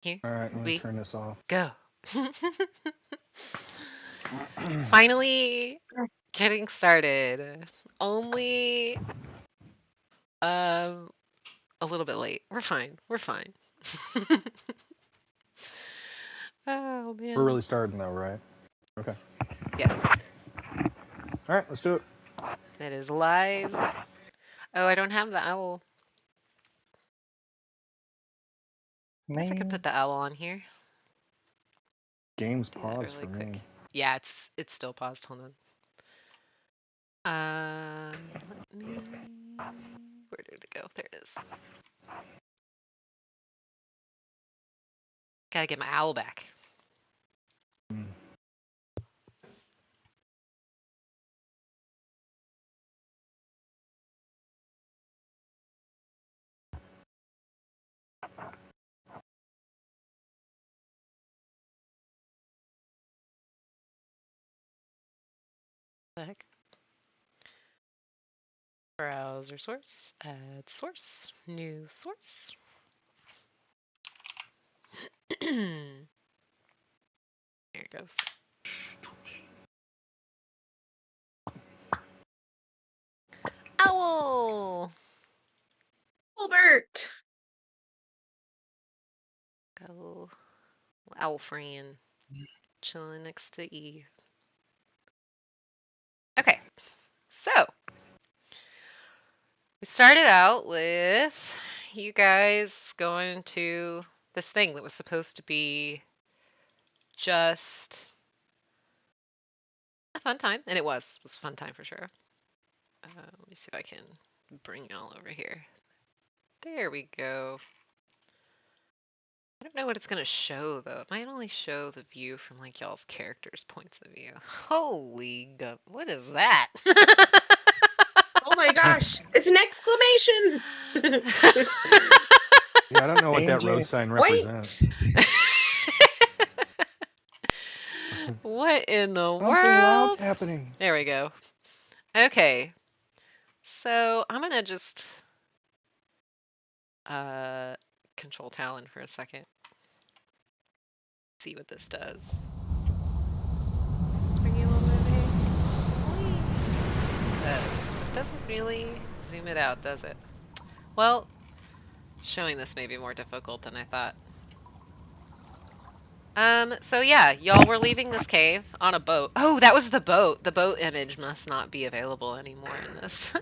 Here All right, let me we turn this off. go. Finally getting started. Only um a little bit late. We're fine. We're fine. Oh We're man. really starting though, right? Okay. Yes. All right, let's do it. That is live. Oh, I don't have the owl. I guess I could put the owl on here. Game's Do that paused really for quick. me. Yeah, it's still paused. Hold on. Let me. Where did it go? There it is. Gotta get my owl back. Mm. The heck? Browser source. Add source. New source. There it goes. Owl! Albert! Go. Owl friend. Chilling next to Eve. Okay, so we started out with you guys going to this thing that was supposed to be just a fun time, and it was a fun time for sure. Let me see if I can bring y'all over here. There we go. I don't know what it's gonna show though. It might only show the view from like y'all's characters' points of view. Holy god, what is that? Oh my gosh, it's an exclamation! Yeah, I don't know what that AJ. road sign represents. Wait! What in the Something loud's world? happening. There we go. Okay. So I'm gonna just control Talon for a second. See what this does. Are you moving? It does. But it doesn't really zoom it out, does it? Well, showing this may be more difficult than I thought. So yeah, y'all were leaving this cave on a boat. Oh, that was the boat. The boat image must not be available anymore in this.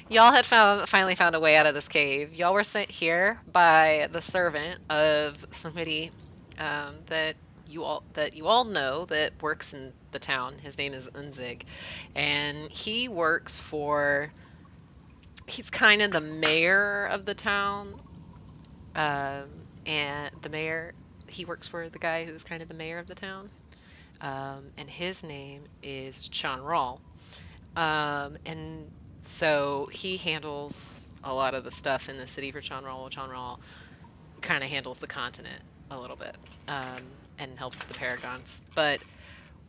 Y'all had finally found a way out of this cave. Y'all were sent here by the servant of somebody that you all know that works in the town. His name is Unzig, and he works for. He's kind of the mayor of the town, and the mayor. He works for the guy who's kind of the mayor of the town, and his name is Chan Rawl. And so he handles a lot of the stuff in the city for Chanral, while Chanral kind of handles the continent a little bit, and helps with the Paragons. But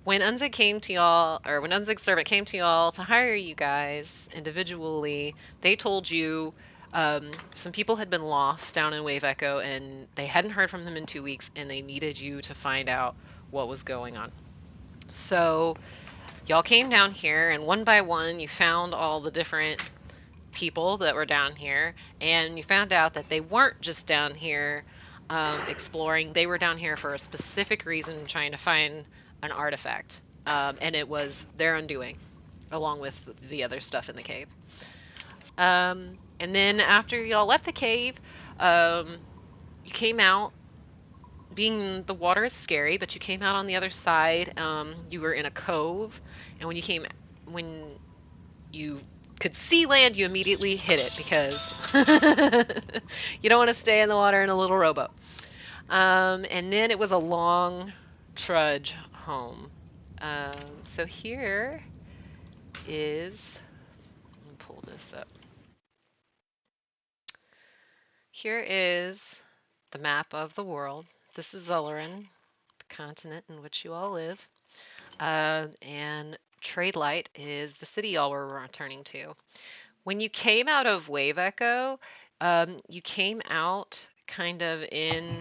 when Unzig came to y'all, or when Unzig's servant came to y'all to hire you guys individually, they told you some people had been lost down in Wave Echo, and they hadn't heard from them in 2 weeks, and they needed you to find out what was going on. So y'all came down here, and one by one, you found all the different people that were down here, and you found out that they weren't just down here exploring. They were down here for a specific reason, trying to find an artifact, and it was their undoing, along with the other stuff in the cave. And then after y'all left the cave, you came out. Being the water is scary, but you came out on the other side. You were in a cove, and when you could see land, you immediately hit it because you don't want to stay in the water in a little rowboat. And then it was a long trudge home. So here is, let me pull this up. Here is the map of the world. This is Zularan, the continent in which you all live. And Trade Light is the city y'all were returning to. When you came out of Wave Echo, you came out kind of in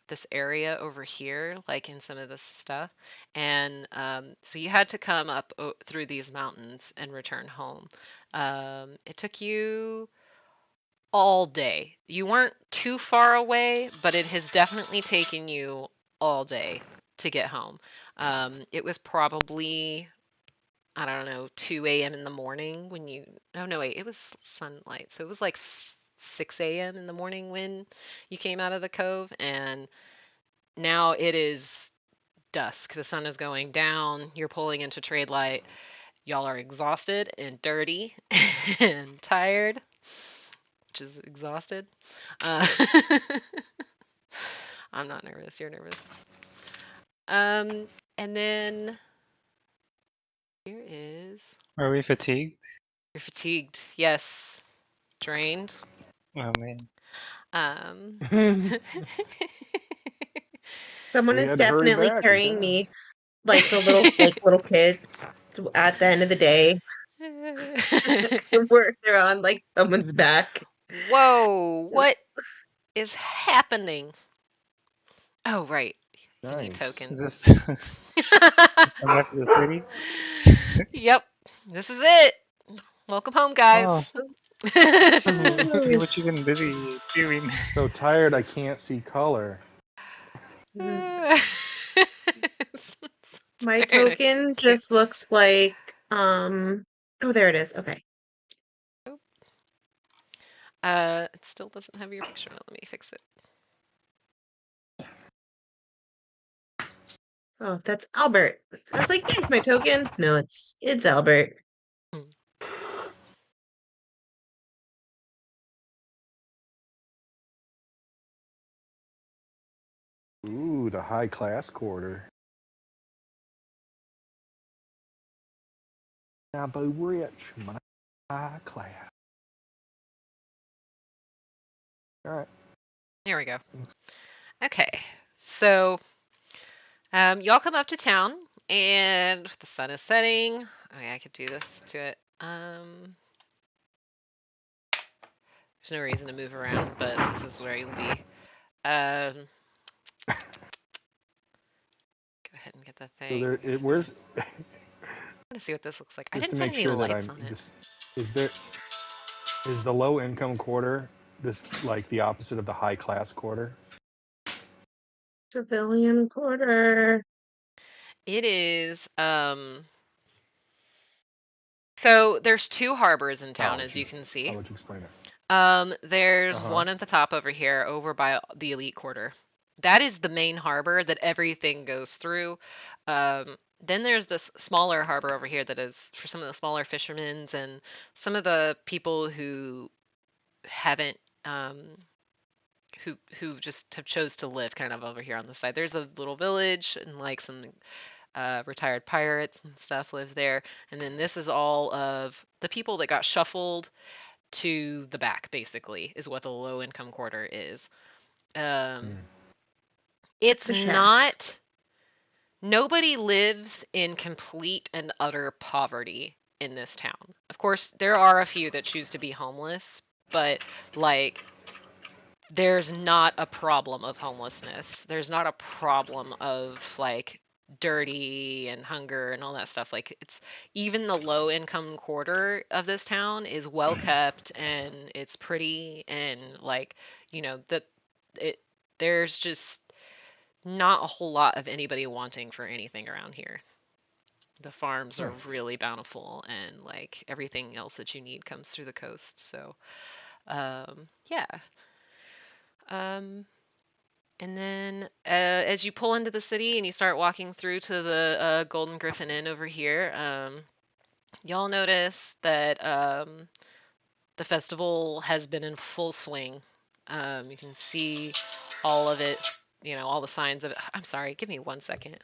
this area over here, like in some of this stuff. And so you had to come up through these mountains and return home. It took you all day. You weren't too far away, but it has definitely taken you all day to get home. It was probably, I don't know, 2 a.m. in the morning when you, oh no, wait, it was sunlight. So it was like 6 a.m. in the morning when you came out of the cove, and now it is dusk. The sun is going down. You're pulling into trade light. Y'all are exhausted and dirty and tired, which is exhausted. Uh, I'm not nervous. You're nervous. And then here is. Are we fatigued? You're fatigued. Yes. Drained. Oh man. Someone We is had to hurry definitely back in carrying time. me like the little kids at the end of the day. Where they're on like someone's back. Whoa, what is happening? Oh, right. You need Nice. tokens. Is this this the map of the city? Yep, this is it. Welcome home, guys. Oh, see what you've been busy doing. So tired I can't see color. My token just looks like oh, there it is. Okay. It still doesn't have your picture. Let me fix it. Oh, that's Albert. I was like, there's my token. No, it's Albert. Ooh, the high class quarter. Now be rich, my high class. All right. There we go. Okay, so y'all come up to town, and the sun is setting. Okay, I could do this to it. There's no reason to move around, but this is where you'll be. Go ahead and get the So thing. there, where's I want to see what this looks like. I just to didn't put make any sure that lights I'm on it. is the low income quarter this like the opposite of the high class quarter? Civilian quarter. It is. So there's two harbors in town, as you can see. I'll let you explain it. There's one at the top over here, over by the elite quarter. That is the main harbor that everything goes through. Then there's this smaller harbor over here that is for some of the smaller fishermen and some of the people who haven't, who just have chose to live kind of over here on the side. There's a little village and like some retired pirates and stuff live there. And then this is all of the people that got shuffled to the back, basically, is what the low income quarter is. It's The shacks. not, nobody lives in complete and utter poverty in this town. Of course, there are a few that choose to be homeless, but like, there's not a problem of homelessness. There's not a problem of like dirty and hunger and all that stuff. Like it's even the low income quarter of this town is well kept and it's pretty and like, you know, that it there's just not a whole lot of anybody wanting for anything around here. The farms are really bountiful and like everything else that you need comes through the coast. So yeah. And then as you pull into the city and you start walking through to the Golden Griffin Inn over here, y'all notice that the festival has been in full swing. You can see all of it, you know, all the signs of it. I'm sorry, give me 1 second.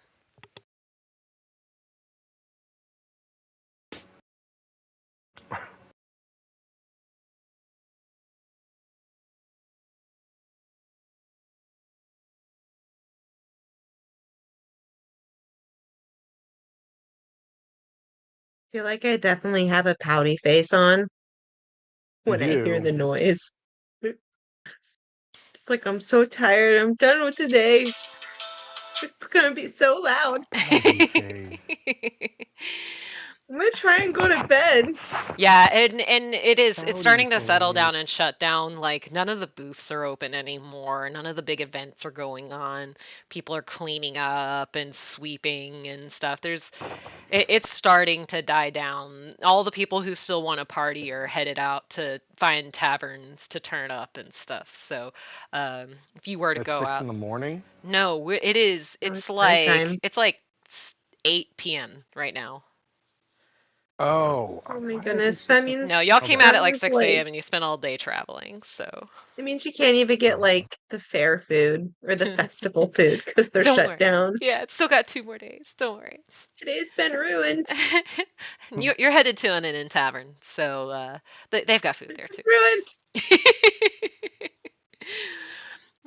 Feel like I definitely have a pouty face on when I hear do. the noise. She's like, I'm so tired. I'm done with today. It's gonna be so loud. Ugly face. I'm gonna try and go to bed. Yeah, and it's Pouty starting to settle face. down and shut down. Like none of the booths are open anymore. None of the big events are going on. People are cleaning up and sweeping and stuff. It's starting to die down. All the people who still want to party are headed out to find taverns to turn up and stuff. So, if you were to At go 6 in out, the morning? no, it is. Oh, it's nighttime. It's like 8 p.m. right now. Oh, Oh my why did I think goodness. That 6 in... No, means y'all Okay. came out that at like means 6 like a.m. and you spent all day traveling, so. it means you can't even get Oh, okay. like the fair food or the festival food because they're Don't shut worry. down. Yeah, it's still got 2 more days. Don't worry. Today's been ruined. You're headed to an inn tavern, so they've got food there It's too. ruined.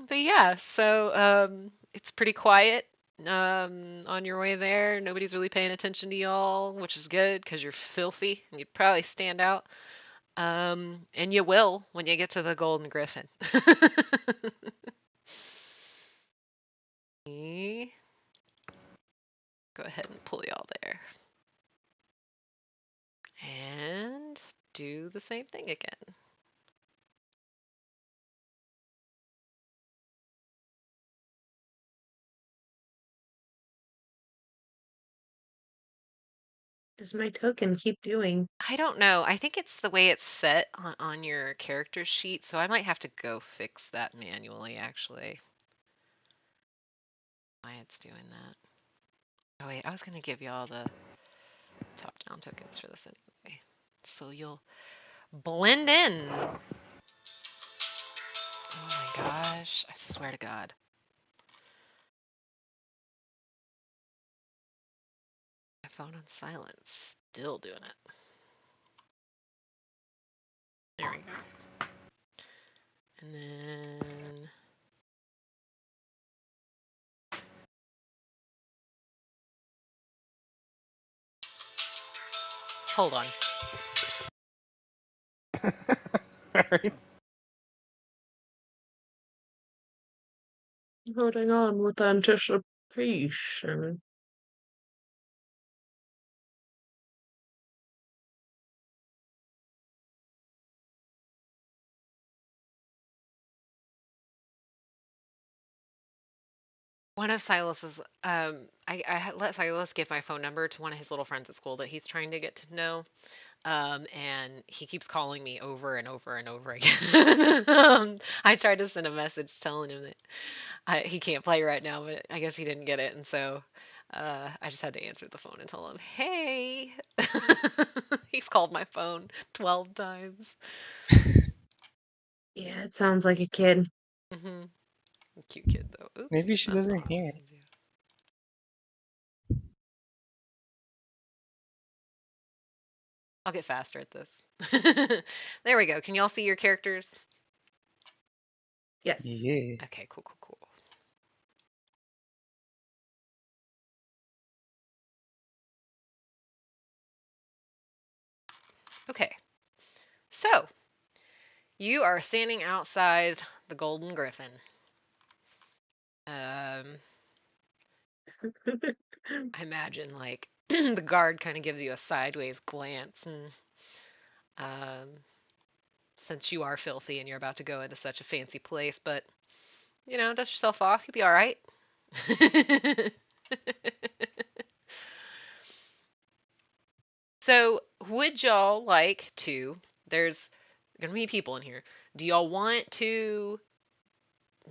But yeah, so it's pretty quiet on your way there. Nobody's really paying attention to y'all, which is good because you're filthy and you'd probably stand out. And you will when you get to the Golden Griffin. Go ahead and pull y'all there. And do the same thing again. Does my token keep doing? I don't know. I think it's the way it's set on your character sheet, so I might have to go fix that manually, actually. Why it's doing that. Oh wait, I was gonna give y'all the top-down tokens for this anyway. So you'll blend in. Oh my gosh, I swear to God. My phone on silent, still doing it. There we go. And then hold on. Alright. Holding on with anticipation. One of Silas's, I let Silas give my phone number to one of his little friends at school that he's trying to get to know. And he keeps calling me over and over and over again. I tried to send a message telling him that he can't play right now, but I guess he didn't get it, and so I just had to answer the phone and tell him, "Hey." He's called my phone 12 times. Yeah, it sounds like a kid. Hmm Cute kid though. Oops, Maybe she that's not doesn't what I hear. wanted to do. I'll get faster at this. There we go. Can y'all see your characters? Yes. Yeah. Okay, cool, cool, cool. Okay, so you are standing outside the Golden Griffin. Um, I imagine like the guard kind of gives you a sideways glance, and um, since you are filthy and you're about to go into such a fancy place, but you know, dust yourself off, you'll be all right. So, would y'all like to? There's gonna be people in here. Do y'all want to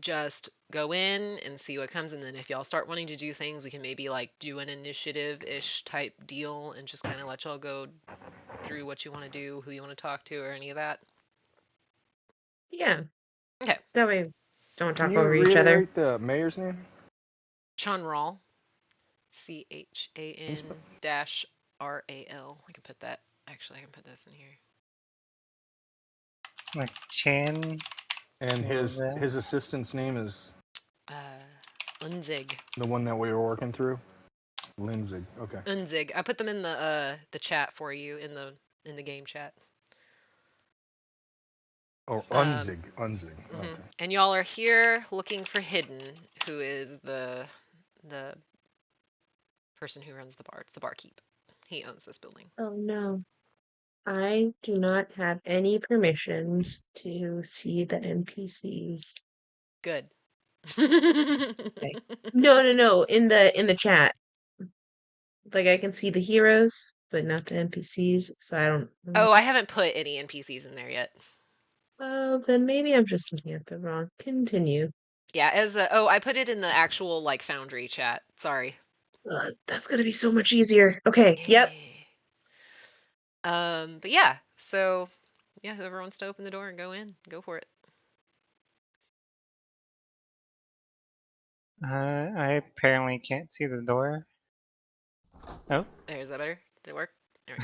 just go in and see what comes, and then if y'all start wanting to do things, we can maybe like do an initiative-ish type deal and just kind of let y'all go through what you want to do, who you want to talk to, or any of that? Yeah. Okay. That way don't Can talk you over each other. reiterate the mayor's name? Chanral. CHAN Spell- dash RAL. I can put that. Actually, I can put this in here. Like Chan. And Well, his assistant's name is Unzig. the one that we were working through? Lindsay. Okay. Unzig. I put them in the chat for you in the game chat. Or Um, Unzig. Okay. And y'all are here looking for Hidden, who is the person who runs the bar. It's the barkeep. He owns this building. Oh no. I do not have any permissions to see the NPCs. Good. Okay. No. In the chat. Like I can see the heroes, but not the NPCs, so I don't know. Oh, I haven't put any NPCs in there yet. Well, then maybe I'm just looking at the wrong. Continue. Yeah, I put it in the actual like Foundry chat. Sorry. That's gonna be so much easier. Okay, yep. But yeah, so yeah, whoever wants to open the door and go in, go for it. I apparently can't see the door. Oh, Is that better? Did it work? There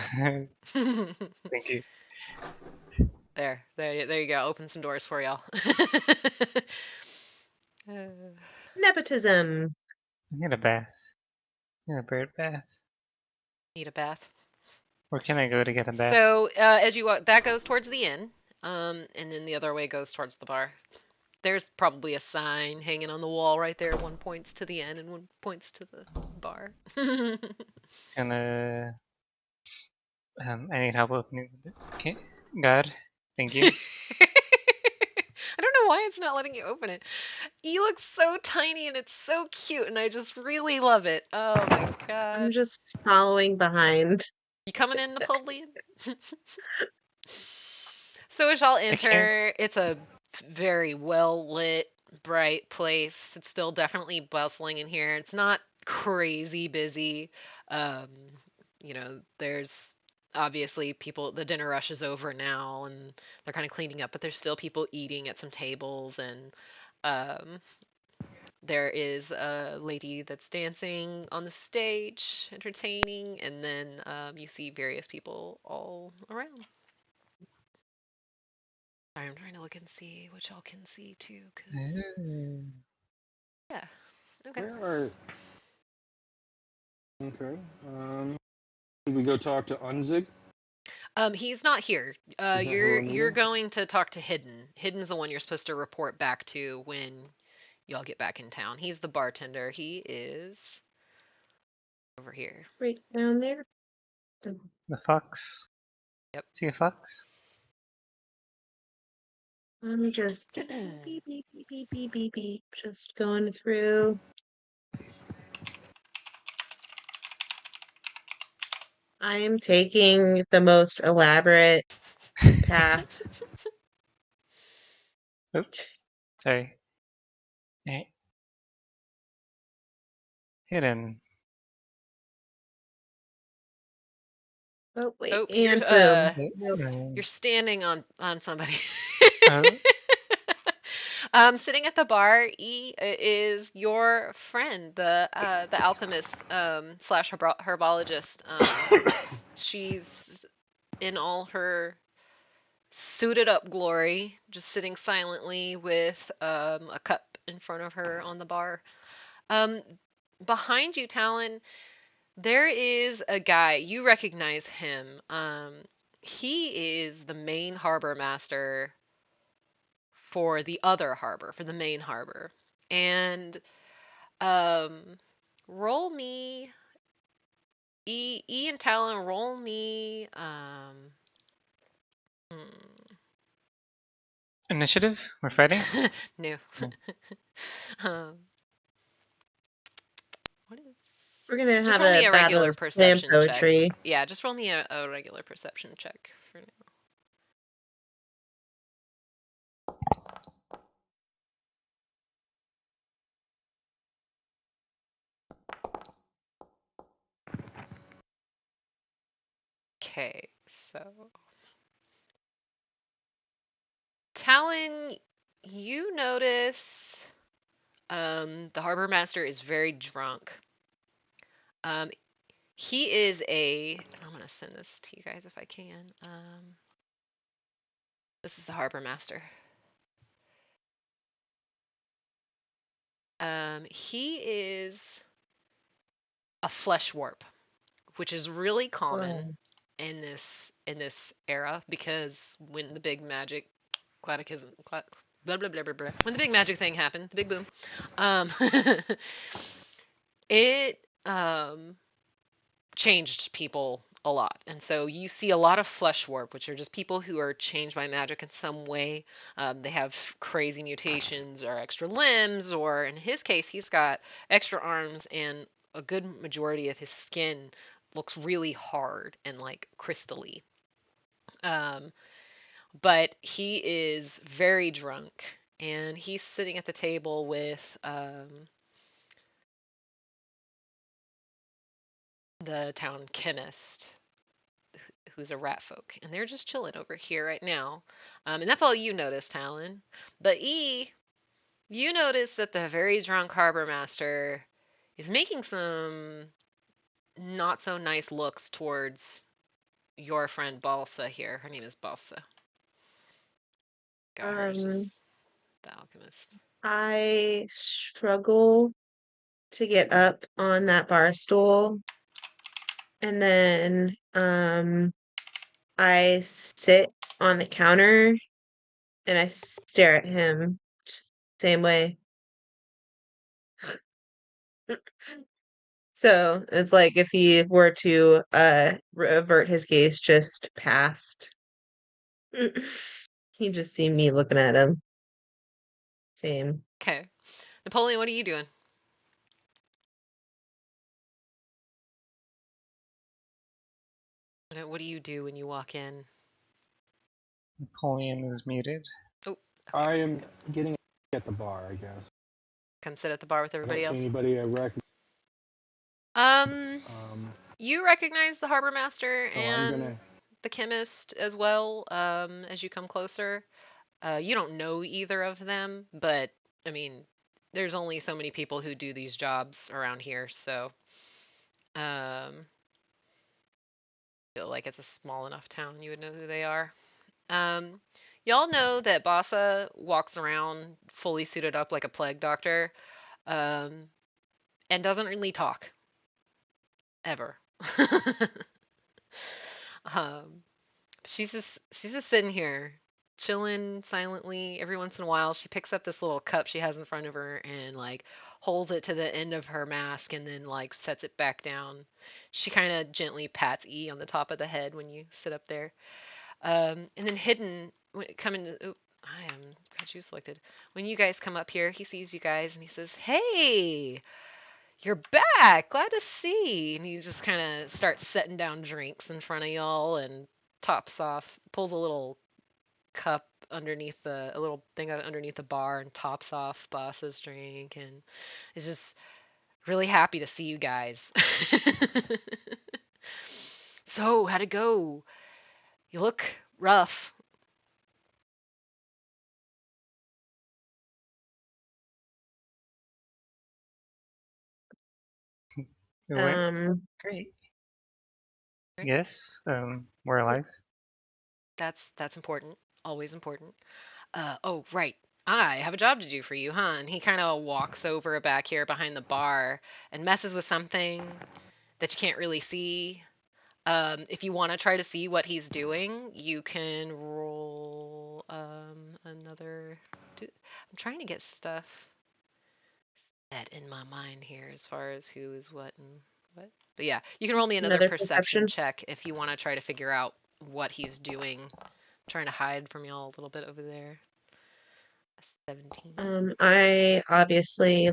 thank we go. you. There you go. Open some doors for y'all. Nepotism. I need a bath. I need a bird bath. Need a bath. Where can I go to get a bath? So as you walk, that goes towards the inn, and then the other way goes towards the bar. There's probably a sign hanging on the wall right there. One points to the inn and one points to the bar. Gonna. I need help opening the door. Okay. God, thank you. I don't know why it's not letting you open it. You look so tiny and it's so cute, and I just really love it. Oh my I'm god. just following behind. You coming in, Napoleon? So as y'all I can't. enter, it's a very well lit, bright place. It's still definitely bustling in here. It's not crazy busy. Um, there's obviously people, the dinner rush is over now and they're kind of cleaning up, but there's still people eating at some tables and um, there is a lady that's dancing on the stage, entertaining, and then you see various people all around. Sorry, I'm trying to look and see what y'all can see too, cause yeah, okay. Where are? Okay. Did we go talk to Unzig? He's not here. Is that who we're You're meeting? going to talk to Hidden. Hidden's the one you're supposed to report back to when y'all get back in town. He's the bartender. He is over here. Right down there. The fox. Yep. See a fox? I'm just beep beep beep beep beep beep beep. Just going through. I am taking the most elaborate path. Oops. Sorry. Alright. Hidden. Oh wait, Oh, and boom. Nope. you're standing on somebody. Oh, Sitting at the bar, E is your friend, the alchemist slash herbologist. She's in all her suited up glory, just sitting silently with a cup in front of her on the bar. Um, Behind you, Talon, there is a guy. You recognize him. He is the main harbor master for the other harbor, for the main harbor. And um, roll me E and Talon. Roll me. Hmm. initiative? We're fighting? No. No. um, what is? We're gonna Just have roll a me a battle regular of slam perception check. poetry. Yeah, just roll me a regular perception check for now. Okay, so Talon, you notice the harbor master is very drunk. Um, he is I'm gonna send this to you guys if I can. This is the harbor master. He is a flesh warp, which is really common Whoa. in this era because when the big magic Catechism. Blah blah blah blah blah. When the big magic thing happened, the big boom. Um, it changed people a lot. And so you see a lot of flesh warp, which are just people who are changed by magic in some way. They have crazy mutations or extra limbs, or in his case, he's got extra arms, and a good majority of his skin looks really hard and like crystally. Um, but he is very drunk, and he's sitting at the table with the town chemist, who's a rat folk, and they're just chilling over here right now. And that's all you notice, Talon. But E, you notice that the very drunk harbor master is making some not so nice looks towards your friend Balsa here. Her name is Balsa. Got hers, Um, just the alchemist. I struggle to get up on that bar stool, and then I sit on the counter and I stare at him just same way. So it's like if he were to revert his gaze just past, he just see me looking at him. Same. Okay. Napoleon, what are you doing? What do you do when you walk in? Napoleon is muted. Oh, I am getting at the bar, I guess. come sit at the bar with I don't everybody see else. anybody I recognize. Um, Um, you recognize the harbor master so I'm and gonna. the chemist as well, as you come closer. You don't know either of them, but I mean, there's only so many people who do these jobs around here, so feel like it's a small enough town you would know who they are. Um, y'all know that Bassa walks around fully suited up like a plague doctor, um, and doesn't really talk ever. um, she's just sitting here, chilling silently. Every once in a while, she picks up this little cup she has in front of her and like holds it to the end of her mask and then like sets it back down. She kind of gently pats E on the top of the head when you sit up there. And then hidden coming. Oh, I am got you selected. When you guys come up here, he sees you guys and he says, "Hey, you're back. Glad to see." And he just kind of starts setting down drinks in front of y'all and tops off, pulls a little cup underneath a little thing underneath the bar and tops off Boss's drink and is just really happy to see you guys. So, how'd it go? You look rough. It went Um, great. Great. Yes, we're alive. That's important. Always important. Oh, right. I have a job to do for you, huh? And he kind of walks over back here behind the bar and messes with something that you can't really see. If you want to try to see what he's doing, you can roll another. I'm trying to get stuff set in my mind here as far as who is what and what. But yeah, you can roll me another another perception perception. check if you want to try to figure out what he's doing. Trying to hide from y'all a little bit over there. 17. I obviously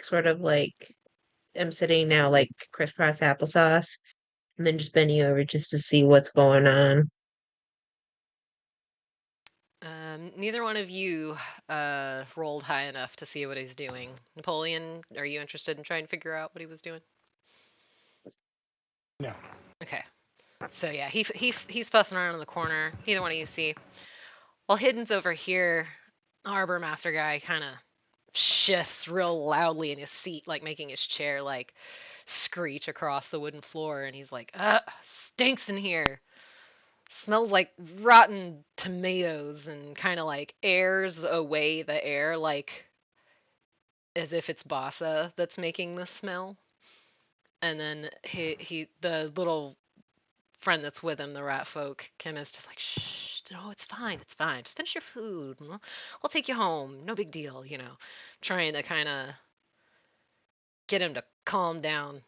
sort of like am sitting now like crisscross applesauce, and then just bending over just to see what's going on. Neither one of you rolled high enough to see what he's doing. Napoleon, are you interested in trying to figure out what he was doing? No. Okay. So yeah, he's fussing around in the corner. Neither one of you see. While Hidden's over here, harbor master guy kind of shifts real loudly in his seat, like making his chair like screech across the wooden floor, and he's like, stinks in here. Smells like rotten tomatoes," and kind of like airs away the air like as if it's Bassa that's making the smell. And then the little friend that's with him, the rat folk chemist, is like, "Shh, oh, it's fine, it's fine. Just finish your food. We'll take you home. No big deal, you know. Trying to kind of get him to calm down.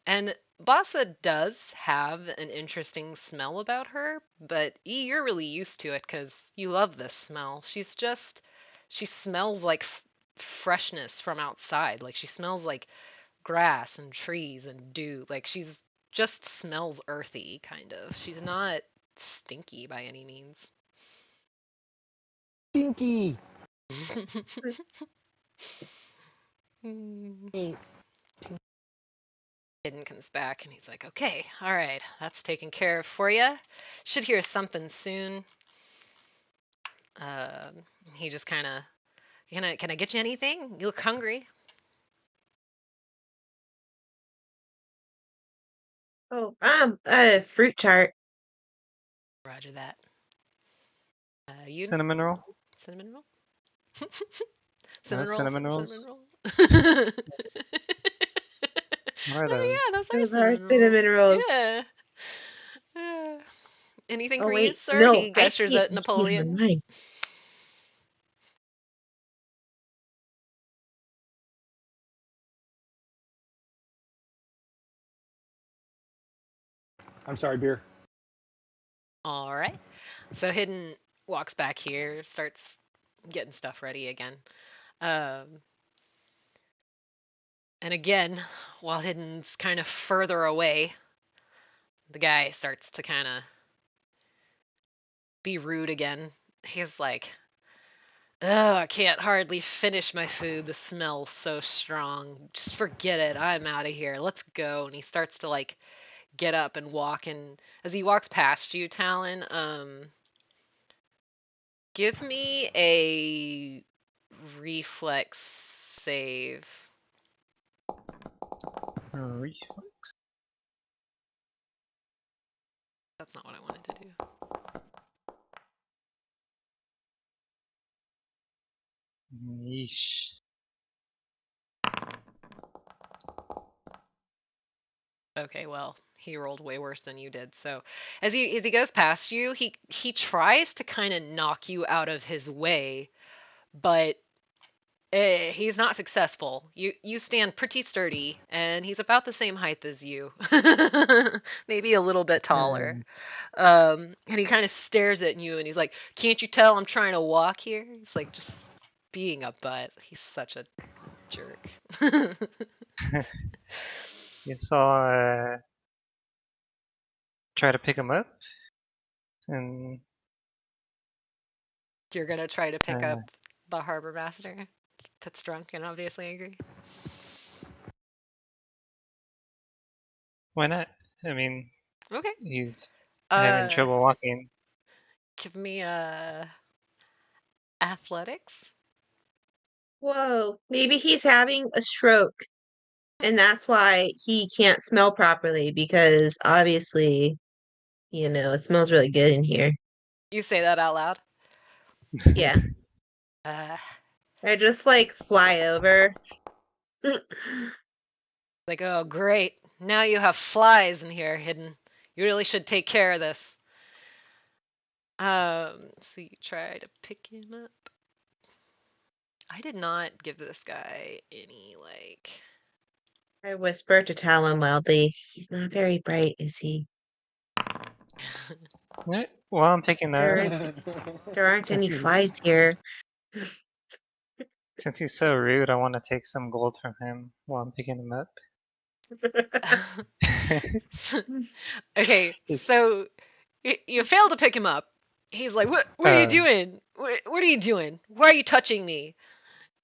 And Bassa does have an interesting smell about her, but you're really used to it because you love this smell. She smells like freshness from outside. Like she smells like grass and trees and dew. Like she's just smells earthy, kind of. She's not stinky by any means. Stinky. Hidden comes back and he's like, okay, all right, that's taken care of for you. Should hear something soon. He just kind of, can I get you anything? You look hungry. Oh, fruit tart. Roger that. You Cinnamon roll? cinnamon roll? No Cinnamon roll? cinnamon Cinnamon rolls? roll? What are Oh those? yeah, those are Those are cinnamon rolls. cinnamon rolls. Yeah. Anything Oh for you, wait, sir? no, He gestures at I changed my Napoleon. mind. I'm sorry, beer. All right. So Hidden walks back here, starts getting stuff ready again. Um, and again, while Hidden's kind of further away, the guy starts to kind of be rude again. He's like, oh, I can't hardly finish my food. The smell's so strong. Just forget it. I'm out of here. Let's go. And he starts to like get up and walk. And as he walks past you, Talon, give me a reflex save. Reflex. That's not what I wanted to do. Yeesh. Okay, well, he rolled way worse than you did. So, as he goes past you, he tries to kind of knock you out of his way, but he's not successful. You stand pretty sturdy, and he's about the same height as you, maybe a little bit taller. And he kind of stares at you, and he's like, "Can't you tell I'm trying to walk here?" He's like just being a butt. He's such a jerk. You saw try to pick him up and You're gonna try to pick uh, up the harbor master that's drunk and obviously angry. why not? I mean, Okay. he's having Uh, trouble walking. give me athletics. Whoa, maybe he's having a stroke, and that's why he can't smell properly because obviously, it smells really good in here. You say that out loud. Yeah, Uh, I just like fly over. like, oh great, now you have flies in here hidden. You really should take care of this. So you try to pick him up. I did not give this guy any like. I whisper to Talon loudly, he's not very bright, is he? Right, well, I'm picking There up aren't, there aren't since any flies here. he's so rude. I want to take some gold from him while I'm picking him up. Okay, Just, so you fail to pick him up. He's like, what are you um, doing? What are you doing? Why are you touching me?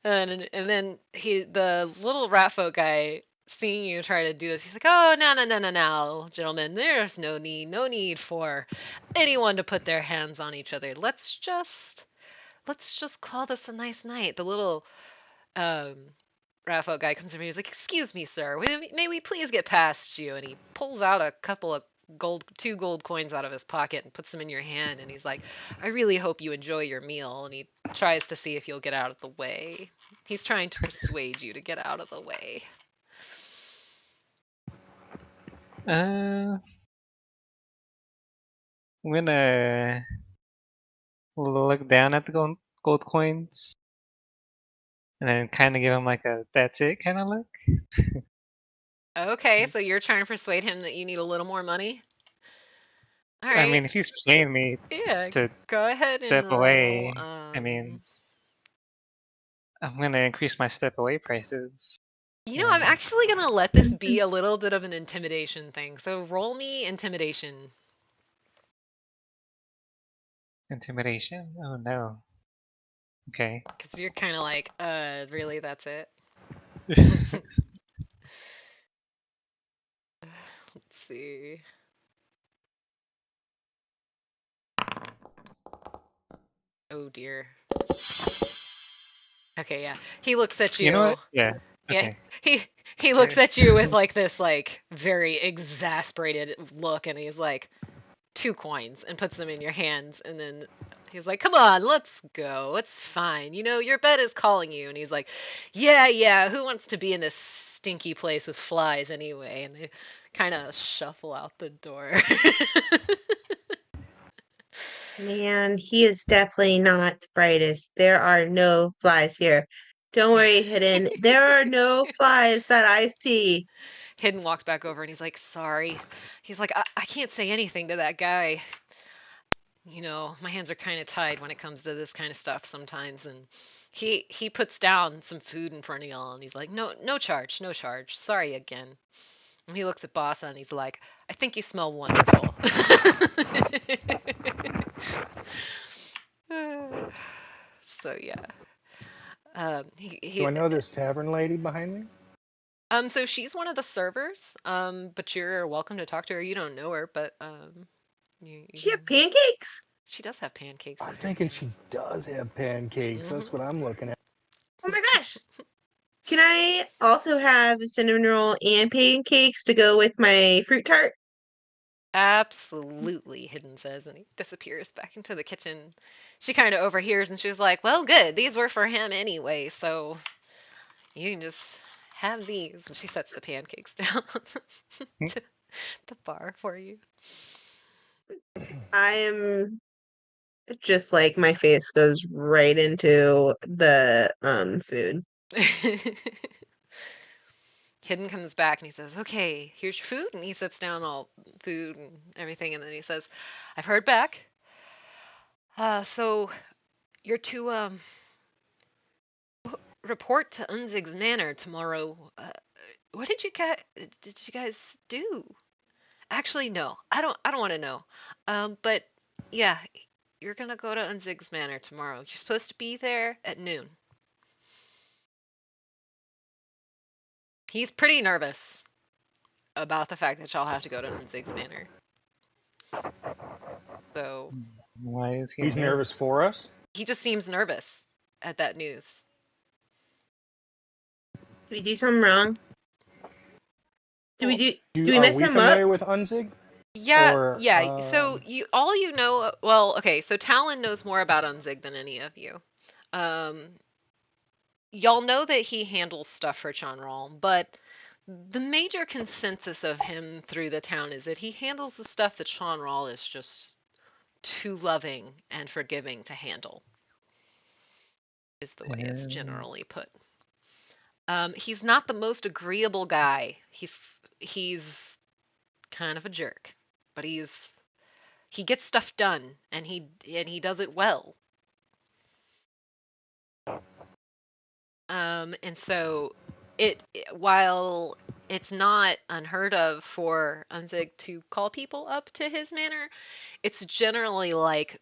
And then the little ratfolk guy, seeing you try to do this, he's like, oh no, gentlemen, there's no need for anyone to put their hands on each other. Let's just call this a nice night. The little um Raphael guy comes over. He's like, "Excuse me, sir. May we please get past you?" And he pulls out a couple of two gold coins out of his pocket and puts them in your hand. And he's like, "I really hope you enjoy your meal." And he tries to see if you'll get out of the way. He's trying to persuade you to get out of the way. I'm gonna look down at the gold coins, and then kind of give him like a "that's it" kind of look. Okay, so you're trying to persuade him that you need a little more money? All I right. mean, if he's paying me Yeah, to go ahead and step roll. away, I mean, I'm gonna increase my step away prices. I'm actually gonna let this be a little bit of an intimidation thing. So roll me intimidation. Intimidation? Oh no. Okay. Because you're kind of like, really, that's it? Let's see. Oh dear. Okay, yeah. He looks at You know you. what? Yeah. Yeah, Okay. he looks at you with like this like very exasperated look, and he's like, 2 coins, and puts them in your hands, and then he's like, come on, let's go. It's fine. Your bed is calling you. And he's like, yeah, who wants to be in this stinky place with flies anyway? And they kind of shuffle out the door. Man, he is definitely not the brightest. There are no flies here. Don't worry, Hidden. There are no flies that I see. Hidden walks back over and he's like, sorry. He's like, I can't say anything to that guy. My hands are kind of tied when it comes to this kind of stuff sometimes. And he puts down some food in front of y'all, and he's like, no charge, no charge. Sorry again. And he looks at Botha and he's like, I think you smell wonderful. So yeah. Do I know this tavern lady behind me? So she's one of the servers. But you're welcome to talk to her. You don't know her, but you She can. have pancakes? She does have pancakes. I'm thinking she does have pancakes. That's what I'm looking at. Oh my gosh. Can I also have a cinnamon roll and pancakes to go with my fruit tart? Absolutely, Hidden says, and he disappears back into the kitchen. She kind of overhears, and she's like, well, good. These were for him anyway, so you can just have these. And she sets the pancakes down to the bar for you. I am just like my face goes right into the food. Hidden comes back and he says, okay, here's your food. And he sets down all food and everything. And then he says, I've heard back. So you're to report to Unzig's Manor tomorrow. What did you guys do? Actually, no. I don't want to know. But yeah, you're gonna go to Unzig's Manor tomorrow. You're supposed to be there at noon. He's pretty nervous about the fact that y'all have to go to Unzig's Manor. So Why is he He's nervous for us? he just seems nervous at that news. Did we do something wrong? Do we Well, do we Are mess we him up? familiar with Unzig? yeah, Or yeah. So all you know, well, okay. So Talon knows more about Unzig than any of you. Um, y'all know that he handles stuff for Chanral, but the major consensus of him through the town is that he handles the stuff that Chanral is just too loving and forgiving to handle. Is the way it's generally put. He's not the most agreeable guy. He's kind of a jerk, but he gets stuff done, and he does it well. And so while it's not unheard of for Unzig to call people up to his manor, it's generally like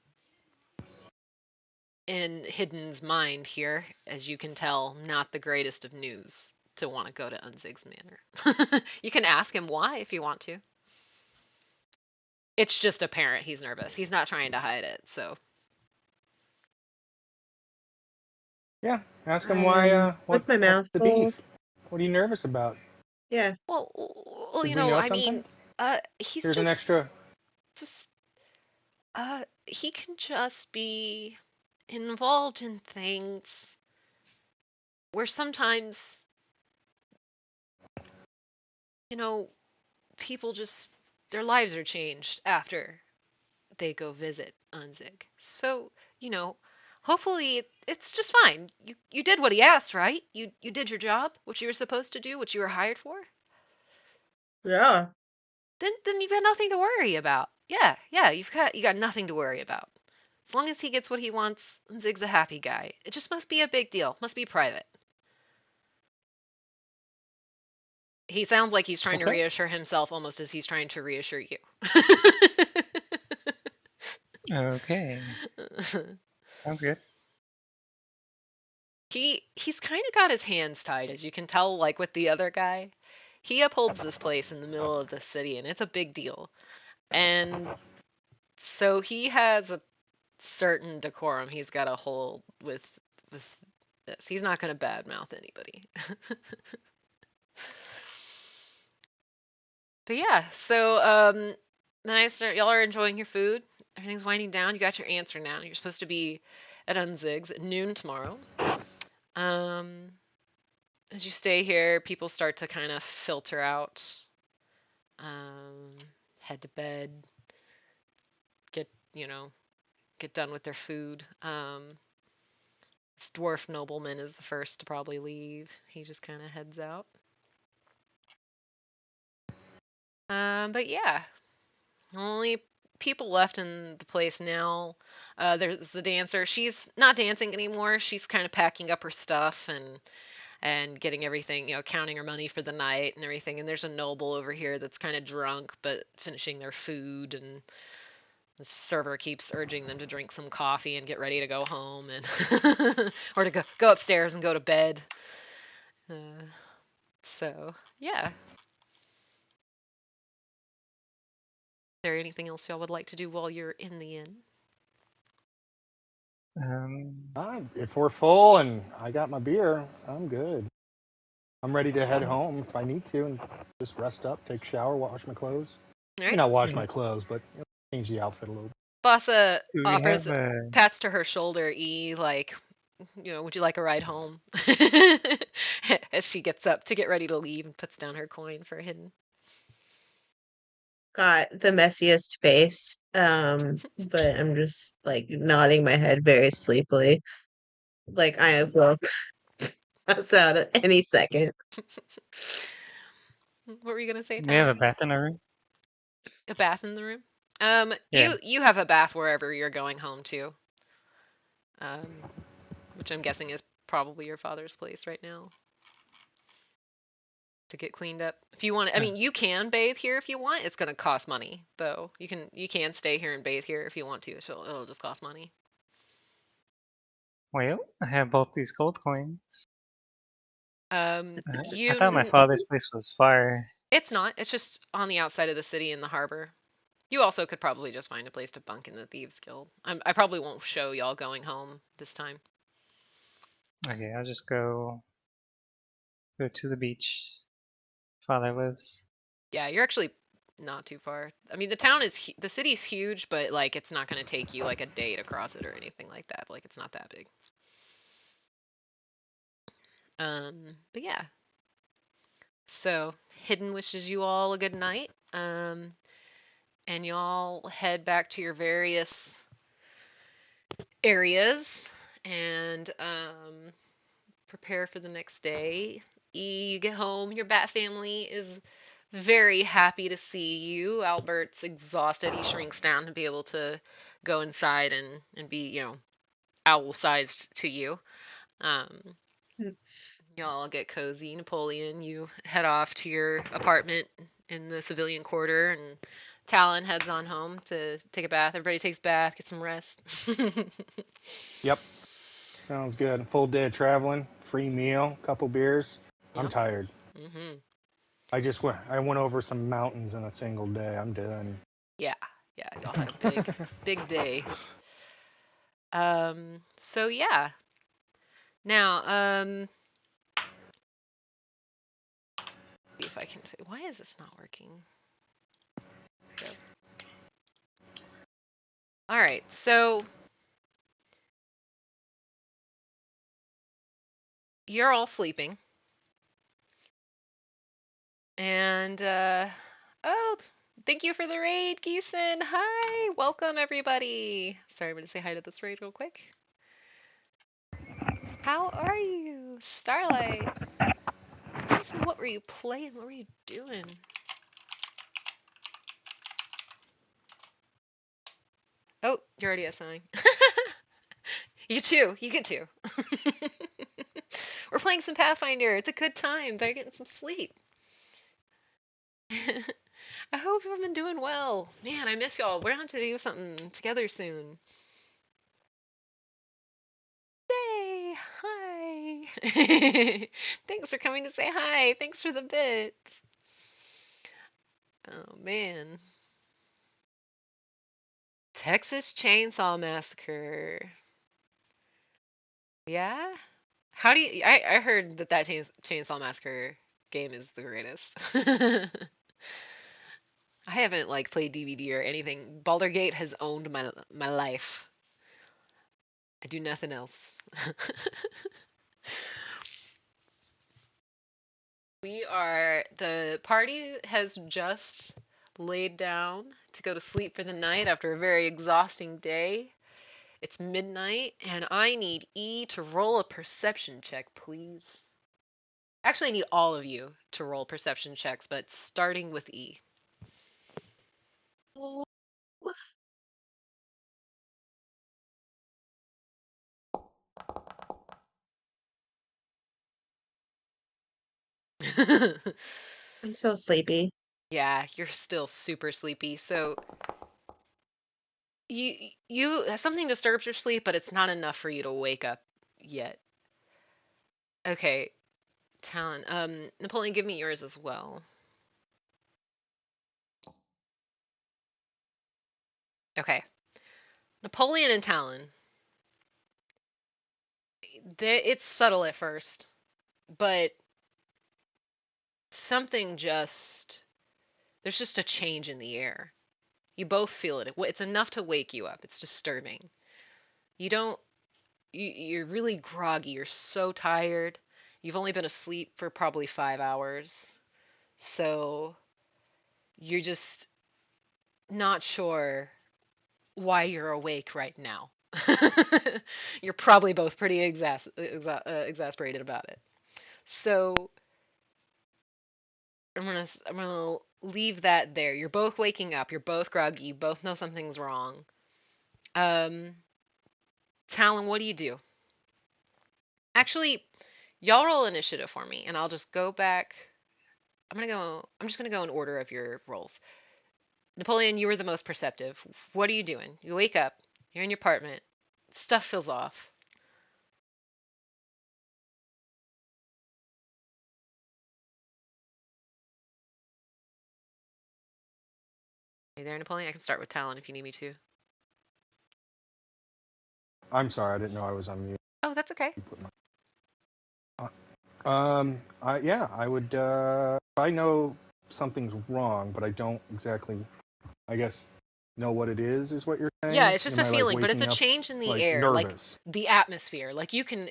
in Hidden's mind here, as you can tell, not the greatest of news to want to go to Unzig's manor. You can ask him why if you want to. It's just apparent he's nervous. He's not trying to hide it, so. yeah, ask him why. With my What's mouth the full. beef? What are you nervous about? Yeah. Well, Did we know I something? mean, he's Here's an just extra. he can just be involved in things where sometimes, you know, people just their lives are changed after they go visit Unzig. So you know, hopefully it's just fine. You did what he asked, right? You did your job, what you were supposed to do, what you were hired for. Yeah. Then you've got nothing to worry about. Yeah, you got nothing to worry about. As long as he gets what he wants, Zig's a happy guy. It just must be a big deal. Must be private. He sounds like he's trying to Okay. reassure himself almost as he's trying to reassure you. Okay. Sounds good. He's kind of got his hands tied, as you can tell, like with the other guy. He upholds this place in the middle of the city, and it's a big deal. And so he has a certain decorum he's got to hold with this. He's not going to badmouth anybody. But yeah, so then I start. Y'all are enjoying your food. Everything's winding down. You got your answer now. You're supposed to be at Unzig's at noon tomorrow. Um, as you stay here, people start to kind of filter out, um, head to bed, get get done with their food. This dwarf nobleman is the first to probably leave. He just kind of heads out. But yeah, only people left in the place now. There's the dancer. She's not dancing anymore. She's kind of packing up her stuff and getting everything, counting her money for the night and everything. And there's a noble over here that's kind of drunk but finishing their food, and the server keeps urging them to drink some coffee and get ready to go home and or to go upstairs and go to bed. So yeah. Is there anything else y'all would like to do while you're in the inn? If we're full and I got my beer, I'm good. I'm ready to head home if I need to and just rest up, take a shower, wash my clothes. All I mean, right. not wash my clothes, but change the outfit a little bit. Bossa Do we offers have a? pats to her shoulder, like, would you like a ride home? As she gets up to get ready to leave and puts down her coin for hidden. Got the messiest face. But I'm just like nodding my head very sleepily. Like I will pass out at any second. What were you gonna say, We have a Talon? bath in our room. A bath in the room? Yeah. You have a bath wherever you're going home to. Which I'm guessing is probably your father's place right now to get cleaned up. If you want, I mean, you can bathe here if you want. It's gonna cost money, though. You can stay here and bathe here if you want to. So it'll just cost money. Well, I have both these gold coins. I thought my You father's place was far. It's not. It's just on the outside of the city in the harbor. You also could probably just find a place to bunk in the Thieves Guild. I probably won't show y'all going home this time. Okay, I'll just go to the beach. Father lives. Yeah, you're actually not too far. I mean, the city's huge, but like it's not going to take you like a day to cross it or anything like that. Like it's not that big. But yeah. So, Hidden wishes you all a good night. And y'all head back to your various areas and prepare for the next day. You get home, your bat family is very happy to see you. Albert's exhausted. He shrinks down to be able to go inside and be, owl sized to you. Um, Mm. y'all get cozy. Napoleon, you head off to your apartment in the civilian quarter, and Talon heads on home to take a bath. Everybody takes a bath, get some rest. Yep. Sounds good. Full day of traveling, free meal, couple beers. I'm Yep. tired. Mm-hmm. I went over some mountains in a single day. I'm done. Yeah, yeah, y'all had a big day. So yeah. Now, see if I can. Why is this not working? Go. All right, so you're all sleeping, and oh, Thank you for the raid, Geeson. Hi, welcome everybody. Sorry, I'm gonna say hi to this raid real quick. How are you, Starlight? Geeson, what were you playing? What were you doing? Oh, you're already SIing. You too. You get to. We're playing some Pathfinder. It's a good time. They're getting some sleep. I hope you've been doing well. Man, I miss y'all. We're going to do something together soon. Yay! Hi! Thanks for coming to say hi. Thanks for the bits. Oh, man. Texas Chainsaw Massacre. Yeah? How do you... I heard that Chainsaw Massacre game is the greatest. I haven't like played DVD or anything. Baldur's Gate has owned my life. I do nothing else. The party has just laid down to go to sleep for the night after a very exhausting day. It's midnight, and I need E to roll a perception check, please. Actually, I need all of you to roll perception checks, but starting with E. I'm so sleepy. Yeah, you're still super sleepy. So you something disturbs your sleep, but it's not enough for you to wake up yet. Okay, Talon. Napoleon, give me yours as well. Okay. Napoleon and Talon. It's subtle at first, but something just there's just a change in the air. You both feel it. It's enough to wake you up. It's disturbing. You don't you're really groggy. You're so tired. You've only been asleep for probably 5 hours. So you're just not sure why you're awake right now. You're probably both pretty exasperated about it. So I'm gonna leave that there. You're both waking up. You're both groggy. You both know something's wrong. Um, Talon, what do you do? Actually, y'all roll initiative for me, and I'll just go back. I'm just gonna go in order of your rolls. Napoleon, you were the most perceptive. What are you doing? You wake up. You're in your apartment. Stuff feels off. Hey there, Napoleon. I can start with Talon if you need me to. I'm sorry, I didn't know I was on mute. Oh, that's okay. Yeah, I would. I know something's wrong, but I don't exactly. I guess know what it is what you're Yeah, saying. it's just Am a I like feeling, but it's a waking up change in the like air, like nervous? the atmosphere. Like you can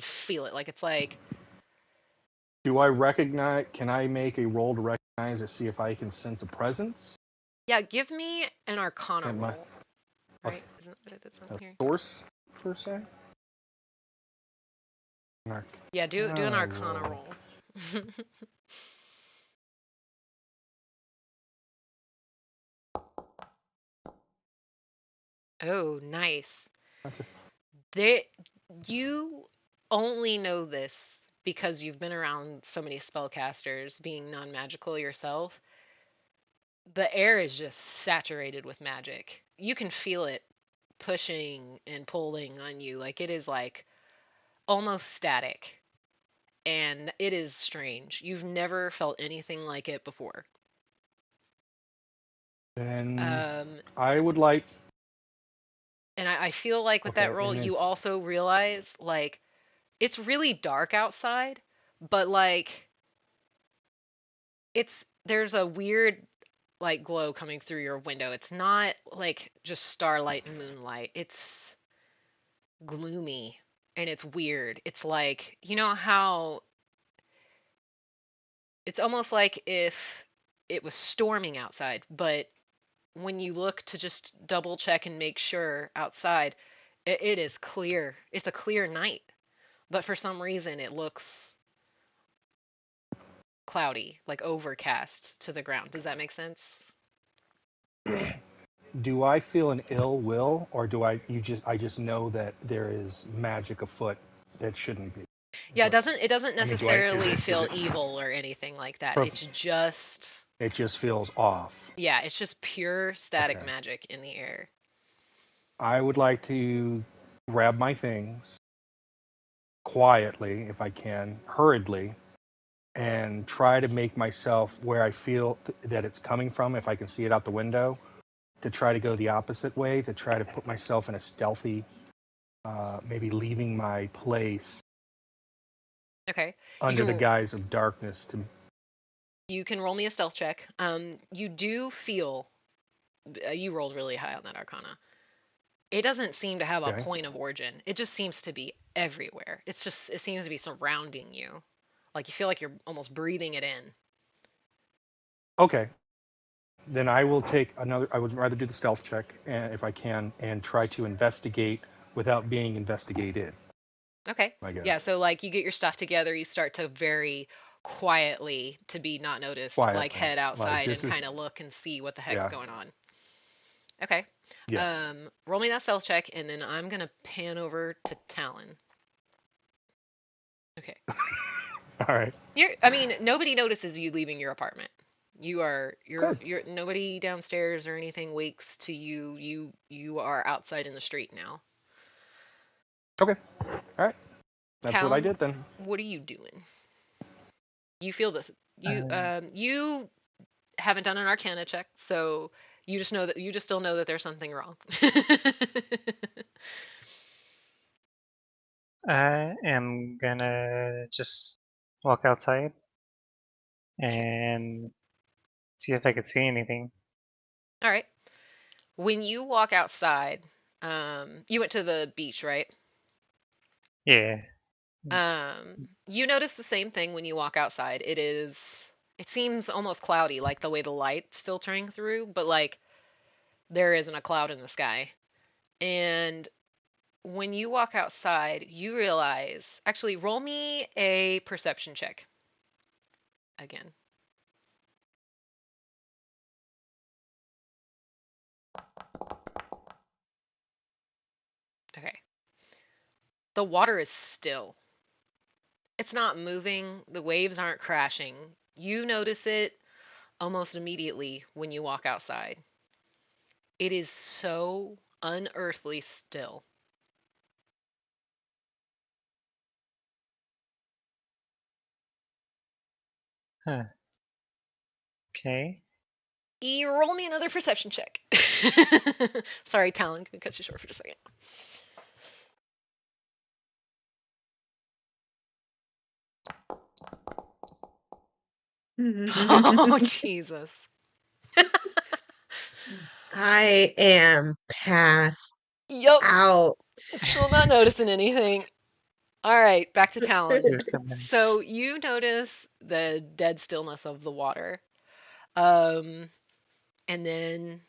feel it. Like it's like Do I recognize? Can I make a roll to recognize to see if I can sense a presence? yeah. Give me an Arcana And my roll. Right? Isn't that what it is on a here? source per se. An Yeah, do an Arcana roll. roll. Oh, nice. That's a, They you only know this because you've been around so many spellcasters being non-magical yourself. The air is just saturated with magic. You can feel it pushing and pulling on you. Like it is like almost static. And it is strange. You've never felt anything like it before. then Um, I would like. and I feel like with that Okay, roll, and you it's also realize like it's really dark outside, but like there's a weird like glow coming through your window. It's not like just starlight and moonlight. It's gloomy and it's weird. It's like, you know how it's almost like if it was storming outside, but when you look to just double check and make sure outside, it is clear. It's a clear night, but for some reason it looks cloudy, like overcast to the ground. Does that make sense? Do I feel an ill will, or do I just know that there is magic afoot that shouldn't be? Yeah, What, it doesn't I mean, do I necessarily is feel it evil or anything like that. prof- It's just it just feels off. yeah, it's just pure static Okay. magic in the air. I would like to grab my things quietly, if I can, hurriedly, and try to make myself where I feel that it's coming from, if I can see it out the window, to try to go the opposite way, to try to put myself in a stealthy, maybe leaving my place Okay. You under the can guise of darkness. To you can roll me a stealth check. You do feel you rolled really high on that arcana. It doesn't seem to have a okay, point of origin. It just seems to be everywhere. It seems to be surrounding you. Like you feel like you're almost breathing it in. okay, then I will take another. I would rather do the stealth check, if I can, and try to investigate without being investigated. Okay. I Yeah, guess so like you get your stuff together, you start to very quietly to be not noticed, like quietly, head like outside and this is kind of look and see what the heck's yeah, going on. Okay. yes. Roll me that stealth check and then I'm gonna pan over to Talon. Okay. All right, I mean, nobody notices you leaving your apartment. good. You're nobody downstairs or anything wakes to you. You are outside in the street now. Okay, all right. That's what I Talon, did then. what are you doing? You feel this. Um, You haven't done an Arcana check, so you just still know that there's something wrong. I am gonna just walk outside Okay. and see if I could see anything. All right. When you walk outside, you went to the beach, right? Yeah. It's, You notice the same thing when you walk outside. It seems almost cloudy, like the way the light's filtering through, but like there isn't a cloud in the sky. And when you walk outside, you realize, actually, roll me a perception check again. Okay. The water is still. It's not moving, the waves aren't crashing. You notice it almost immediately when you walk outside. It is so unearthly still. huh. Okay. You roll me another perception check. Sorry, Talon, can I cut you short for just a second? Oh, Jesus. I am passed Yup, out. still not noticing anything. All right, back to Talon. Here's the So you notice the dead stillness of the water. Um, and then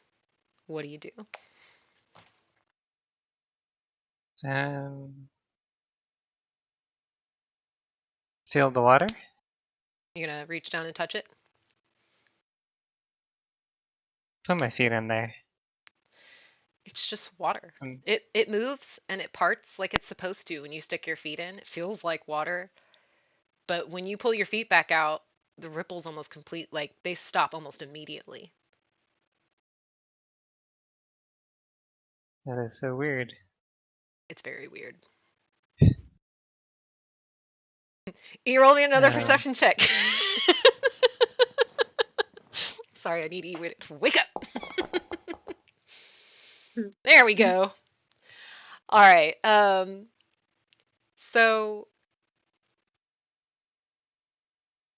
what do you do? Um, feel the water. You're gonna reach down and touch it? Put my feet in there. It's just water. Um, It moves and it parts like it's supposed to when you stick your feet in. It feels like water, but when you pull your feet back out, the ripples almost complete like they stop almost immediately. that is so weird. It's very weird. You roll me another Um, perception check. Sorry, I need you to wake up. There we go. All right. So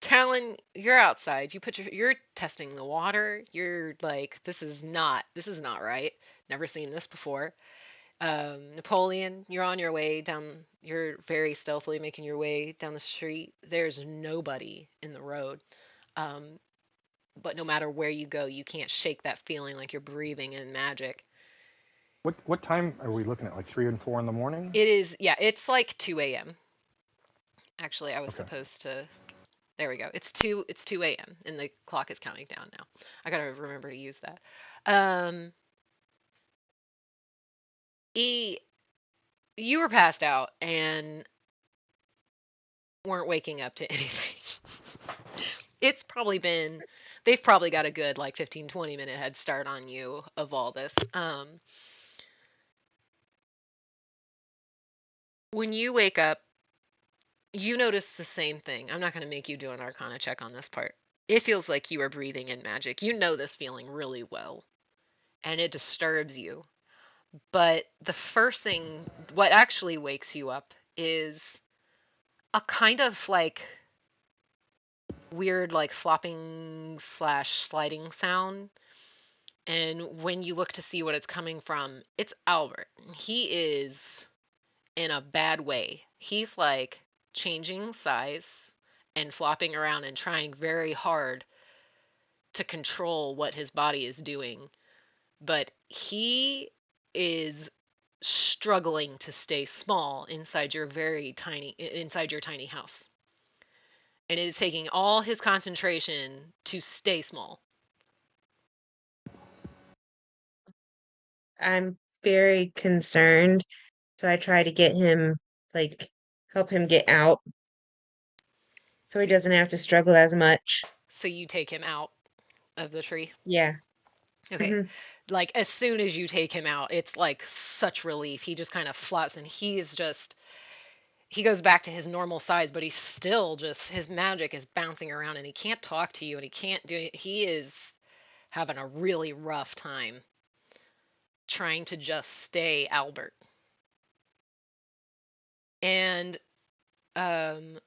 Talon, you're outside. You're testing the water. You're like, this is not right. Never seen this before. Napoleon, you're on your way down. You're very stealthily making your way down the street. There's nobody in the road. Um, but no matter where you go, you can't shake that feeling like you're breathing in magic. What time are we looking at? Like 3 and 4 in the morning? It is, yeah, it's like 2 a.m. Actually, I was Okay. supposed to. There we go. It's 2 a.m. and the clock is counting down now. I gotta remember to use that. Um, E, you were passed out and weren't waking up to anything. It's probably been they've probably got a good like 15-20 minute head start on you of all this. When you wake up, you notice the same thing. I'm not going to make you do an arcana check on this part. It feels like you are breathing in magic. You know this feeling really well, and it disturbs you. But the first thing, what actually wakes you up is a kind of like weird, like flopping slash sliding sound. And when you look to see what it's coming from, it's Albert. He is in a bad way. He's like changing size and flopping around and trying very hard to control what his body is doing. But he is struggling to stay small inside your tiny house. And it is taking all his concentration to stay small. I'm very concerned, so I try to get him, like, help him get out so he So, doesn't have to struggle as much. so you take him out of the tree. Yeah. Okay. Hmm. Like as soon as you take him out, it's like such relief. He just kind of floats and he goes back to his normal size, but he's still just his magic is bouncing around and he can't talk to you and he can't do it. He is having a really rough time trying to just stay Albert. And um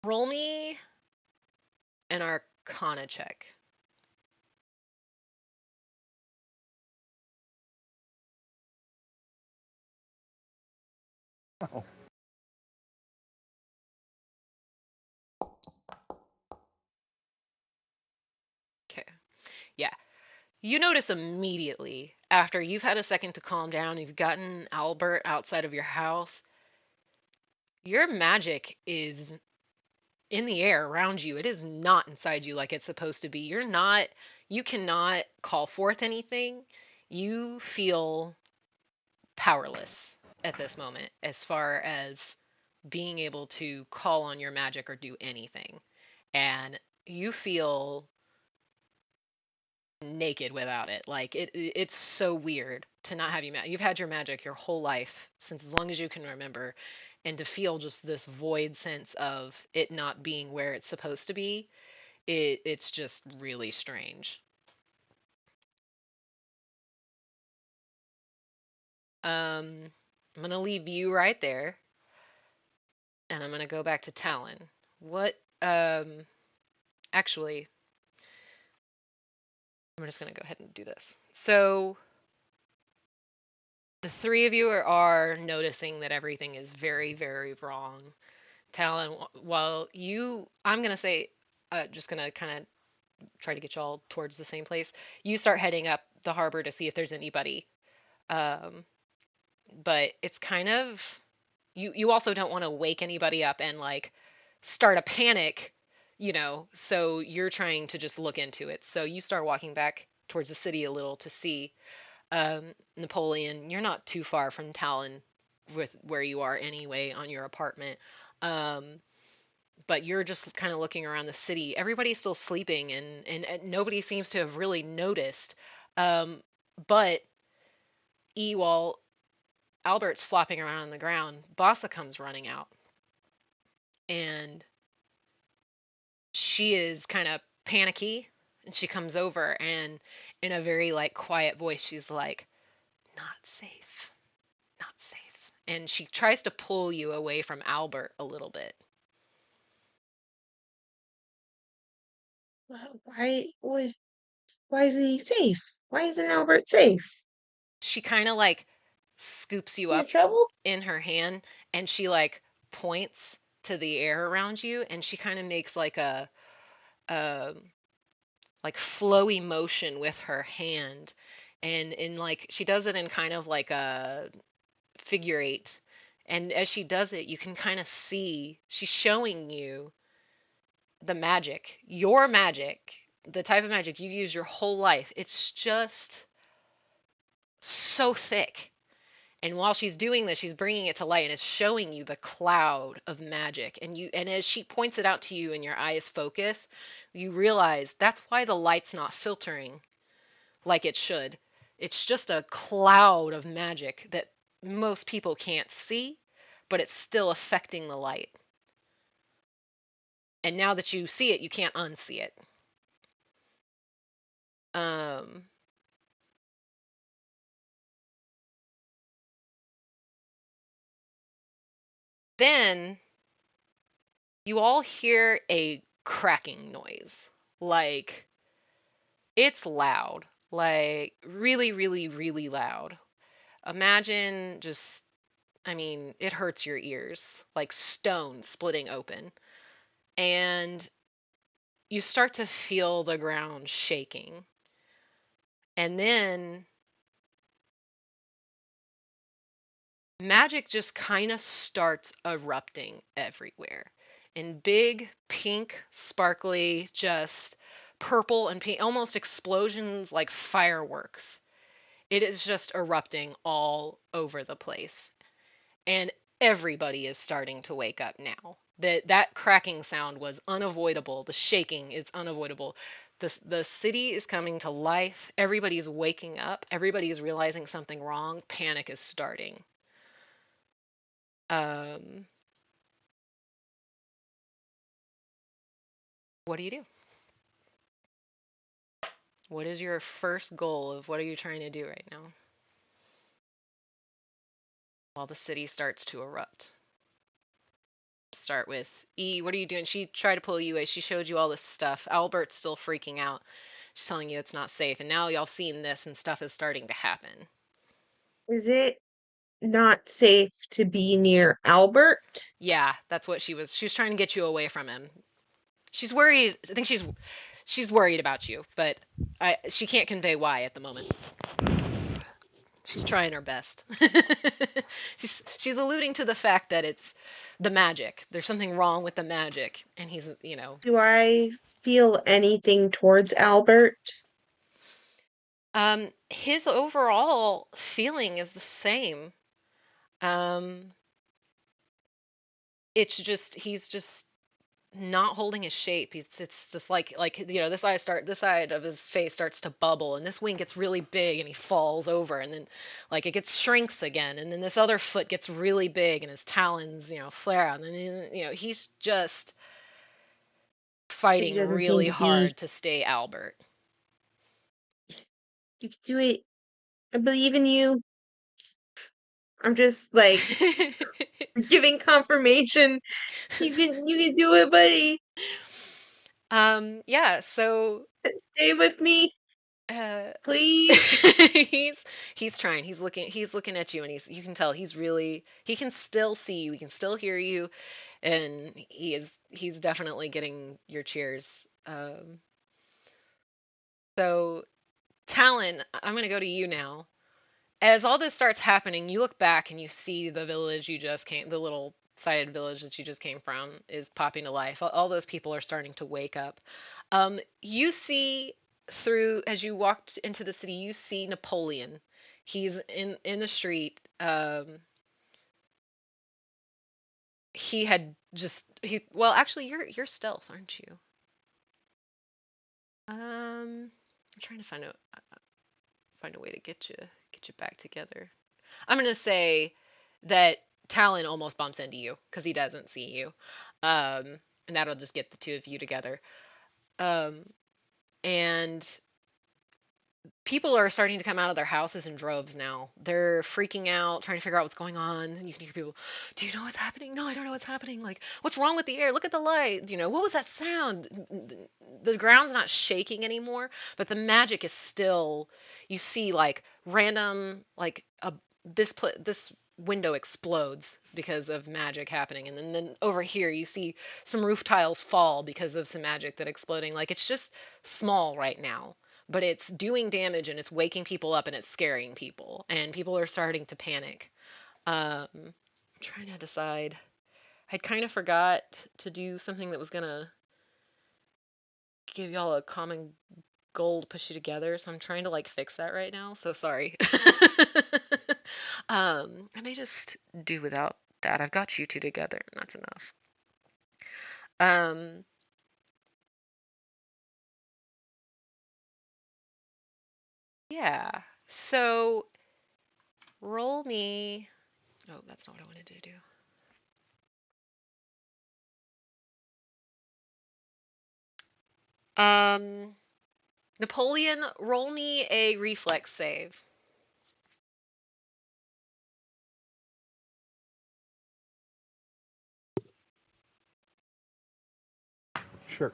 roll me an arcana check. Oh, Okay. Yeah. You notice immediately after you've had a second to calm down, you've gotten Albert outside of your house, your magic is in the air around you. It is not inside you like it's supposed to be. You cannot call forth anything. You feel powerless at this moment as far as being able to call on your magic or do anything. And you feel naked without it. Like it's so weird to not have you've had your magic your whole life since as long as you can remember, and to feel just this void sense of it not being where it's supposed to be, it's just really strange. I'm gonna leave you right there, and I'm gonna go back to Talon. What? Actually, I'm just gonna go ahead and do this. So the three of you are noticing that everything is very, very wrong. Talon, while I'm gonna say, just gonna kind of try to get y'all towards the same place. You start heading up the harbor to see if there's anybody. Um, but it's kind of you also don't want to wake anybody up and like start a panic, so you're trying to just look into it. So you start walking back towards the city a little to see. Napoleon, you're not too far from Talon with where you are anyway on your apartment. Um, but you're just kind of looking around the city. Everybody's still sleeping, and nobody seems to have really noticed. Um, but while Albert's flopping around on the ground, Bassa comes running out, and she is kind of panicky, and she comes over, and in a very like quiet voice, she's like, "Not safe, not safe," and she tries to pull you away from Albert a little bit. Why isn't he safe? Why isn't Albert safe? She kind of like scoops you He in up trouble? in her hand, and she like points to the air around you, and she kind of makes like um, like flowy motion with her hand, and in like she does it in kind of like a figure eight. And as she does it, you can kind of see she's showing you the magic, your magic, the type of magic you've used your whole life. It's just so thick. And while she's doing this, she's bringing it to light and is showing you the cloud of magic. And as she points it out to you and your eyes focus, you realize that's why the light's not filtering like it should. It's just a cloud of magic that most people can't see, but it's still affecting the light. And now that you see it, you can't unsee it. Um, then you all hear a cracking noise. Like, it's loud. Like, really, really, really loud. Imagine just, I mean, it hurts your ears. Like stone splitting open. And you start to feel the ground shaking. And then magic just kind of starts erupting everywhere in big, pink, sparkly, just purple and pink, almost explosions like fireworks. It is just erupting all over the place. And everybody is starting to wake up now. That cracking sound was unavoidable. The shaking is unavoidable. The city is coming to life. Everybody's waking up. Everybody is realizing something wrong. Panic is starting. Um, what do you do? What is your first goal of what are you trying to do right now while the city starts to erupt? Start with E. What are you doing? She tried to pull you away. She showed you all this stuff. Albert's still freaking out. She's telling you it's not safe. And now y'all seen this and stuff is starting to happen. Is it not safe to be near Albert? Yeah, that's what she was. She was trying to get you away from him. She's worried. I think she's worried about you, but she can't convey why at the moment. She's trying her best. She's alluding to the fact that it's the magic. There's something wrong with the magic, and he's, Do I feel anything towards Albert? his overall feeling is the same. Um, it's just he's just not holding his shape. It's just like this side of his face starts to bubble, and this wing gets really big, and he falls over, and then like it gets shrinks again, and then this other foot gets really big, and his talons flare out, and then he's just He fighting doesn't seem really to be. hard to stay Albert. You can do it. I believe in you. I'm just like giving confirmation. You can do it, buddy. Yeah, so Stay with me, uh please. he's trying. He's looking at you, and you can tell he can still see you, he can still hear you, and he's definitely getting your cheers. So Talon, I'm gonna go to you now. As all this starts happening, you look back and you see the little sided village that you just came from is popping to life. All those people are starting to wake up. You see through, as you walked into the city, you see Napoleon. He's in the street. He had just well, actually, you're stealth, aren't you? I'm trying to find a way to get you back together. I'm gonna say that Talon almost bumps into you because he doesn't see you, and that'll just get the two of you together. Um, and people are starting to come out of their houses in droves now. They're freaking out, trying to figure out what's going on. And you can hear people, "Do you know what's happening? No, I don't know what's happening. Like, what's wrong with the air? Look at the light. What was that sound?" The ground's not shaking anymore, but the magic is still. You see like random like this window explodes because of magic happening, and then over here you see some roof tiles fall because of some magic that exploding. Like, it's just small right now, but it's doing damage and it's waking people up and it's scaring people, and people are starting to panic. I'm trying to decide. I kind of forgot to do something that was gonna give y'all a common goal to push you together, so I'm trying to like fix that right now. So sorry. I may just do without that. I've got you two together, and that's enough. Um, yeah. So roll me. Oh, that's not what I wanted to do. Napoleon, roll me a reflex save. Sure.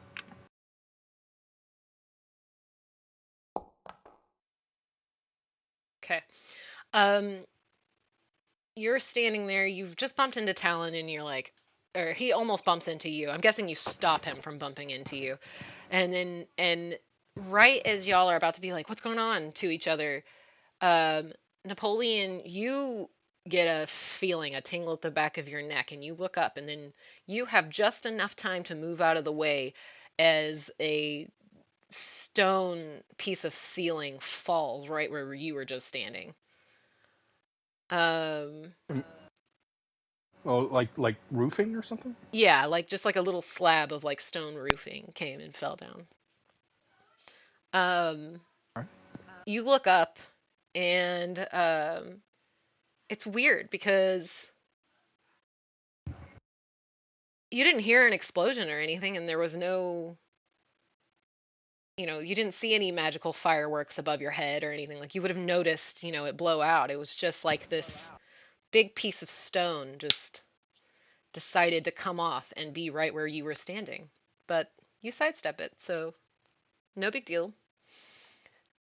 Okay. You're standing there, you've just bumped into Talon, and you're like, or he almost bumps into you. I'm guessing you stop him from bumping into you. And right as y'all are about to be like, what's going on to each other, Napoleon, you get a feeling, a tingle at the back of your neck, and you look up, and then you have just enough time to move out of the way as a stone piece of ceiling falls right where you were just standing. Um, Oh, like roofing or something? Yeah, like just like a little slab of like stone roofing came and fell down. Um, All right. you look up, and it's weird because you didn't hear an explosion or anything, and there was no, you didn't see any magical fireworks above your head or anything. Like, you would have noticed, it blow out. It was just like this big piece of stone just decided to come off and be right where you were standing. But you sidestep it, so no big deal.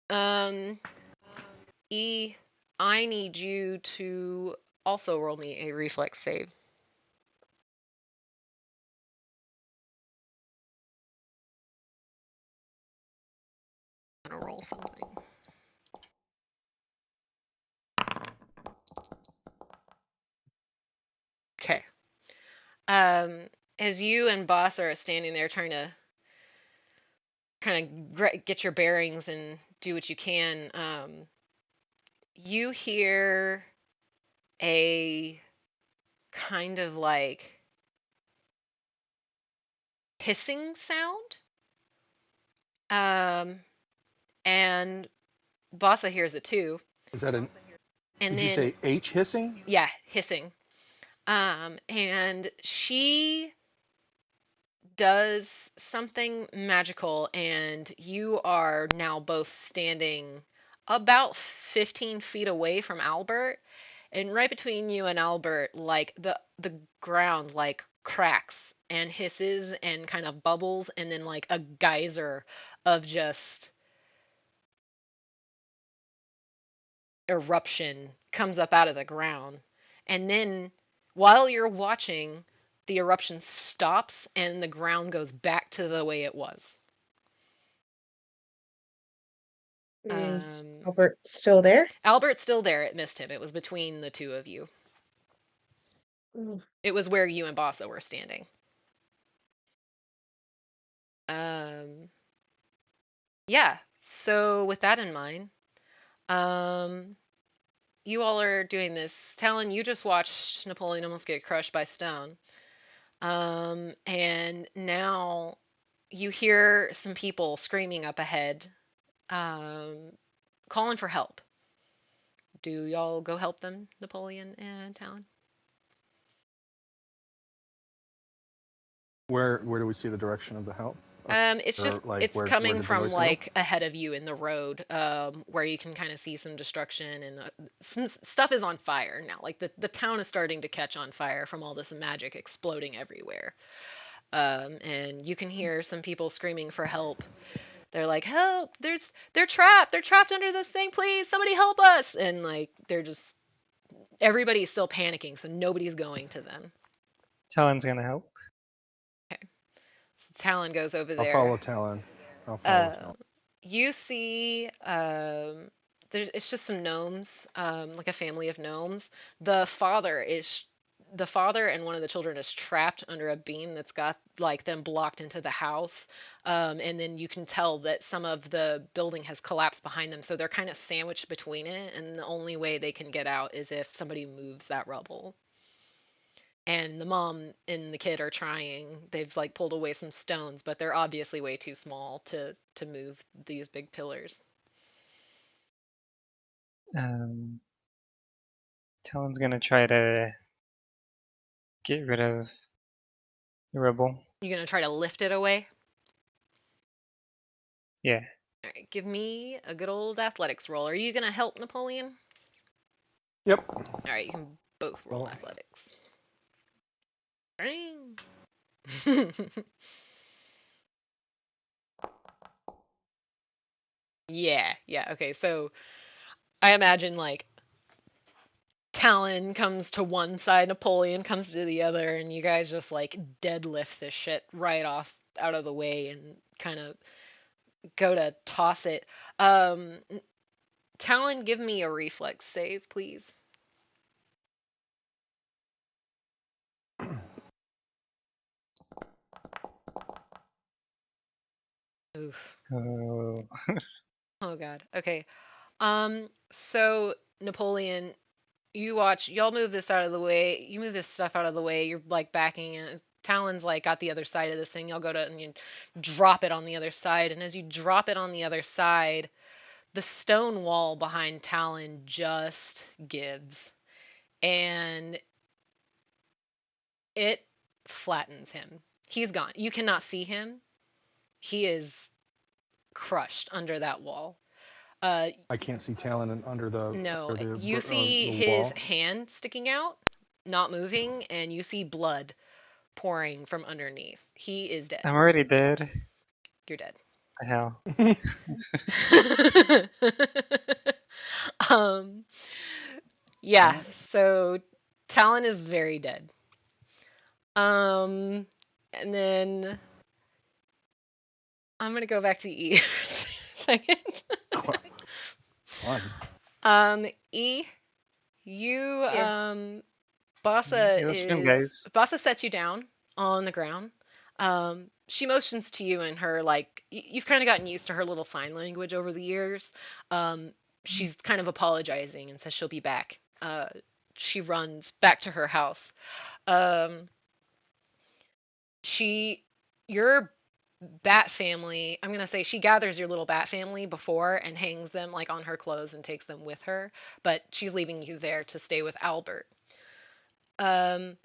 Um, E, I need you to also roll me a reflex save. I'm gonna roll something. Okay. As you and Boss are standing there trying to kind of get your bearings and do what you can, you hear a kind of like hissing sound. And Bossa hears it too. Is that an? And Did you then, say H hissing? yeah, hissing. And she does something magical, and you are now both standing about 15 feet away from Albert. And right between you and Albert, like the ground like cracks and hisses and kind of bubbles, and then like a geyser of just eruption comes up out of the ground. And then while you're watching, the eruption stops and the ground goes back to the way it was. Is Um, Albert still there? Albert's still there. It missed him. It was between the two of you. Mm. It was where you and Bossa were standing. Um, yeah. So with that in mind, um, you all are doing this. Talon, you just watched Napoleon almost get crushed by stone. And now you hear some people screaming up ahead, um, calling for help. Do y'all go help them, Napoleon and Talon? Where do we see the direction of the help? It's Or just like it's where coming did the from noise go? like ahead of you in the road, where you can kind of see some destruction, and some stuff is on fire now. Like the town is starting to catch on fire from all this magic exploding everywhere. And you can hear some people screaming for help. They're like, "Help! They're trapped! They're trapped under this thing! Please, somebody help us!" And like they're just Everybody's still panicking, so nobody's going to them. Talon's gonna help. Okay. So Talon goes over I'll there. follow Talon. Uh, you see, it's just some gnomes, like a family of gnomes. The father and one of the children is trapped under a beam that's got like them blocked into the house. And then you can tell that some of the building has collapsed behind them, so they're kind of sandwiched between it, and the only way they can get out is if somebody moves that rubble. And the mom and the kid are trying. They've like pulled away some stones, but they're obviously way too small to move these big pillars. Talon's gonna try to get rid of the rubble. You're gonna try to lift it away? Yeah. All right, give me a good old athletics roll. Are you gonna help Napoleon? Yep. All right, you can both roll Roll. athletics. Ring. Yeah, yeah. Okay, so I imagine like Talon comes to one side, Napoleon comes to the other, and you guys just like deadlift this shit right off out of the way and kind of go to toss it. Um, Talon, give me a reflex save, please. Oof. Oh. Oh god. Okay. So Napoleon, you watch, y'all move this out of the way. You move this stuff out of the way. You're like backing it. Talon's like got the other side of this thing. Y'all go to and you drop it on the other side. And as you drop it on the other side, the stone wall behind Talon just gives. And it flattens him. He's gone. You cannot see him. He is crushed under that wall. I can't see Talon under the No, you see the his wall. hand sticking out, not moving, and you see blood pouring from underneath. He is dead. I'm already dead. You're dead. The hell. um, yeah, so Talon is very dead. And then I'm gonna go back to E for a second. Fun. E, you Yeah. Yeah, let's swim, guys. Bassa sets you down on the ground. She motions to you and her like you've kind of gotten used to her little sign language over the years. She's kind of apologizing and says she'll be back. She runs back to her house. Um, she your bat family, I'm gonna say she gathers your little bat family before and hangs them like on her clothes and takes them with her, but she's leaving you there to stay with Albert. Um,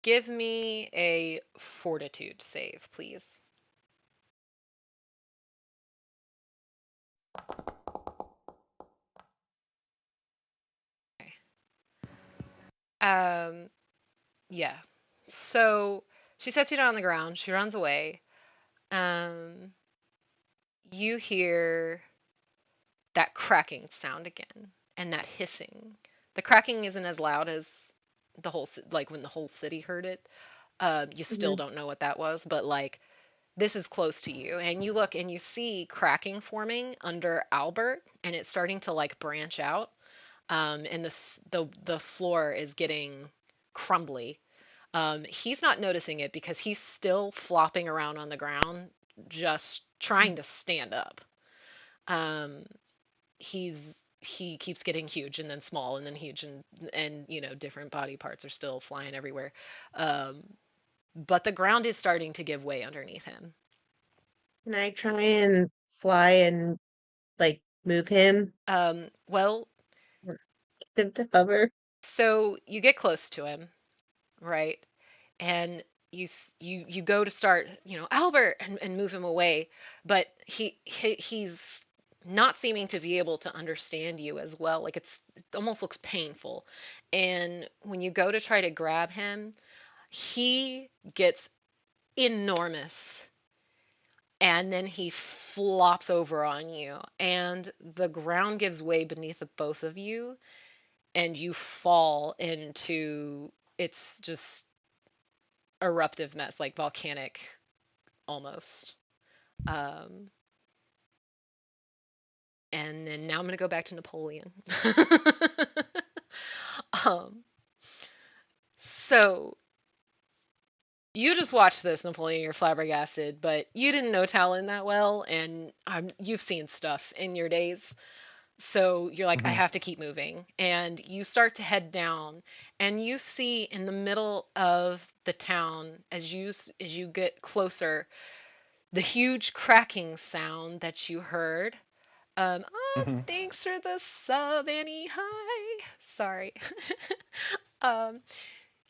Give me a fortitude save, please. Okay. Um, yeah. So she sets you down on the ground. She runs away. Um, you hear that cracking sound again and that hissing. The cracking isn't as loud as like when the whole city heard it. You still Mhm. don't know what that was, but like this is close to you, and you look and you see cracking forming under Albert, and it's starting to like branch out. And the floor is getting crumbly. He's not noticing it because he's still flopping around on the ground, just trying to stand up. Um, he keeps getting huge and then small and then huge and different body parts are still flying everywhere. Um, but the ground is starting to give way underneath him. Can I try and fly and like move him? Well, Or get him to hover? so you get close to him, right? And you go to start, Albert, and move him away, but he's not seeming to be able to understand you as well. Like it almost looks painful. And when you go to try to grab him, he gets enormous and then he flops over on you, and the ground gives way beneath the both of you, and you fall into it's just eruptive mess, like volcanic almost. Um, and then now I'm gonna go back to Napoleon. um, so you just watched this, Napoleon. You're flabbergasted, but you didn't know Talon that well, and you've seen stuff in your days. So you're like, I Hmm. have to keep moving. And you start to head down, and you see in the middle of the town, as you get closer, the huge cracking sound that you heard. Oh, Hmm. thanks for the sub, Annie. Hi. Sorry. um,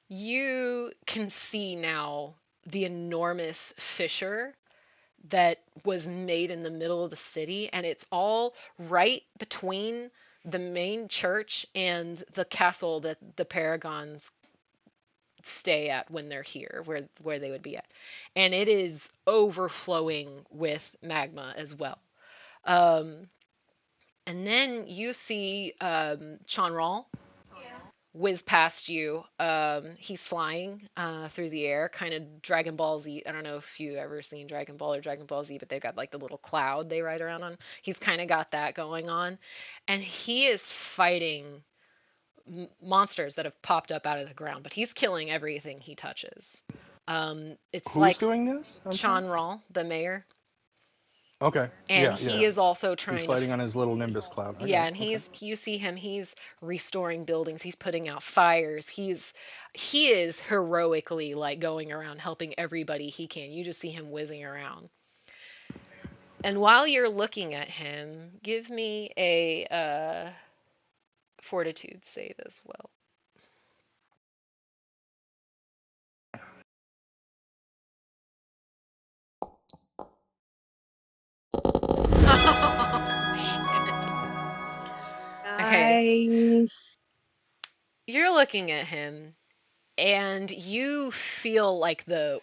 you can see now the enormous fissure that was made in the middle of the city, and it's all right between the main church and the castle that the paragons stay at when they're here, where they would be at. And it is overflowing with magma as well. Um, and then you see Chanral whiz past you. He's flying through the air, kind of Dragon Ball Z. I don't know if you ever seen Dragon Ball or Dragon Ball Z, but they've got like the little cloud they ride around on. He's kind of got that going on, and he is fighting monsters that have popped up out of the ground, but he's killing everything he touches. It's Who's like doing this? I'm sorry. Chanral, the mayor, Okay. and Yeah, he yeah. is also He's trying to fighting on his little Nimbus cloud. I got yeah, it. and Okay. you see him, he's restoring buildings, he's putting out fires, he is heroically like going around helping everybody he can. You just see him whizzing around. And while you're looking at him, give me a fortitude save as well. Okay, Nice. you're looking at him and you feel like the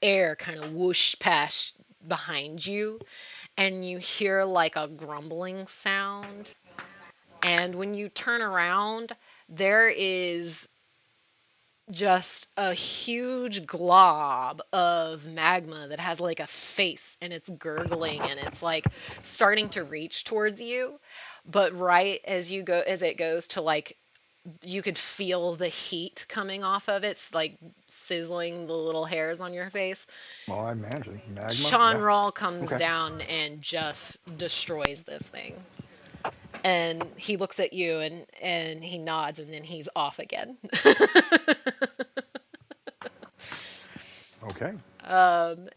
air kind of whoosh past behind you, and you hear like a grumbling sound. And when you turn around, there is just a huge glob of magma that has like a face, and it's gurgling, and it's like starting to reach towards you. But right as it goes to like, you could feel the heat coming off of it, it's like sizzling the little hairs on your face. Well, I imagine magma. Sean Yeah. Rawl comes Okay. down and just destroys this thing. And he looks at you and he nods, and then he's off again. Okay. um,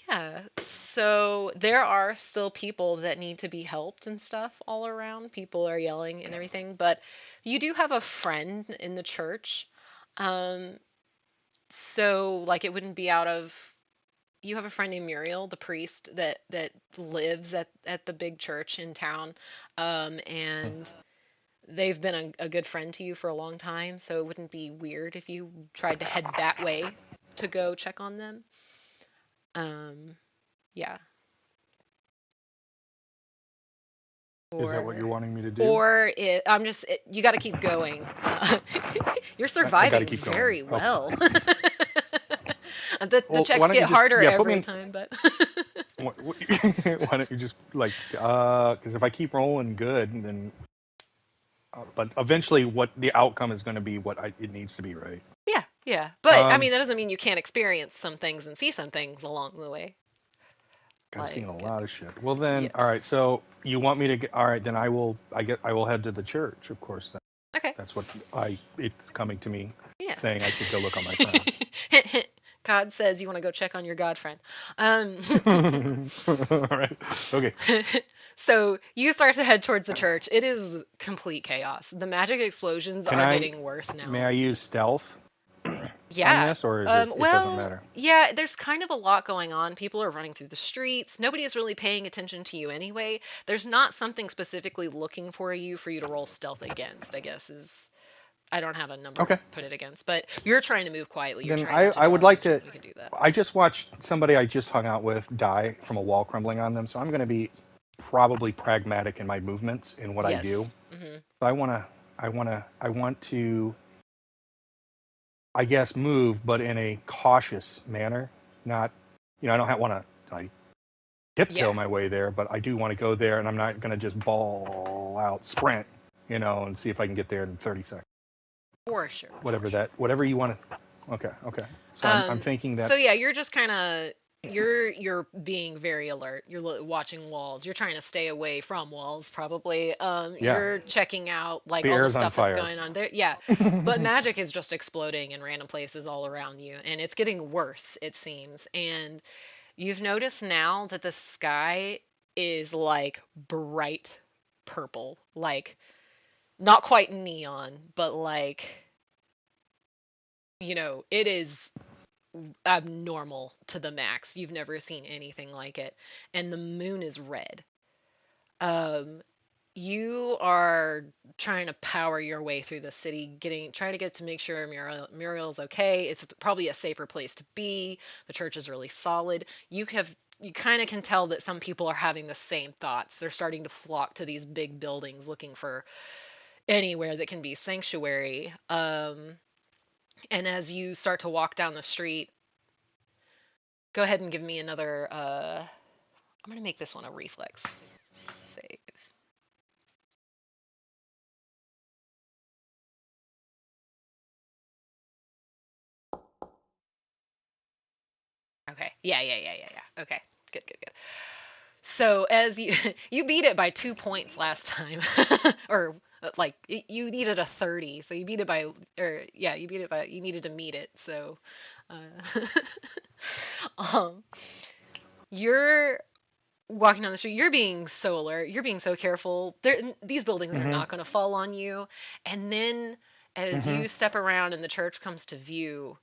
yeah. So there are still people that need to be helped and stuff all around. People are yelling and everything, but you do have a friend in the church. Um, so like it wouldn't be out of you have a friend named Muriel, the priest that lives at the big church in town, and they've been a good friend to you for a long time. So it wouldn't be weird if you tried to head that way to go check on them. Um, yeah, Is that what or you're wanting me to do? I'm just you got to keep going. You're I got to surviving keep going. very Okay. well. The Well, why checks don't you get just harder yeah put me every in? time, but Why don't you just like because if I keep rolling good, then but eventually what the outcome is going to be what it needs to be, right? yeah, yeah. But I Um, mean, that doesn't mean you can't experience some things and see some things along the way. I've seen Like, a lot of shit. Well then, all right. yes. So you want me to get? All right, then I will. I will head to the church, of course. Then Okay. that's what it's coming to me, Yeah. saying I should go look on my friend. Hint, hint. God says you want to go check on your God friend. All right. Okay. So you start to head towards the church. It is complete chaos. The magic explosions Can are I? getting worse May now. I use stealth on Yeah. this, or is it? It doesn't Well, matter. yeah, there's kind of a lot going on. People are running through the streets. Nobody is really paying attention to you anyway. There's not something specifically looking for you to roll stealth against, I guess is I don't have a number Okay. to put it against, but you're trying to move quietly. You're Then trying not to I draw would like attention. to. We can do that. I just watched somebody I just hung out with die from a wall crumbling on them, so I'm going to be probably pragmatic in my movements in what I do. Yes. Hmm. So I want to, I guess, move, but in a cautious manner. Not, I don't want to like tiptoe Yeah. my way there, but I do want to go there, and I'm not going to just ball out sprint, and see if I can get there in 30 seconds. For sure. Whatever you want to. Okay. So I'm thinking that. So yeah, you're just kind of you're being very alert. You're watching walls. You're trying to stay away from walls, probably. Yeah, You're checking out like the all the air's on stuff that's fire. going on there. Yeah, but magic is just exploding in random places all around you, and it's getting worse, it seems. And you've noticed now that the sky is like bright purple, like not quite neon, but like it is abnormal to the max. You've never seen anything like it. And the moon is red. Um, you are trying to power your way through the city, trying to get to make sure Muriel's okay. It's probably a safer place to be. The church is really solid. You kind of can tell that some people are having the same thoughts. They're starting to flock to these big buildings looking for anywhere that can be sanctuary. And as you start to walk down the street, go ahead and give me another. I'm gonna make this one a reflex save. Okay. Yeah. Okay. Good. So as you you beat it by 2 points last time, or like you needed a 30, so you beat it by, or yeah, you needed to meet it. So, uh, um, you're walking down the street, you're being so alert, you're being so careful. These buildings are Mm-hmm. not going to fall on you. And then as Mm-hmm. you step around and the church comes to view,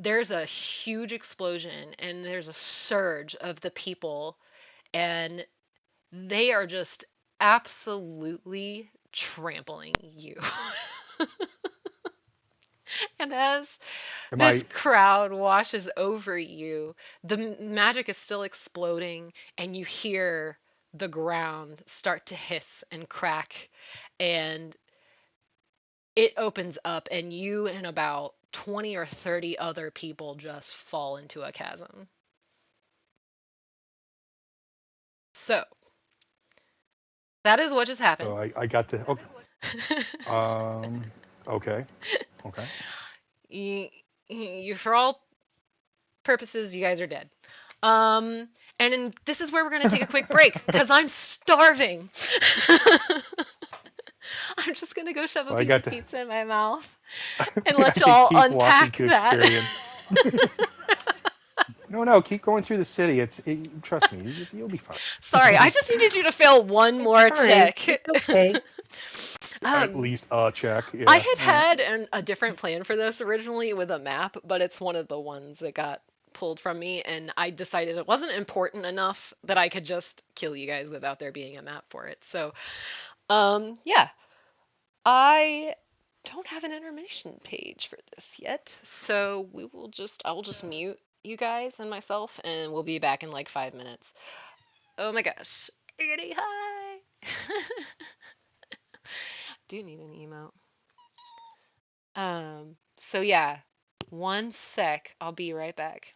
there's a huge explosion and there's a surge of the people, and they are just absolutely trampling you. And as Am this I? crowd washes over you, the magic is still exploding, and you hear the ground start to hiss and crack, and it opens up, and you and about 20 or 30 other people just fall into a chasm. So, that is what just happened. So I got to. Okay. Um. Okay. Okay. you, for all purposes, you guys are dead. Um, this is where we're gonna take a quick break because I'm starving. I'm just gonna go shove a So I piece got of to. pizza in my mouth and I let y'all keep walking unpack to that. experience. No, keep going through the city. Trust me, you'll be fine. Sorry, I just needed you to fail one It's more fine. check. It's okay. At um, least a check. I Yeah. had a different plan for this originally with a map, but it's one of the ones that got pulled from me, and I decided it wasn't important enough that I could just kill you guys without there being a map for it. So, yeah, I don't have an intermission page for this yet, so I will just mute you guys and myself, and we'll be back in like 5 minutes. Oh my gosh, getting high. Do need an emote. So yeah, one sec. I'll be right back.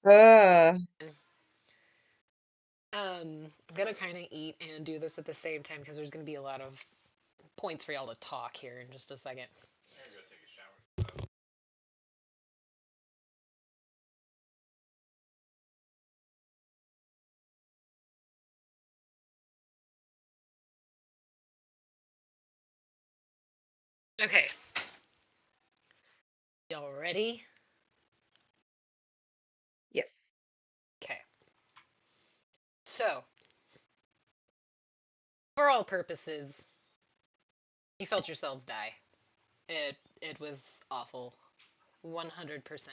Uh, I'm gonna kind of eat and do this at the same time because there's gonna be a lot of points for y'all to talk here in just a second. Okay, y'all ready? yes. Okay. So, for all purposes, you felt yourselves die. It was awful. 100%.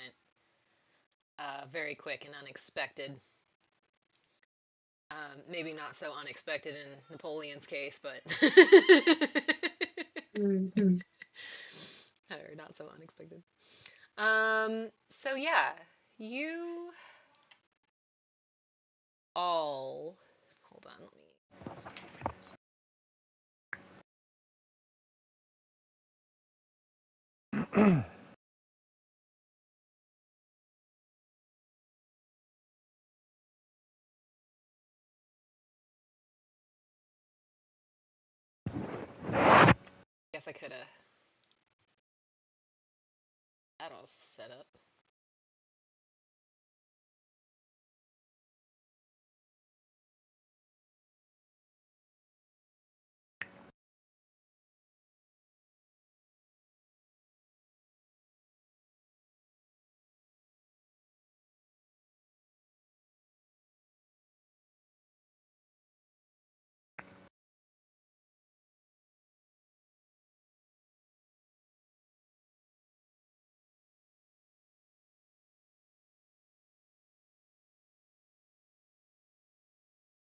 Very quick and unexpected. Maybe not so unexpected in Napoleon's case, but Mhm. or not so unexpected. So yeah, you all hold on, let me guess I could have that all set up.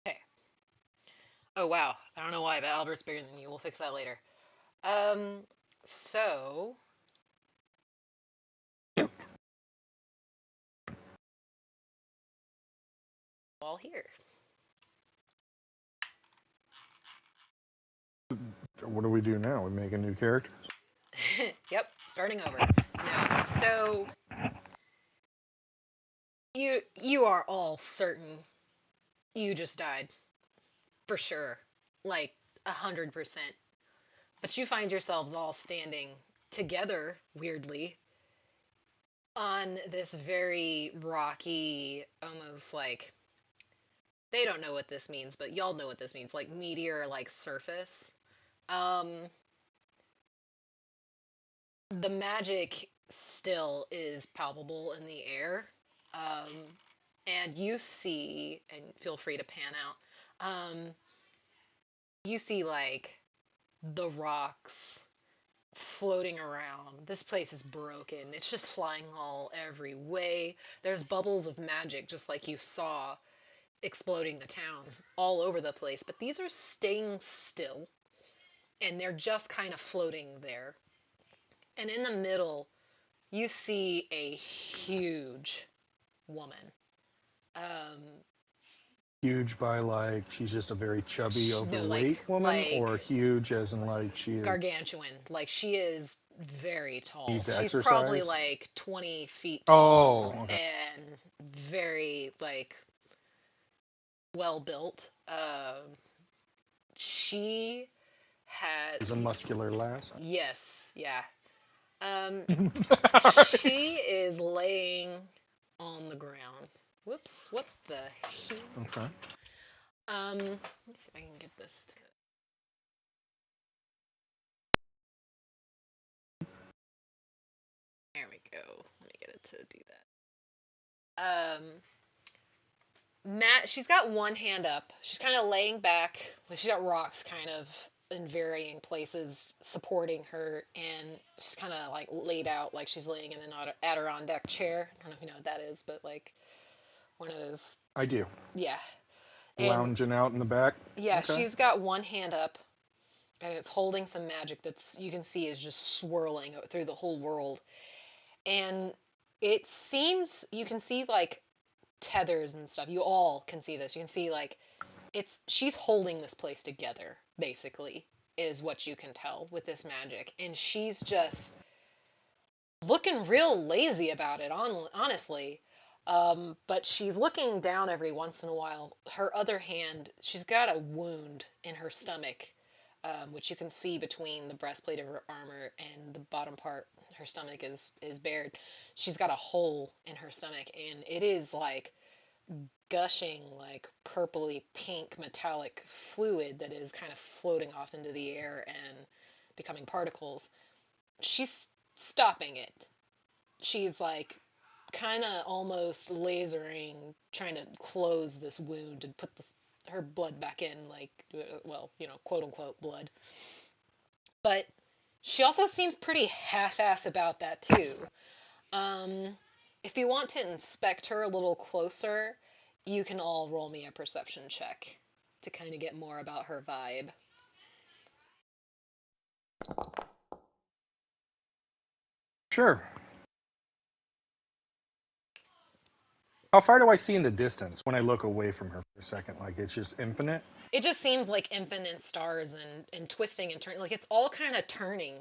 Okay. Oh wow, I don't know why, but Albert's bigger than you. We'll fix that later. Um, so all here. What do we do now? We make a new character? Yep, starting over. No, so you are all certain you just died for sure, like 100%. But you find yourselves all standing together, weirdly, on this very rocky, almost like they don't know what this means, but y'all know what this means, like meteor like surface. Um the magic still is palpable in the air. Um and you see, and feel free to pan out. You see like the rocks floating around. This place is broken. It's just flying all every way. There's bubbles of magic, just like you saw exploding the town all over the place. But these are staying still, and they're just kind of floating there. And in the middle, you see a huge woman. Um, Huge by like she's just a very chubby, no, overweight woman, or like huge as in like gargantuan. Like she is very tall. needs to She's probably exercise? like 20 feet Oh, tall okay. and very like well built. She had She's a muscular lass. yes, yeah. Um, Alright. she is laying on the ground. Whoops! What the heck? Okay. Let me see if I can get this to. There we go. Let me get it to do that. Matt, she's got one hand up. She's kind of laying back. She's got rocks kind of in varying places supporting her, and she's kind of like laid out like she's laying in an Adirondack chair. I don't know if you know what that is, but like one of those. I do. Yeah. And Lounging out in the back. yeah, Okay. she's got one hand up, and it's holding some magic that's you can see is just swirling through the whole world. And it seems you can see like tethers and stuff. You all can see this. You can see like she's holding this place together basically is what you can tell with this magic, and she's just looking real lazy about it, honestly. But she's looking down every once in a while. Her other hand, she's got a wound in her stomach, which you can see between the breastplate of her armor and the bottom part. Her stomach is bared. She's got a hole in her stomach, and it is like gushing, like purpley pink metallic fluid that is kind of floating off into the air and becoming particles. She's stopping it. She's like kind of almost lasering, trying to close this wound and put her blood back in, like, well, quote unquote blood. But she also seems pretty half-ass about that too. Um, if you want to inspect her a little closer, you can all roll me a perception check to kind of get more about her vibe. Sure. How far do I see in the distance when I look away from her for a second? Like it's just infinite? It just seems like infinite stars and twisting and turning. Like it's all kind of turning.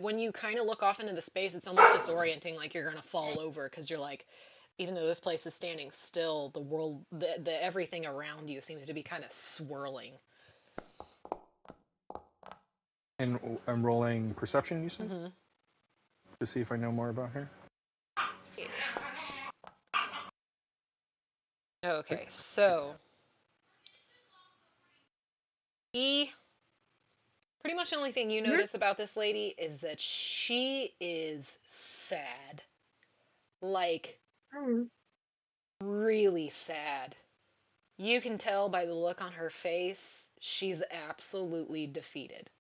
When you kind of look off into the space, it's almost disorienting. Like you're gonna fall over because you're like, even though this place is standing still, the world, the everything around you seems to be kind of swirling. And I'm rolling perception, you said? Mm-hmm. To see if I know more about her? Okay, so pretty much the only thing you Mhm. notice about this lady is that she is sad. Like, Mm. really sad. You can tell by the look on her face, she's absolutely defeated.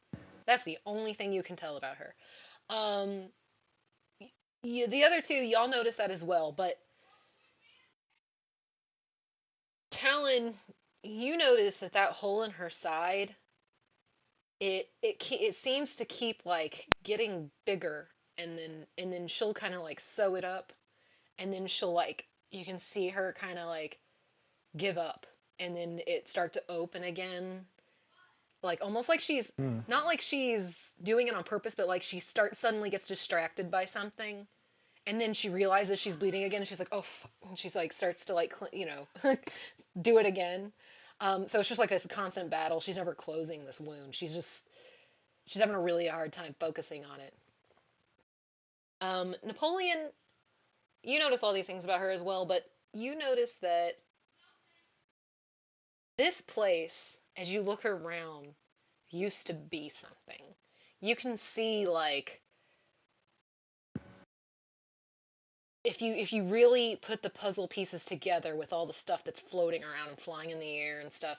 That's the only thing you can tell about her. Um, the other two, y'all notice that as well, but Talon, you notice that hole in her side, it seems to keep like getting bigger, and then she'll kind of like sew it up, and then she'll like you can see her kind of like give up, and then it start to open again, like almost like she's Hmm. not like she's doing it on purpose, but like she suddenly gets distracted by something, and then she realizes she's bleeding again, and she's like, oh, and she's like starts to like do it again. So it's just like a constant battle. She's never closing this wound. She's having a really hard time focusing on it. Napoleon, you notice all these things about her as well, but you notice that this place, as you look around, used to be something. You can see like if you really put the puzzle pieces together with all the stuff that's floating around and flying in the air and stuff,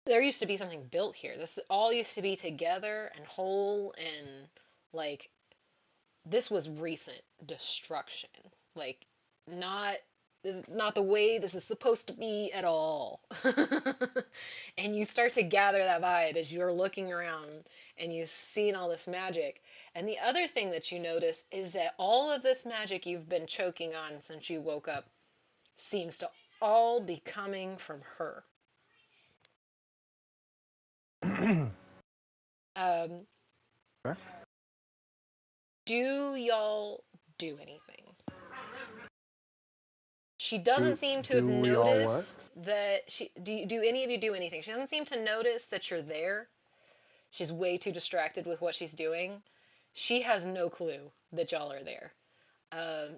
there used to be something built here. This all used to be together and whole, and like this was recent destruction. Like not this is not the way this is supposed to be at all. And you start to gather that vibe as you're looking around and you've seen all this magic. And the other thing that you notice is that all of this magic you've been choking on since you woke up seems to all be coming from her. Um, Okay. do y'all do anything? She Do, doesn't seem to have do we all what? noticed that do any of you do anything? She doesn't seem to notice that you're there. She's way too distracted with what she's doing. She has no clue that y'all are there. Um,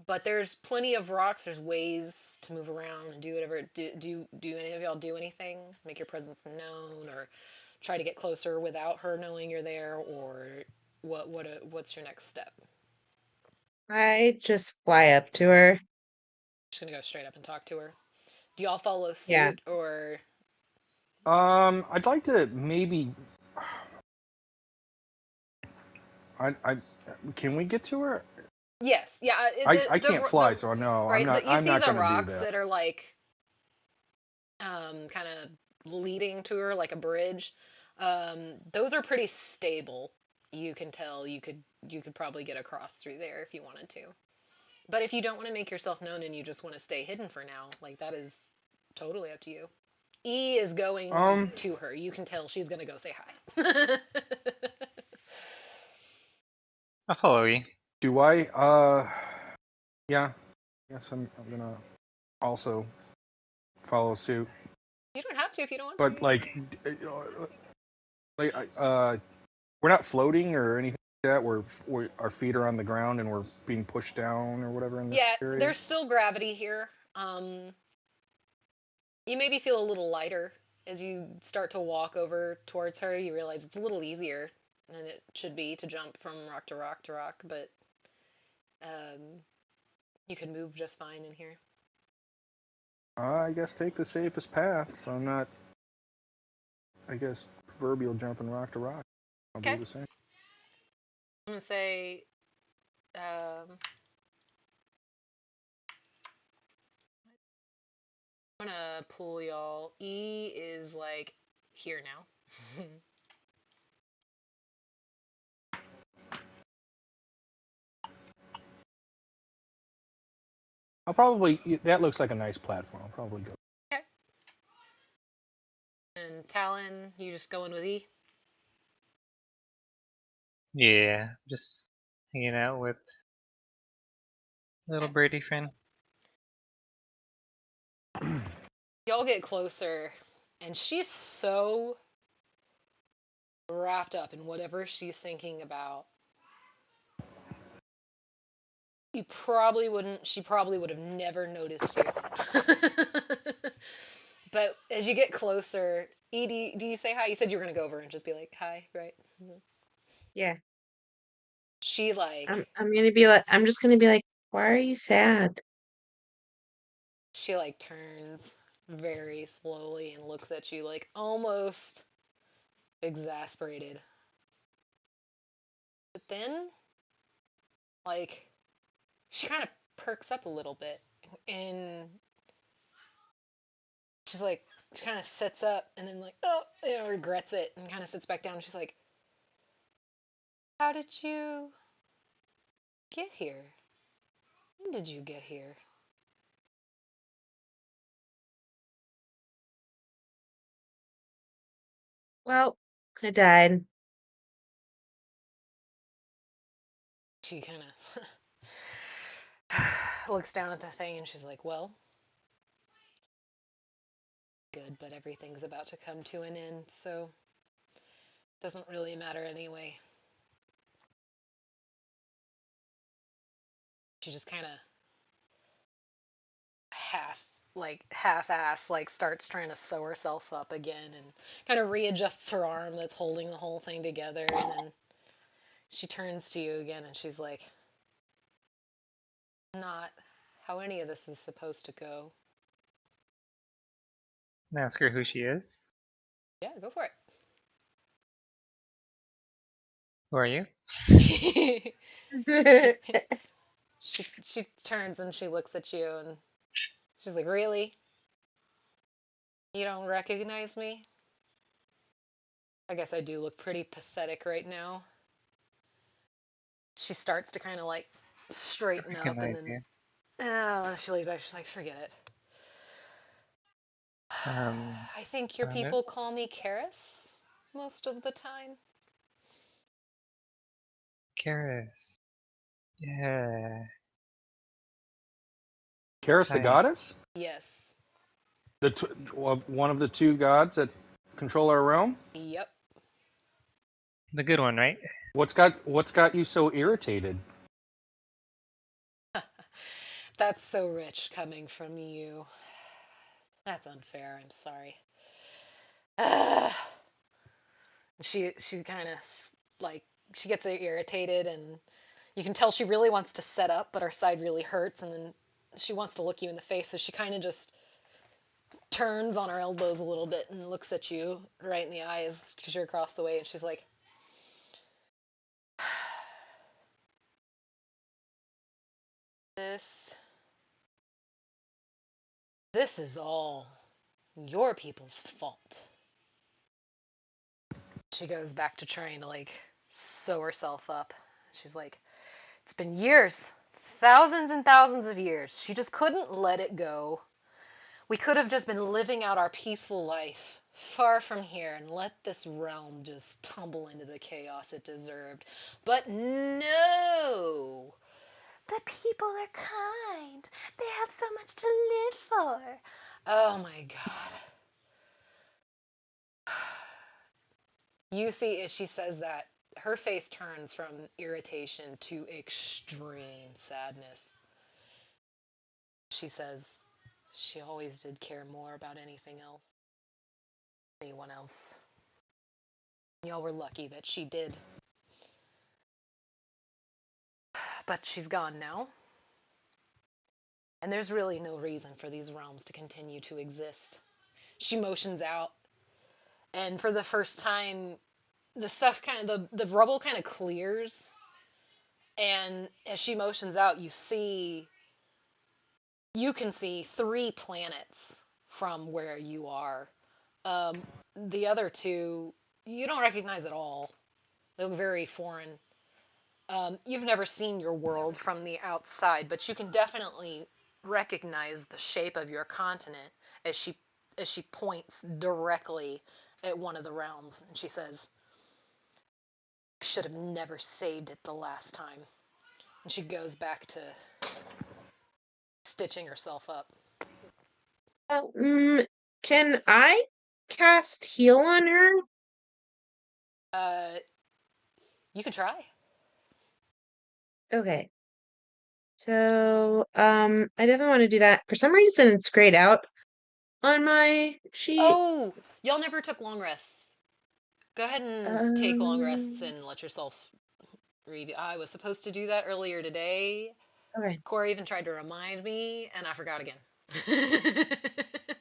but there's plenty of rocks. There's ways to move around and do whatever. Do any of y'all do anything? Make your presence known, or try to get closer without her knowing you're there, or what's your next step? I just fly up to her. Just gonna go straight up and talk to her. Do y'all follow Yeah. suit, or I'd like to maybe. I can we get to her? yes, yeah, I can't fly, so no, I'm right. not. You I'm see not the going to do rocks that. that are like kind of leading to her like a bridge. Those are pretty stable. You can tell you could probably get across through there if you wanted to. But if you don't want to make yourself known and you just want to stay hidden for now, like that is totally up to you. E is going Um, to her. You can tell she's gonna go say hi. I'll follow you. Do I? Yeah. Yes, I'm gonna also follow suit. You don't have to if you don't want But to. like, like, we're not floating or anything like that. Our feet are on the ground and we're being pushed down or whatever in this Yeah, area. there's still gravity here. You maybe feel a little lighter as you start to walk over towards her. You realize it's a little easier than it should be to jump from rock to rock to rock, but um, you can move just fine in here. I guess take the safest path, so I'm not. I guess proverbial jumping rock to rock. I'll Okay. do the same. I'm gonna say, um, I'm gonna pull y'all. E is like here now. I'll probably. That looks like a nice platform. I'll probably go. Okay. And Talon, you just going with E? Yeah, just hanging out with little Okay. birdie friend. Y'all get closer, and she's so wrapped up in whatever she's thinking about. She probably would have never noticed you. But as you get closer, Edie, do you say hi? You said you were gonna go over and just be like, hi, right? Yeah. She like I'm just gonna be like, why are you sad? she like turns very slowly and looks at you like almost exasperated. But then like she kind of perks up a little bit and she's like she kind of sits up and then like oh regrets it and kind of sits back down. She's like, how did you get here? When did you get here? Well, I died. She kind of looks down at the thing and she's like, well, good, but everything's about to come to an end, so it doesn't really matter anyway. She just kind of half-ass like starts trying to sew herself up again and kind of readjusts her arm that's holding the whole thing together, and then she turns to you again and she's like, not how any of this is supposed to go. And ask her who she is. Yeah, go for Who are you? it. She turns and she looks at you and she's like, really? You don't recognize me? I guess I do look pretty pathetic right now. She starts to kind of like I straighten up and recognize then you. she leaves back. She's like, forget it. Um, I think your uh, people call me Karis most of the time. Karis. Yeah. Karis the Hi. goddess, Yes. one of the two gods that control our realm. Yep. The good one, right? What's got you so irritated? That's so rich coming from you. That's unfair. I'm sorry. She kind of like she gets irritated and you can tell she really wants to set up, but her side really hurts, and then she wants to look you in the face, so she kind of just turns on her elbows a little bit and looks at you right in the eyes because you're across the way, and she's like, "This, this is all your people's fault." She goes back to trying to like sew herself up. She's like, "It's been years, thousands and thousands of years. She just couldn't let it go. We could have just been living out our peaceful life far from here and let this realm just tumble into the chaos it deserved. But no! The people are kind. They have so much to live for. Oh my god. You see, as she says that, her face turns from irritation to extreme sadness. She says she always did care more about anything else, anyone else. Y'all were lucky that she did. But she's gone now. And there's really no reason for these realms to continue to exist. She motions out, and for the first time, the stuff kind of the rubble kind of clears, and as she motions out, you can see 3 planets from where you are. The other two you don't recognize at all. They look very foreign. You've never seen your world from the outside, but you can definitely recognize the shape of your continent as she points directly at one of the realms, and she says, "Should have never saved it the last time." And she goes back to stitching herself up. Can I cast heal on her? Uh, you can try. Okay. So, I definitely want to do that. For some reason, it's grayed out on my sheet. Oh, y'all never took long rests. Go ahead and take long rests Um, and let yourself read. I was supposed to do that earlier today. okay. Corey even tried to remind me, and I forgot again.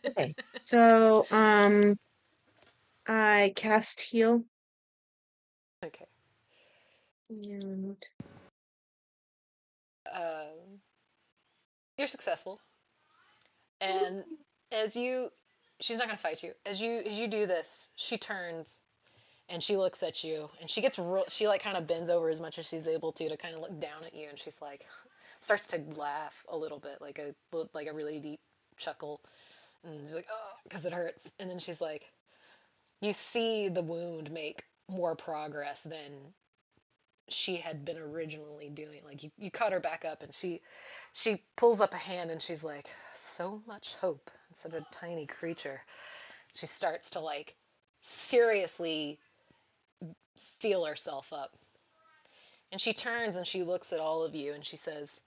Okay. So, I cast heal Okay. and Um, you're successful, and as you, she's not gonna fight you. As you do this, she turns and she looks at you, and she gets she like kind of bends over as much as she's able to kind of look down at you, and she's like, starts to laugh a little bit, like a really deep chuckle, and she's like, oh, because it hurts, and then she's like, you see the wound make more progress than she had been originally doing. Like you cut her back up, and she pulls up a hand, and she's like, so much hope in such a tiny creature. She starts to like seriously seal herself up. And she turns and she looks at all of you and she says,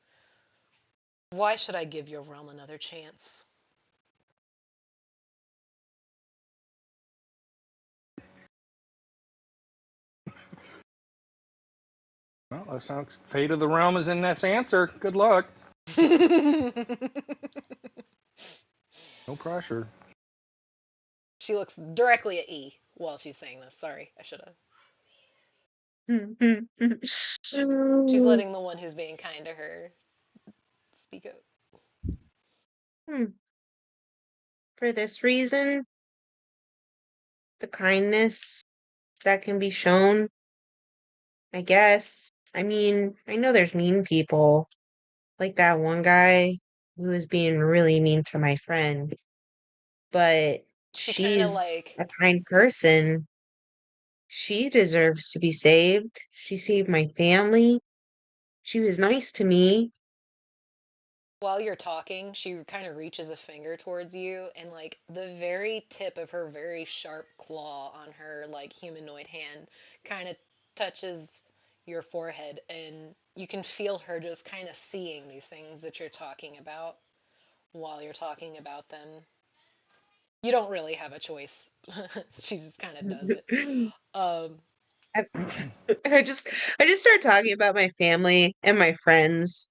why should I give your realm another chance? Well, that sounds. Fate of the realm is in this answer. Good luck. No pressure. She looks directly at E while she's saying this. Sorry, I should have. She's letting the one who's being kind to her speak up. For this reason, the kindness that can be shown, I guess. I mean, I know there's mean people, like that one guy who was being really mean to my friend, but She kind of she's like, a kind person. She deserves to be saved. She saved my family. She was nice to me. while you're talking, she kind of reaches a finger towards you, and like the very tip of her very sharp claw on her like humanoid hand kind of touches your forehead, and you can feel her just kind of seeing these things that you're talking about while you're talking about them. You don't really have a choice. She just kind of does it. Um, I, I just start talking about my family and my friends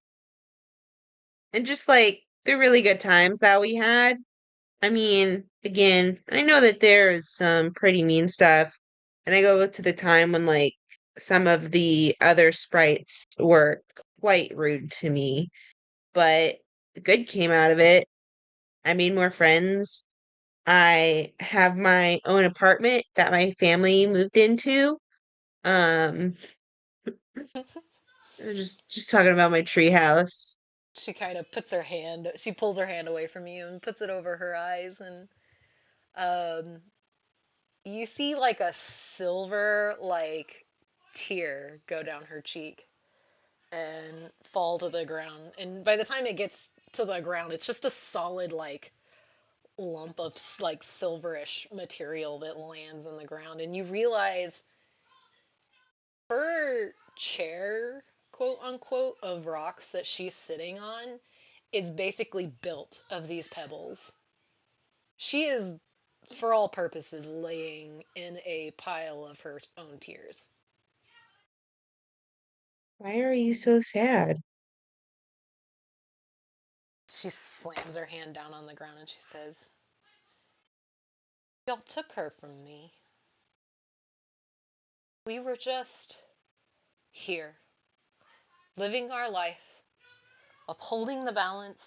and just like the really good times that we had. I mean, again, I know that there is some pretty mean stuff, and I go to the time when like some of the other sprites were quite rude to me, but the good came out of it. I made more friends. I have my own apartment that my family moved into. Um, just talking about my tree house. she kind of puts her hand, she pulls her hand away from you and puts it over her eyes, and um, you see like a silver like tear go down her cheek and fall to the ground. And by the time it gets to the ground, it's just a solid like lump of like silverish material that lands on the ground. And you realize her chair, quote unquote, of rocks that she's sitting on is basically built of these pebbles. She is, for all purposes, laying in a pile of her own tears. Why are you so sad? She slams her hand down on the ground and she says, "Y'all took her from me. We were just here, living our life, upholding the balance.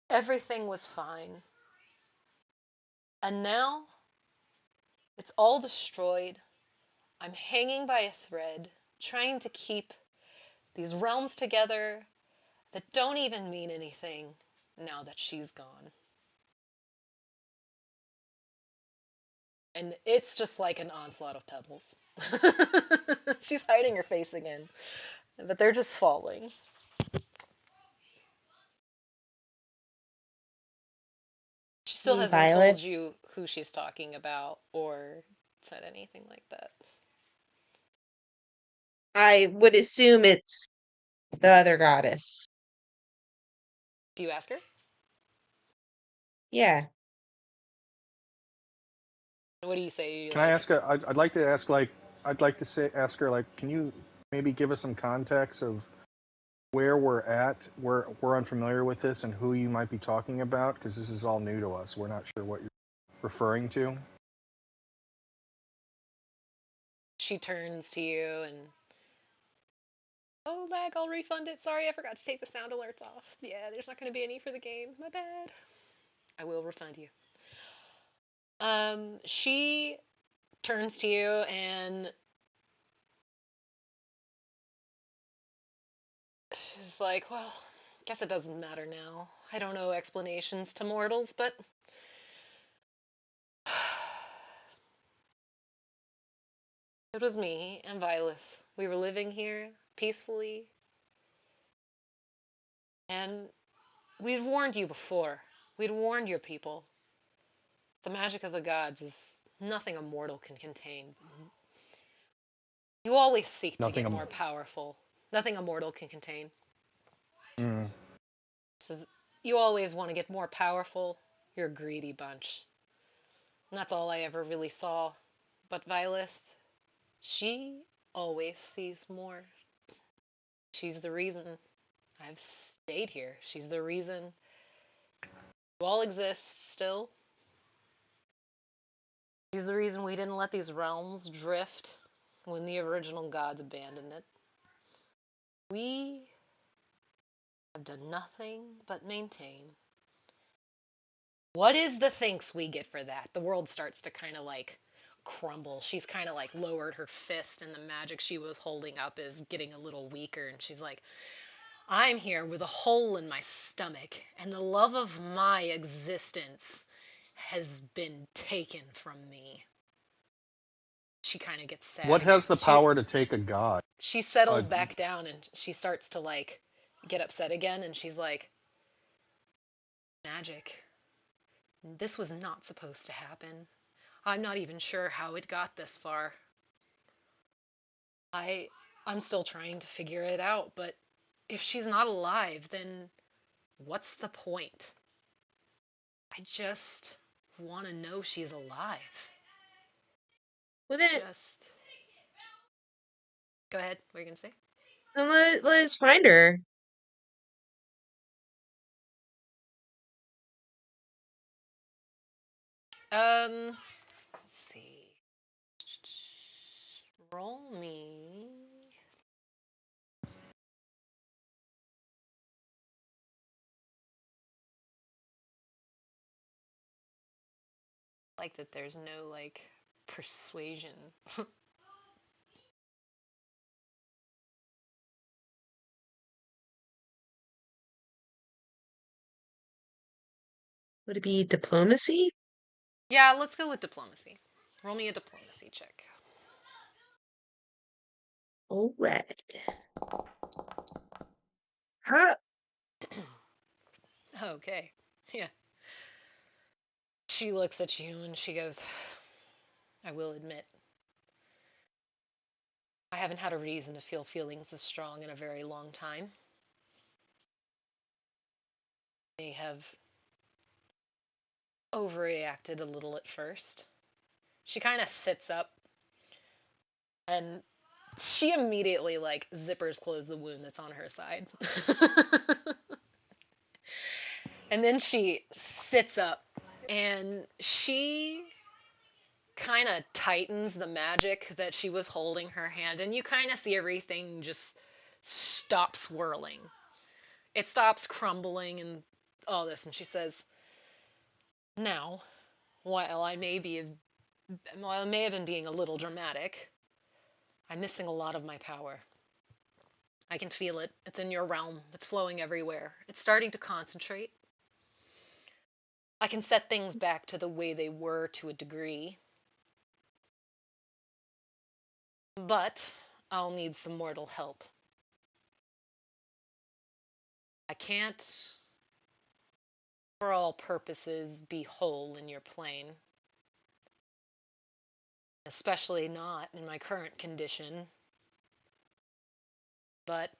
Everything was fine. And now it's all destroyed. I'm hanging by a thread, trying to keep these realms together that don't even mean anything now that she's gone." And it's just like an onslaught of pebbles. She's hiding her face again, but they're just falling. She You still mean hasn't Violet? told you who she's talking about or said anything like that. I would assume it's the other goddess. Do you ask her? Yeah. What do you say? Can I Like, ask? I'd like to ask. Like, I'd like to say, ask her. Like, can you maybe give us some context of where we're at? We're unfamiliar with this, and who you might be talking about, because this is all new to us. We're not sure what you're referring to. she turns to you and, "Oh, lag, I'll refund it. Sorry, I forgot to take the sound alerts off. Yeah, there's not going to be any for the game. My bad. I will refund you." She turns to you and she's like, "Well, guess it doesn't matter now. I don't know explanations to mortals, but it was me and Violet. We were living here peacefully, and we'd warned you before. We'd warned your people. The magic of the gods is nothing a mortal can contain. You always seek to Nothing. get more powerful. Nothing a mortal can contain. Mm, So you always want to get more powerful. You're a greedy bunch." And that's all I ever really saw. But Violet, she always sees more. She's the reason I've stayed here. She's the reason you all exist still. She's the reason we didn't let these realms drift when the original gods abandoned it. We have done nothing but maintain. What is the thanks we get for that? The world starts to kind of like crumble. She's kind of like lowered her fist, and the magic she was holding up is getting a little weaker. And she's like, "I'm here with a hole in my stomach, and the love of my existence has been taken from me." She kind of gets sad what has again. the power to take a god? She Uh, settles back down and she starts to like get upset again, and she's like, "Magic. This was not supposed to happen. I'm not even sure how it got this far. I I'm still trying to figure it out, but if she's not alive, then what's the point? I just want to know she's alive." Well then, Just go ahead. What are you gonna say? let's find her. Let's see. Roll me. Like that there's no like persuasion. Would it be diplomacy? Yeah, let's go with diplomacy. Roll me a diplomacy check. All right. Huh? Okay. Yeah. She looks at you and she goes, I will admit, I haven't had a reason to feel feelings as strong in a very long time. They have overreacted a little at first. She kind of sits up and she immediately like zippers close the wound that's on her side. And then she sits up and she kind of tightens the magic that she was holding her hand, and you kind of see everything just stop swirling. It stops crumbling and all this, and she says, now, while I may be while I may have been being a little dramatic, I'm missing a lot of my power. I can feel it. It's in your realm. It's flowing everywhere. It's starting to concentrate. I can set things back to the way they were to a degree, but I'll need some mortal help. I can't, for all purposes, be whole in your plane, especially not in my current condition. But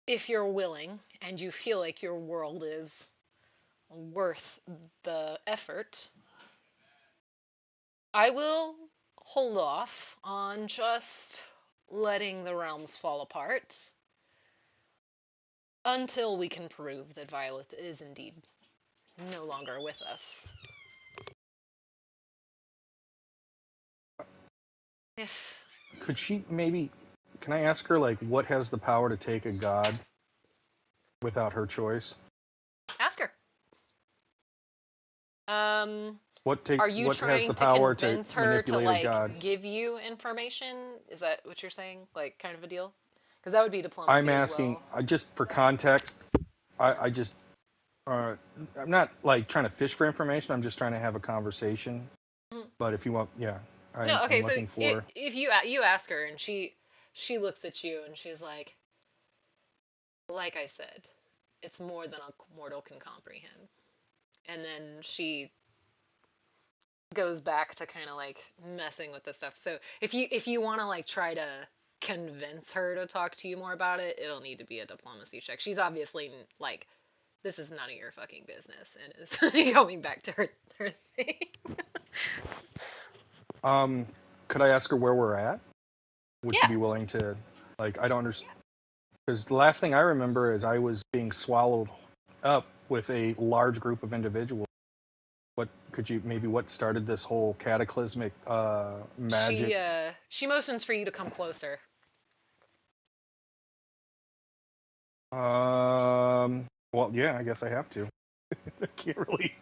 if you're willing and you feel like your world is worth the effort, I will hold off on just letting the realms fall apart until we can prove that Violet is indeed no longer with us. If Could she maybe? Can I ask her like what has the power to take a god without her choice? Ask her. Um, are you What has trying the to power to convince her to manipulate a like god? give you information? Is that what you're saying? Like kind of a deal? Because that would be I'm diplomacy as asking. well. I just for context. I just. Uh, I'm not like trying to fish for information. I'm just trying to have a conversation. Mhm. But if you want, yeah, No, I'm okay. So looking for. if you ask her and she looks at you and she's like I said, it's more than a mortal can comprehend. And then she goes back to kind of like messing with the stuff. So if you want to like try to convince her to talk to you more about it, it'll need to be a diplomacy check. She's obviously like, this is none of your fucking business, and is going back to her thing. Um, could I ask her where we're at? Would she Yeah. be willing to? Like, I don't understand. Because the last thing I remember is I was being swallowed up with a large group of individuals. What could you maybe what started this whole cataclysmic magic? She motions for you to come closer. Well, yeah, I guess I have to. I can't really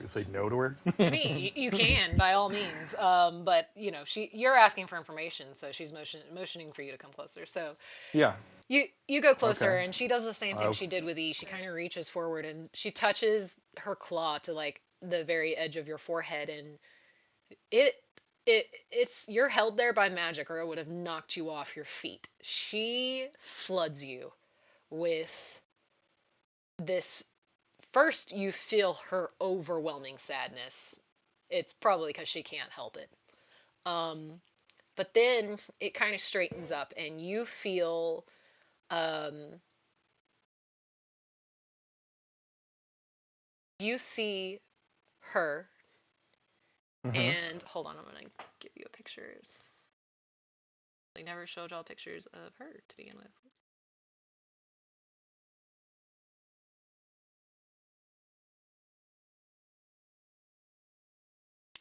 say no to her. I mean, you can by all means, but you're asking for information, so she's motioning for you to come closer. So Yeah. you go closer, Okay. and she does the same thing Uh, she did with E. She kind of reaches forward and she touches her claw to like the very edge of your forehead, and it it's you're held there by magic, or it would have knocked you off your feet. She floods you with this. First, you feel her overwhelming sadness. It's probably because she can't help it. Um, but then it kind of straightens up, and um, you see her. mhm. And hold on, I'm gonna give you a picture. They never showed y'all pictures of her to begin with.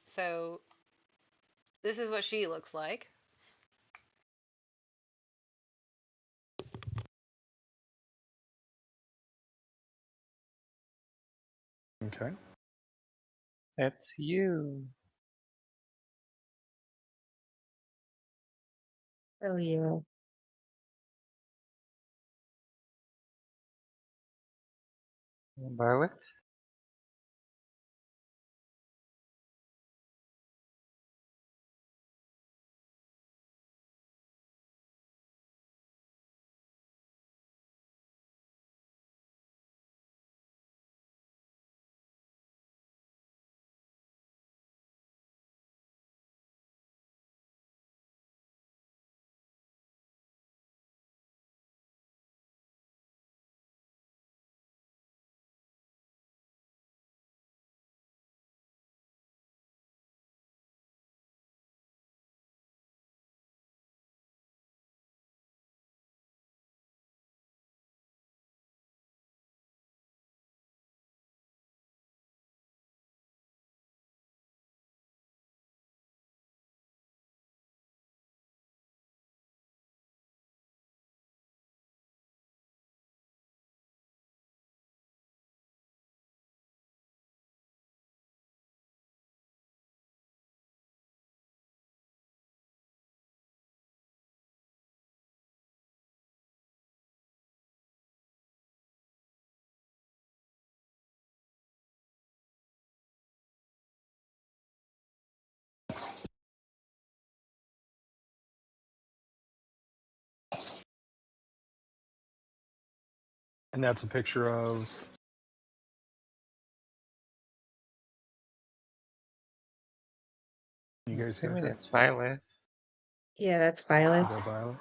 So this is what she looks like. Okay. That's you. Oh yeah. Violet? And that's a picture of. You I'm guys got assuming that? it's Violet. Yeah, that's Violet. Is that Violet?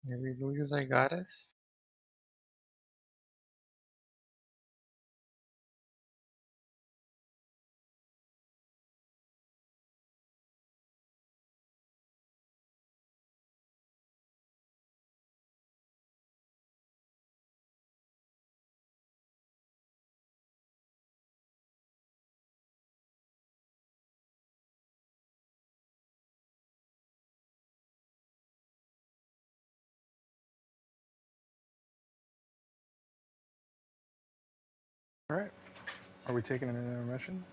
Maybe we lose our goddess. All right. Are we taking an intermission?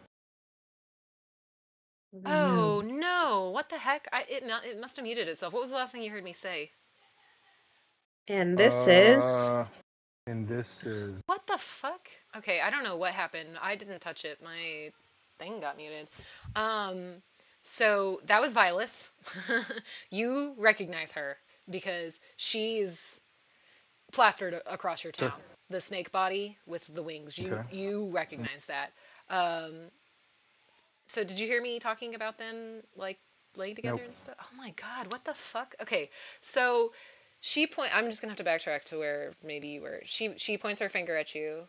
Oh no! What the heck? It must have muted itself. What was the last thing you heard me say? And this is. And this is. What the fuck? Okay, I don't know what happened. I didn't touch it. My thing got muted. Um, so that was Violet. You recognize her because she's plastered across your Sir. town. The snake body with the wings. You Okay. you recognize that. Um, so did you hear me talking about them like laying together Nope. and stuff? Oh my god, what the fuck? Okay, so I'm just gonna have to backtrack to where maybe you were. She points her finger at you,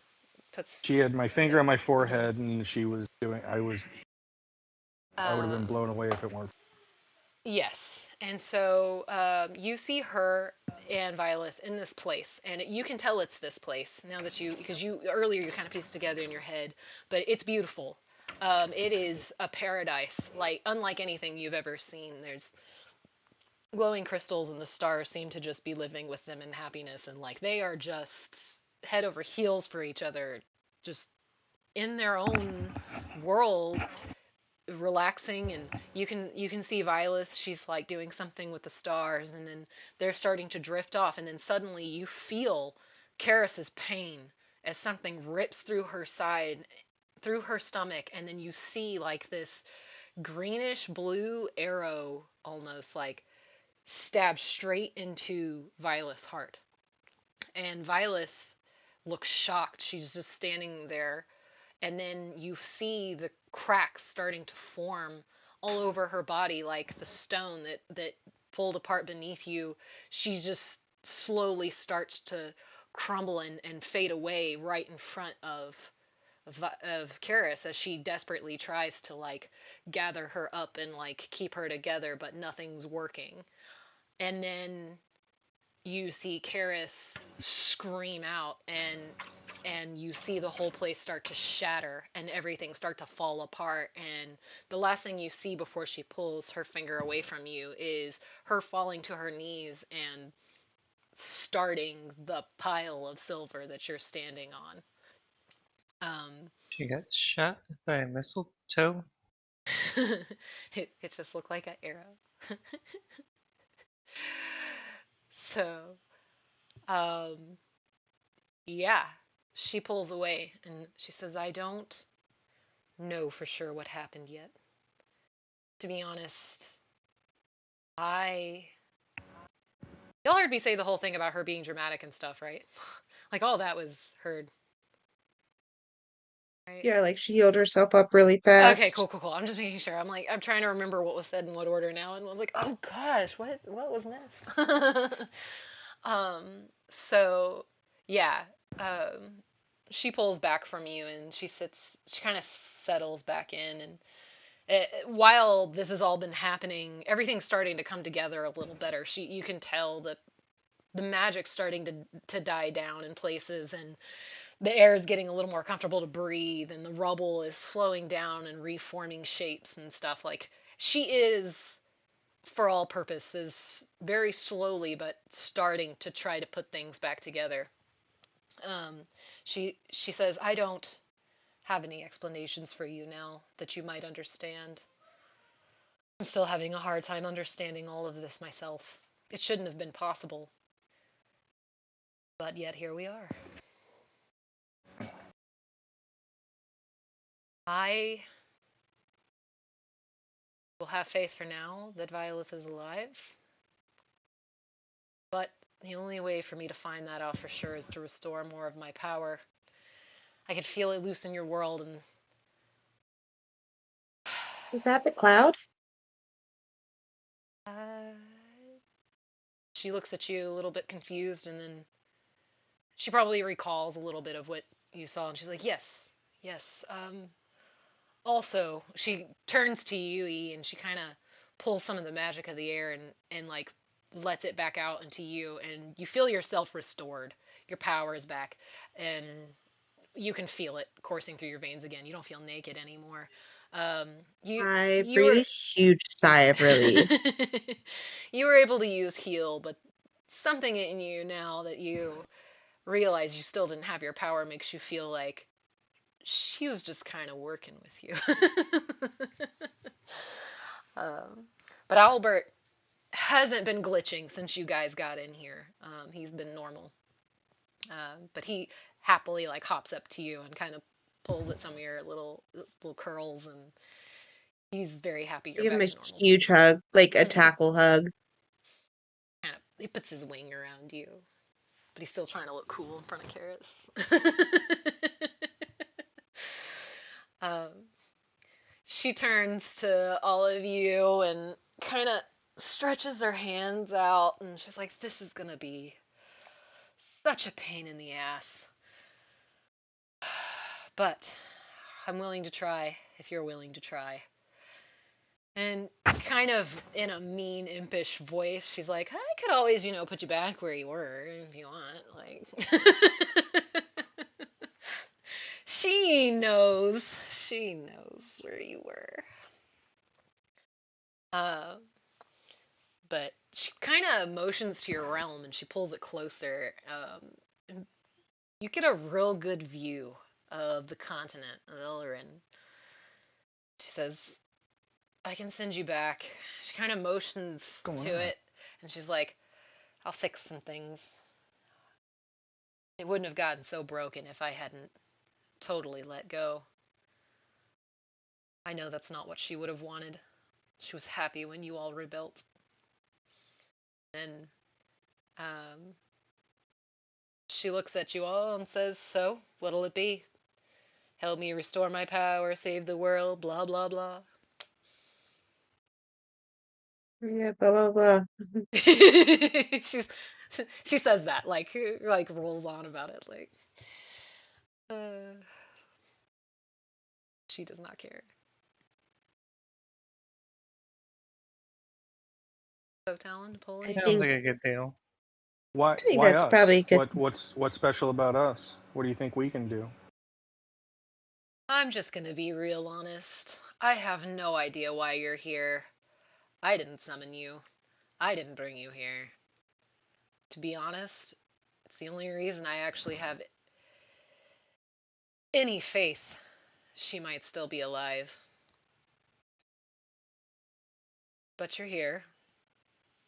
puts. She had my finger on my Mhm. forehead, and she was doing. I would have Uh, been blown away if it weren't. yes, and so you see her and Violet in this place, and you can tell it's this place now that because you earlier you kind of pieced it together in your head, but it's beautiful. It is a paradise, like unlike anything you've ever seen. There's glowing crystals, and the stars seem to just be living with them in happiness, and like they are just head over heels for each other, just in their own world, relaxing. And you can see Violet, she's like doing something with the stars, and then they're starting to drift off, and then suddenly you feel Karis's pain as something rips through her side, through her stomach, and then you see like this greenish blue arrow almost like stab straight into Violet's heart. And Violet looks shocked. She's just standing there, and then you see the cracks starting to form all over her body, like the stone that pulled apart beneath you. She just slowly starts to crumble and fade away right in front of Karis as she desperately tries to like gather her up and like keep her together, but nothing's working. And then you see Karis scream out, and you see the whole place start to shatter and everything start to fall apart. And the last thing you see before she pulls her finger away from you is her falling to her knees and starting the pile of silver that you're standing on. She got shot by a mistletoe. It just looked like an arrow. So, um, yeah, she pulls away and she says, I don't know for sure what happened yet. To be honest, I. Y'all heard me say the whole thing about her being dramatic and stuff, right? Like, all that was heard, right? Yeah, like she healed herself up really Okay, cool, fast. cool, cool. I'm just making sure. I'm trying to remember what was said in what order now, and I was like, oh gosh, what was missed? um, so yeah, um, she pulls back from you and she kind of settles back in. And while this has all been happening, everything's starting to come together a little better. You can tell that the magic's starting to die down in places, and the air is getting a little more comfortable to breathe, and the rubble is slowing down and reforming shapes and stuff. Like, she is, for all purposes, very slowly but starting to try to put things back together. Um, she says, I don't have any explanations for you now that you might understand. I'm still having a hard time understanding all of this myself. It shouldn't have been possible. But yet here we are. I will have faith for now that Violet is alive. But the only way for me to find that out for sure is to restore more of my power. I could feel it loose in your world, and Is that the cloud? uh, she looks at you a little bit confused, and then she probably recalls a little bit of what you saw, and she's like, "Yes, yes. Also, she turns to Yui, and she kind of pulls some of the magic of the air and like lets it back out into you, and you feel yourself restored. Your power is back, and you can feel it coursing through your veins again. You don't feel naked anymore. Um, you I you breathe a were huge sigh of relief. you were able to use heal, but something in you now that you realize you still didn't have your power makes you feel like she was just kind of working with you. um, but Albert hasn't been glitching since you guys got in here. He's been normal, but he happily like hops up to you and kind of pulls at some of your little curls, and he's very happy I you're give him back a to normal. huge hug, like a tackle hug. Kind of, he puts his wing around you, but he's still trying to look cool in front of Karis. um, she turns to all of you and kind of stretches her hands out, and she's like, "This is gonna be such a pain in the ass, but I'm willing to try if you're willing to try." And kind of in a mean, impish voice, she's like, "I could always, put you back where you were if you want." Like, she knows. She knows where you were. Uh, but she kind of motions to your realm and she pulls it closer. And you get a real good view of the continent of Elrin. She says, "I can send you back." She kind of motions What's to going on? it, and she's like, "I'll fix some things. It wouldn't have gotten so broken if I hadn't totally let go." I know that's not what she would have wanted. She was happy when you all rebuilt. And um, she looks at you all and says, "So, what'll it be? Help me restore my power, save the world, blah, blah, blah." Yeah, blah blah blah. She's, she says that, like rolls on about it, like, uh, she does not care. So, Talon, I Napoleon? Sounds think like a good deal. I think Why that's us? probably good. What's special about us? What do you think we can do? I'm just gonna be real honest. I have no idea why you're here. I didn't summon you. I didn't bring you here. To be honest, it's the only reason I actually have any faith she might still be alive. But you're here,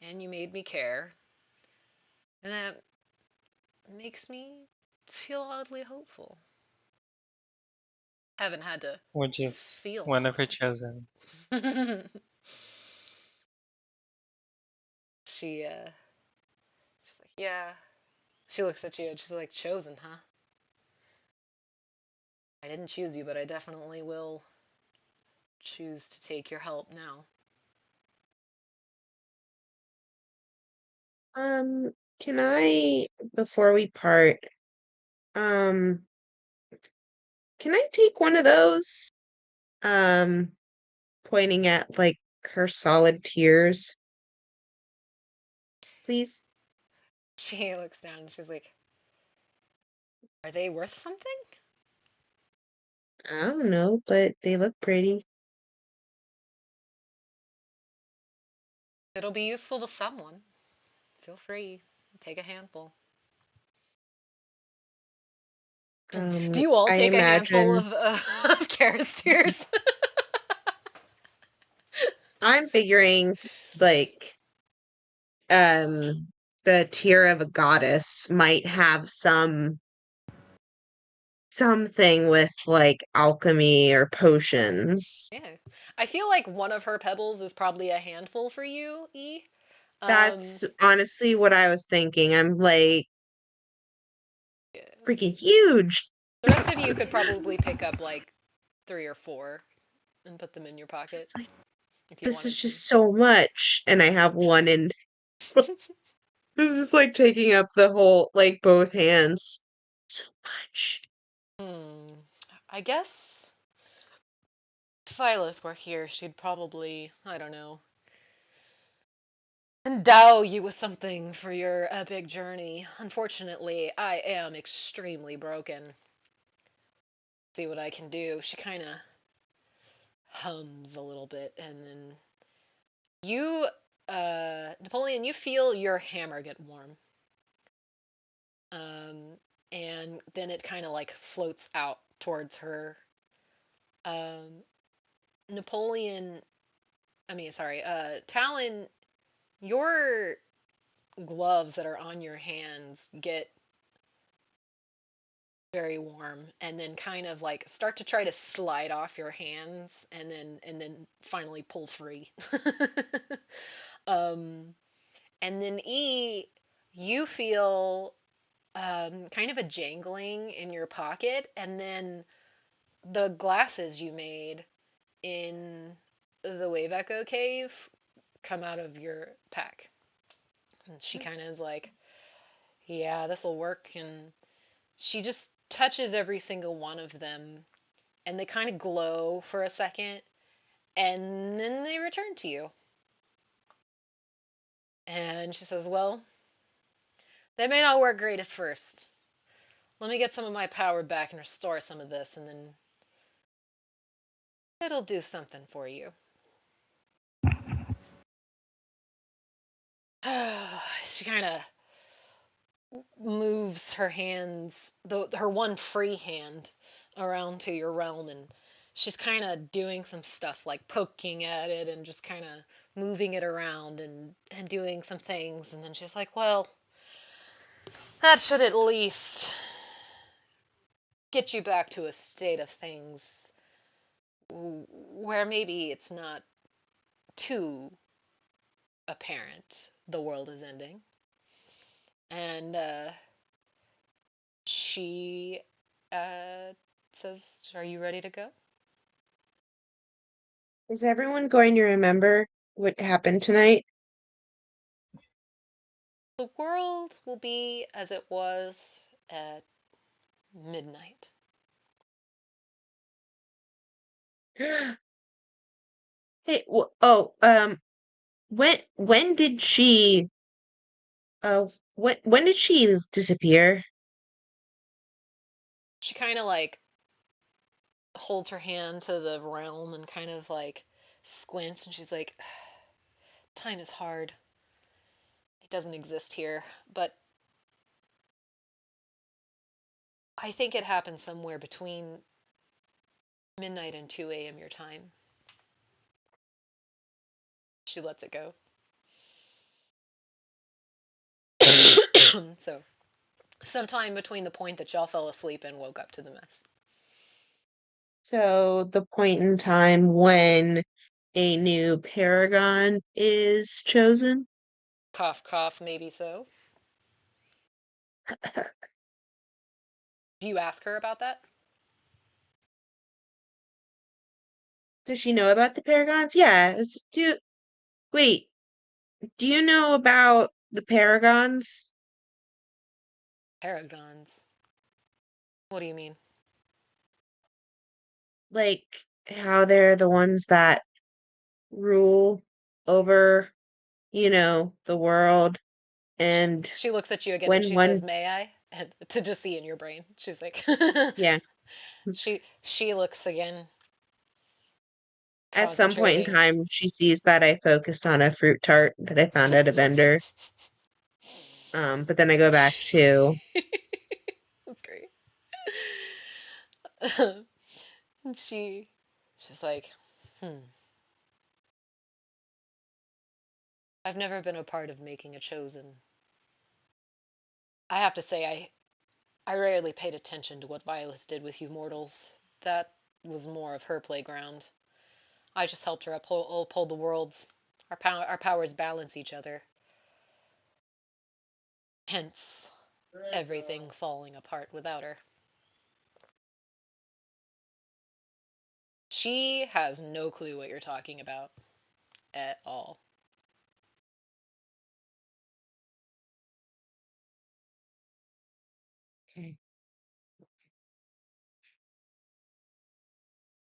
and you made me care, and that makes me feel oddly hopeful. Haven't had to We're just feel one of her chosen. one. she, she's like, "Yeah." She looks at you and she's like, "Chosen, huh? I didn't choose you, but I definitely will choose to take your help now." Um, can I, before we part, um, can I take one of those? Um, pointing at like her solid tears, please. She looks down and she's like, "Are they worth something?" I don't know, but they look pretty. "It'll be useful to someone. Feel free. Take a handful." Do you all I take a handful imagine of Kara's tears? I'm figuring like the tier of a goddess might have something with like alchemy or potions. Yeah. I feel like one of her pebbles is probably a handful for you, E. Um, That's honestly what I was thinking. I'm like yeah. freaking huge. The rest of you could probably pick up like 3 or 4 and put them in your pocket It's like if you this is wanted to. just so much. And I have one in this is like taking up the whole like both hands. So much. Hmm. I guess if Phyllis were here, she'd probably, I don't know, endow you with something for your epic journey. Unfortunately, I am extremely broken. See what I can do. She kind of hums a little bit, and then you, Napoleon, you feel your hammer get warm. Um, and then it kind of like floats out towards her. Um, Napoleon, I mean, sorry, Talon, your gloves that are on your hands get very warm and then kind of like start to try to slide off your hands and then finally pull free. um and then E, you feel kind of a jangling in your pocket, and then the glasses you made in the Wave Echo cave come out of your pack. And she kind of is like, yeah, this will work. And she just touches every single one of them, and they kind of glow for a second, and then they return to you. And she says, well, they may not work great at first. Let me get some of my power back and restore some of this, and then it'll do something for you. She kind of moves her hands, her one free hand, around to your realm, and she's kind of doing some stuff like poking at it and just kind of moving it around and doing some things, and then she's like, well, that should at least get you back to a state of things where maybe it's not too apparent the world is ending. And she uh, says, are you ready to go? Is everyone going to remember what happened tonight? The world will be as it was at midnight. Hey, oh, when did she when did she disappear? She kind of like holds her hand to the realm and kind of like squints, and she's like, time is hard. It doesn't exist here. But I think it happened somewhere between midnight and 2 a.m. your time. She lets it go. So, sometime between the point that y'all fell asleep and woke up to the mess. So the point in time when a new paragon is chosen? Cough, cough, maybe so. Do you ask her about that? Does she know about the paragons? Yeah. Wait, do you know about the paragons? Paragons. What do you mean? Like how they're the ones that rule over, the world, and She looks at you again and when she says, one, "May I?" And to just see in your brain. She's like, yeah, she looks again, at some point in concentrating. time, she sees that I focused on a fruit tart that I found at a vendor. But then I go back to, That's great. And she's like, hmm. I've never been a part of making a chosen. I have to say, I rarely paid attention to what Violet did with you mortals. That was more of her playground. I just helped her uphold the worlds. Our powers balance each other. Hence, everything falling apart without her. She has no clue what you're talking about at all. Okay.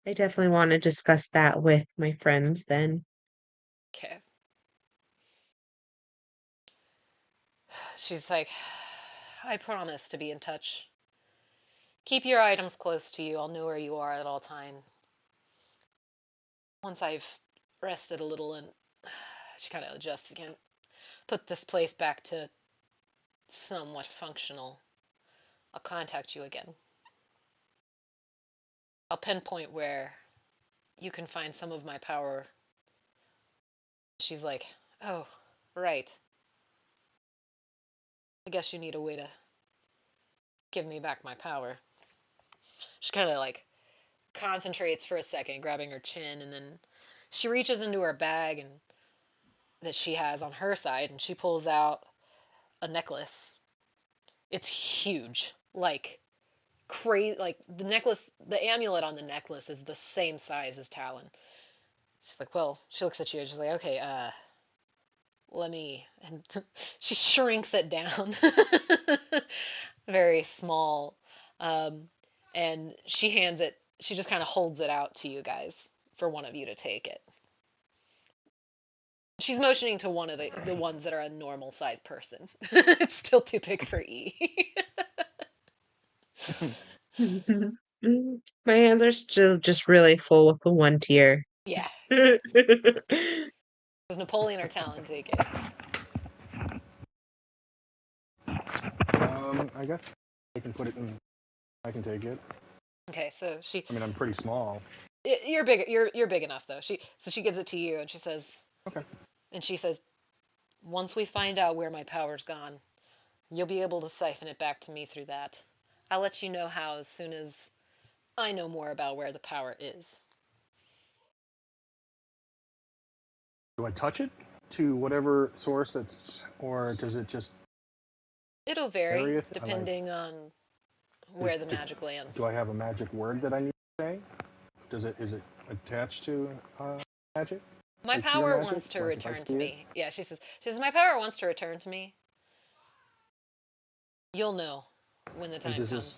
I definitely want to discuss that with my friends then. Okay. She's like, I promise to be in touch. Keep your items close to you. I'll know where you are at all time. Once I've rested a little and she kind of adjusts again, put this place back to somewhat functional, I'll contact you again. I'll pinpoint where you can find some of my power. She's like, oh, right. I guess you need a way to give me back my power. She kind of like concentrates for a second, grabbing her chin, and then she reaches into her bag and that she has on her side, and she pulls out a necklace. It's huge, like crazy. Like the necklace, the amulet on the necklace is the same size as Talon. She's like, well, she looks at you and she's like, okay, let me, and she shrinks it down, very small, um, and she hands it. She just kind of holds it out to you guys for one of you to take it. She's motioning to one of the ones that are a normal sized person. It's still too big for E. My hands are still just really full with the one tier. Yeah. Okay. Does Napoleon or Talon take it? I guess I can put it in. I can take it. Okay, so she. I mean, I'm pretty small. You're big. You're big enough though. She gives it to you and she says. Okay. And she says, once we find out where my power's gone, you'll be able to siphon it back to me through that. I'll let you know how as soon as I know more about where the power is. Do I touch it to whatever source that's, or does it just It'll vary carry it? depending on where the magic lands. Do I have a magic word that I need to say? Is it attached to magic? My Like power magic? wants to Like if I return to see it? me. Yeah, she says my power wants to return to me. You'll know when the time comes.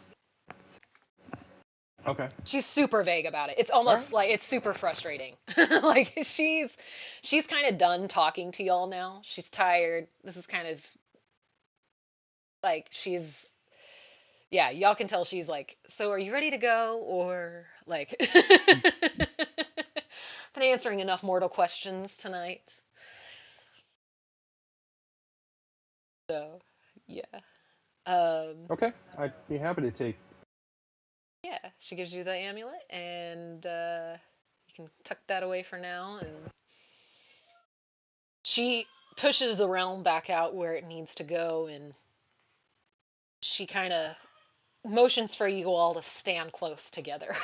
Okay. She's super vague about it. It's All almost right. like it's super frustrating. Like she's kind of done talking to y'all now. She's tired. This is kind of like yeah, y'all can tell she's like, so are you ready to go or like been answering enough mortal questions tonight. So, yeah. Okay. I'd be happy to take. Yeah, she gives you the amulet, and you can tuck that away for now. And she pushes the realm back out where it needs to go, and she kind of motions for you all to stand close together.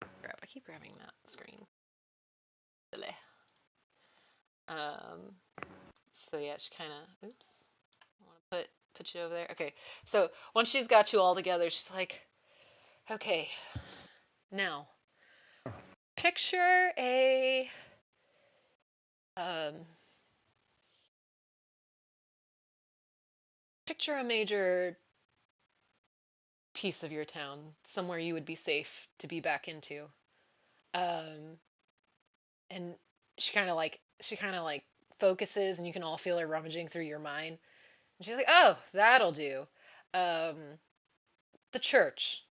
I keep grabbing that screen. Um, so yeah, she kind of, oops, I want to put you over there. Okay, so once she's got you all together, she's like, okay, now picture um, picture a major piece of your town, somewhere you would be safe to be back into. Um, and she kind of like focuses, and you can all feel her rummaging through your mind. And she's like, "Oh, that'll do. Um, the church,"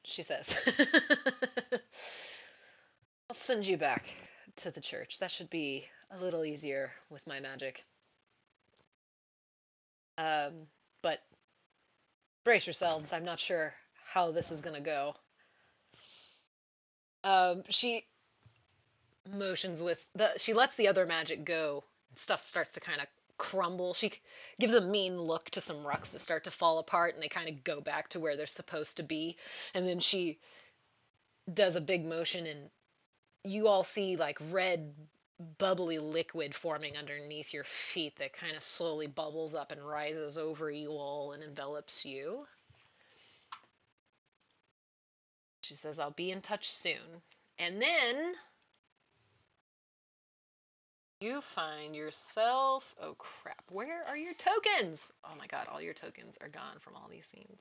she says. I'll send you back to the church. That should be a little easier with my magic. But brace yourselves. I'm not sure how this is gonna go. She motions with the. She lets the other magic go, stuff starts to kind of crumble. She gives a mean look to some rocks that start to fall apart, and they kind of go back to where they're supposed to be. And then she does a big motion, and you all see like red bubbly liquid forming underneath your feet that kind of slowly bubbles up and rises over you all and envelops you. She says, I'll be in touch soon. And then you find yourself, oh crap, where are your tokens? Oh my god, all your tokens are gone from all these scenes.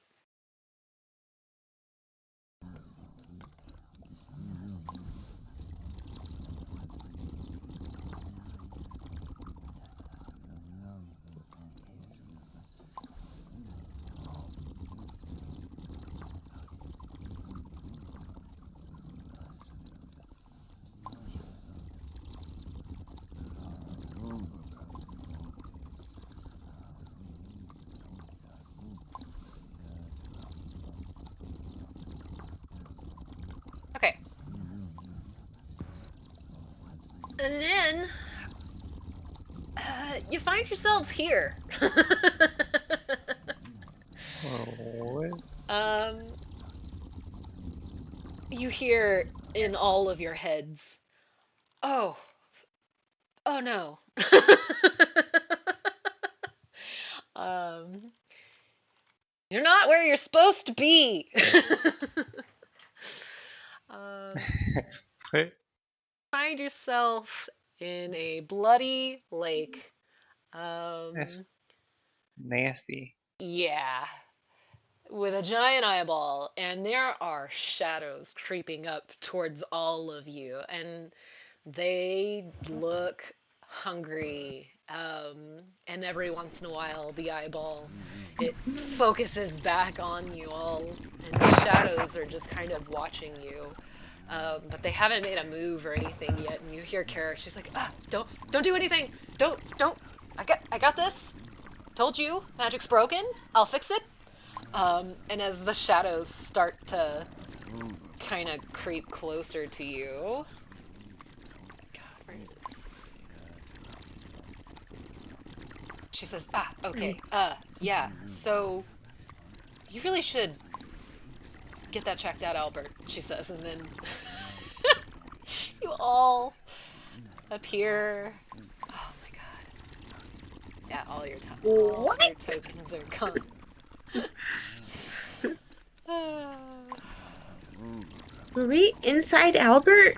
Okay. And then you find yourselves here. What? You hear in all of your heads, oh, oh no. um, you're not where you're supposed to be. um, What? find yourself in a bloody lake. That's nasty. Yeah, with a giant eyeball, and there are shadows creeping up towards all of you, and they look hungry. And every once in a while, the eyeball it focuses back on you all, and the shadows are just kind of watching you. But they haven't made a move or anything yet, and you hear Kara. She's like, "Ah, don't do anything! Don't! I got this. Told you, magic's broken. I'll fix it." And as the shadows start to kind of creep closer to you, God, where is this? She says, "Ah, okay. Yeah. So you really should get that checked out, Albert." She says, and then you all appear. Oh my God. Yeah, all What? your tokens are gone. Were we inside Albert?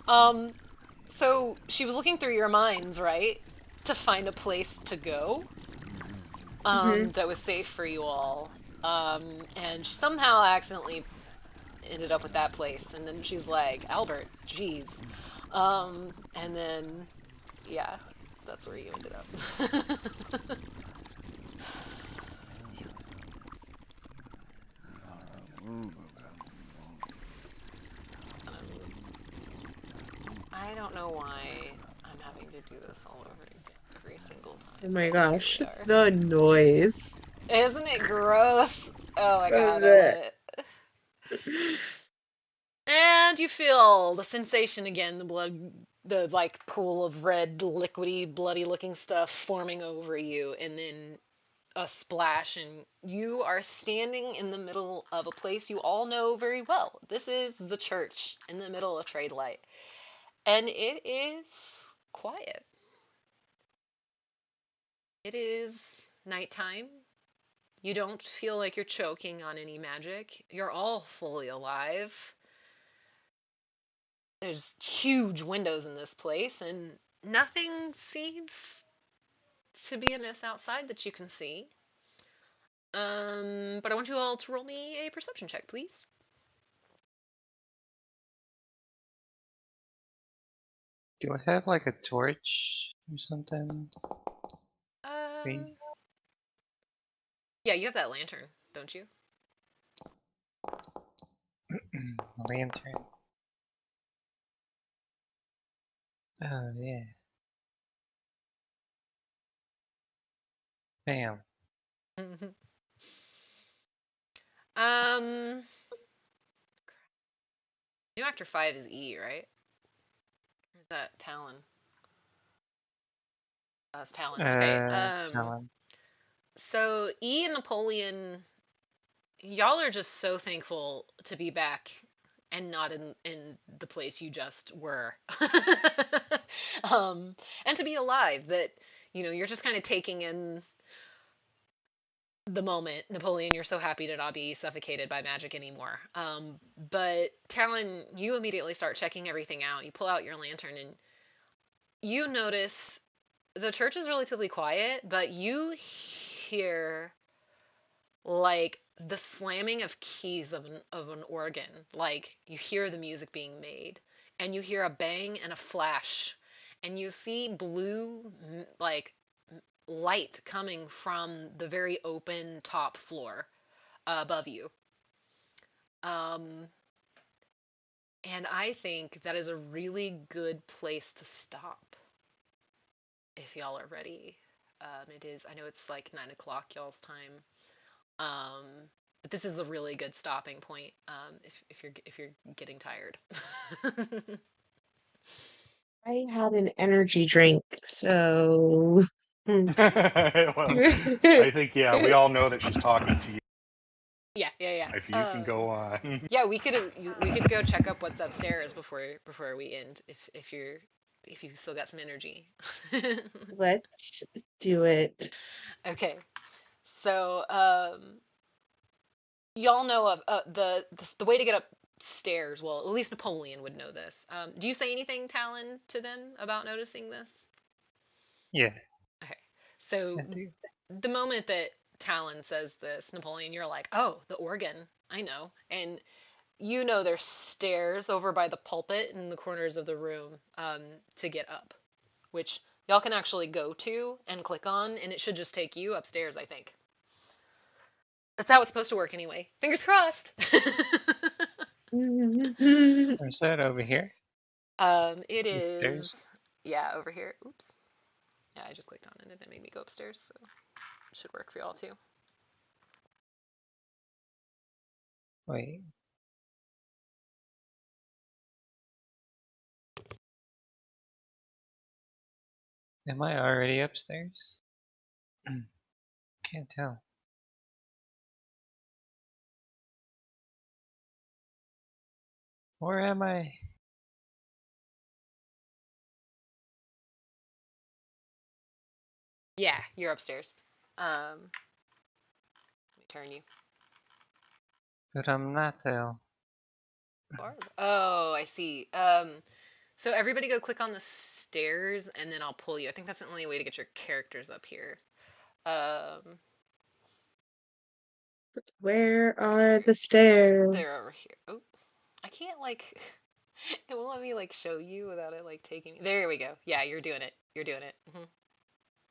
um, so she was looking through your minds, right? To find a place to go, Mm-hmm. that was safe for you all. And she somehow accidentally ended up with that place. And then she's like, Albert, jeez. And then, yeah, that's where you ended up. I don't know why I'm having to do this all over again every single Oh time, my but here gosh, we are. the noise. Isn't it gross? Oh my god, I love Blech. it. And you feel the sensation again, the blood, the like pool of red, liquidy, bloody looking stuff forming over you, and then a splash, and you are standing in the middle of a place you all know very well. This is the church in the middle of Trade Light, and it is quiet. It is nighttime. You don't feel like you're choking on any magic. You're all fully alive. There's huge windows in this place, and nothing seems to be amiss outside that you can see. But I want you all to roll me a perception check, please. Do I have like a torch or something? See? Um, yeah, you have that lantern, don't you? A lantern. Oh yeah. Bam. um, new actor 5 is E, right? Or is that Talon? It's Talon. Okay. Talon. So E and Napoleon, y'all are just so thankful to be back and not in the place you just were. And to be alive, that you're just kind of taking in the moment. Napoleon, you're so happy to not be suffocated by magic anymore. But Talon, you immediately start checking everything out. You pull out your lantern and you notice the church is relatively quiet, but you hear like the slamming of keys of an organ. Like you hear the music being made, and you hear a bang and a flash, and you see blue like light coming from the very open top floor above you. Um, and I think that is a really good place to stop if y'all are ready. It is. I know it's like 9 o'clock y'all's time. Um, but this is a really good stopping point if you're getting tired. I had an energy drink, so Well, I think we all know that she's talking to you. Yeah, yeah, yeah. If you can go on. Yeah, we could go check up what's upstairs before we end if you still got some energy. let's do it. Okay, so y'all know of the way to get upstairs. Well, at least Napoleon would know this. Do you say anything, Talon, to them about noticing this? Yeah, Okay, so I do. the moment that Talon says this, Napoleon, you're like, oh, the organ, I know, and there's stairs over by the pulpit in the corners of the room to get up, which y'all can actually go to and click on, and it should just take you upstairs, I think. That's how it's supposed to work anyway. Fingers crossed. Where's that over here? It The is, stairs? yeah, over here. Oops. Yeah, I just clicked on it and it made me go upstairs, so it should work for y'all too. Wait. Am I already upstairs? Can't tell. Where am I? Yeah, you're upstairs. Let me turn you. But I'm not though. Oh, I see. So everybody go click on the stairs and then I'll pull you. I think that's the only way to get your characters up here. Where are the stairs? They're over here. Oh, I can't like it won't let me like show you without it like taking. There we go. Yeah, you're doing it. You're doing it.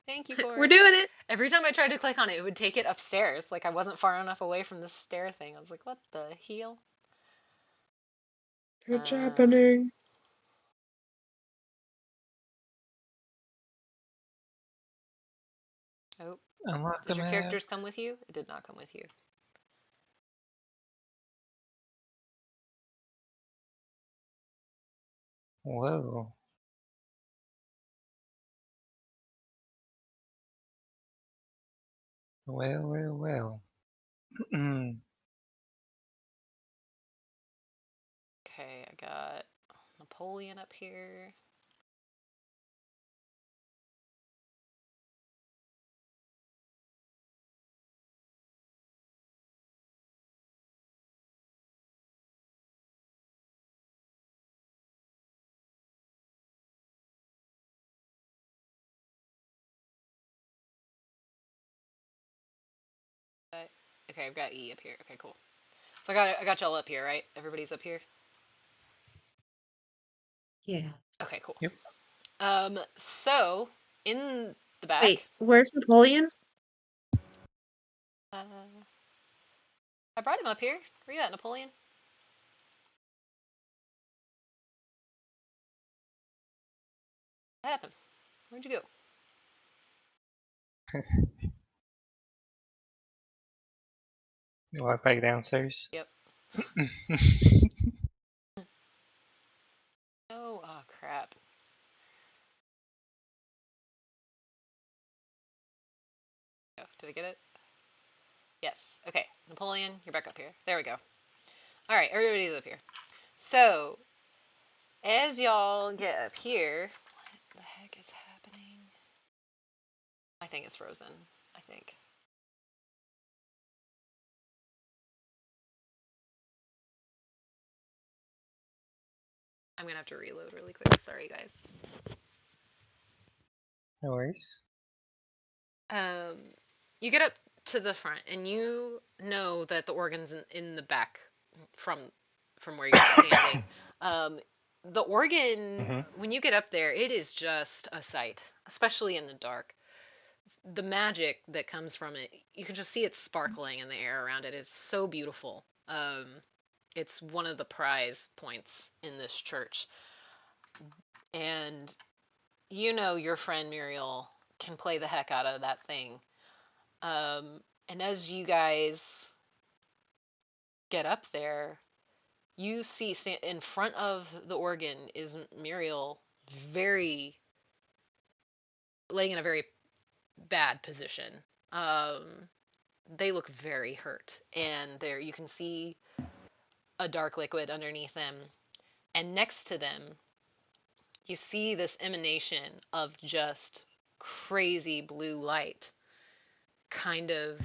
Thank you for We're it. doing it. Every time I tried to click on it, it would take it upstairs. Like I wasn't far enough away from the stair thing. I was like, what the heel? It's happening. Oh, Unlock the did your map. characters come with you? It did not come with you. Whoa. Well, well, well. Okay, I got Napoleon up here. Okay, I've got E up here. Okay, cool. So I got y'all up here, right? Everybody's up here. Yeah. Okay, cool. Yep. So in the Wait, back, where's Napoleon? uh, I brought him up here. Where you at, Napoleon? What happened? Where'd you go? You walk back downstairs. Yep. Oh, crap. Did I get it? Yes. Okay. Napoleon, you're back up here. There we go. All right, everybody's up here. So, as y'all get up here, what the heck is happening? I think it's frozen. I think. I'm gonna have to reload really quick. Sorry, guys. No worries. You get up to the front, and you know that the organ's in the back from where you're standing. The organ, when you get up there, it is just a sight, especially in the dark. The magic that comes from it, you can just see it sparkling in the air around it. It's so beautiful. It's one of the prize points in this church. And you know your friend Muriel can play the heck out of that thing. And as you guys get up there, you see in front of the organ is Muriel, very laying in a very bad position. They look very hurt, and there you can see a dark liquid underneath them, and next to them, you see this emanation of just crazy blue light, kind of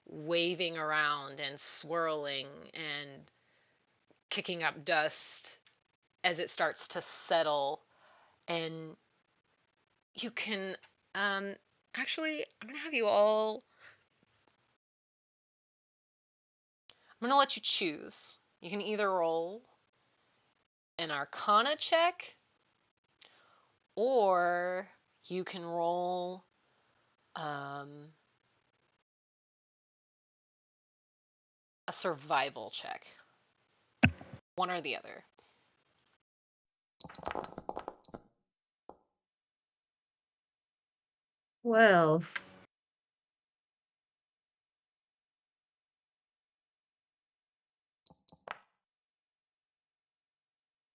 waving around and swirling and kicking up dust as it starts to settle. And you can actually, I'm gonna have you all, I'm gonna let you choose. You can either roll an arcana check, or you can roll a survival check. One or the other. Well,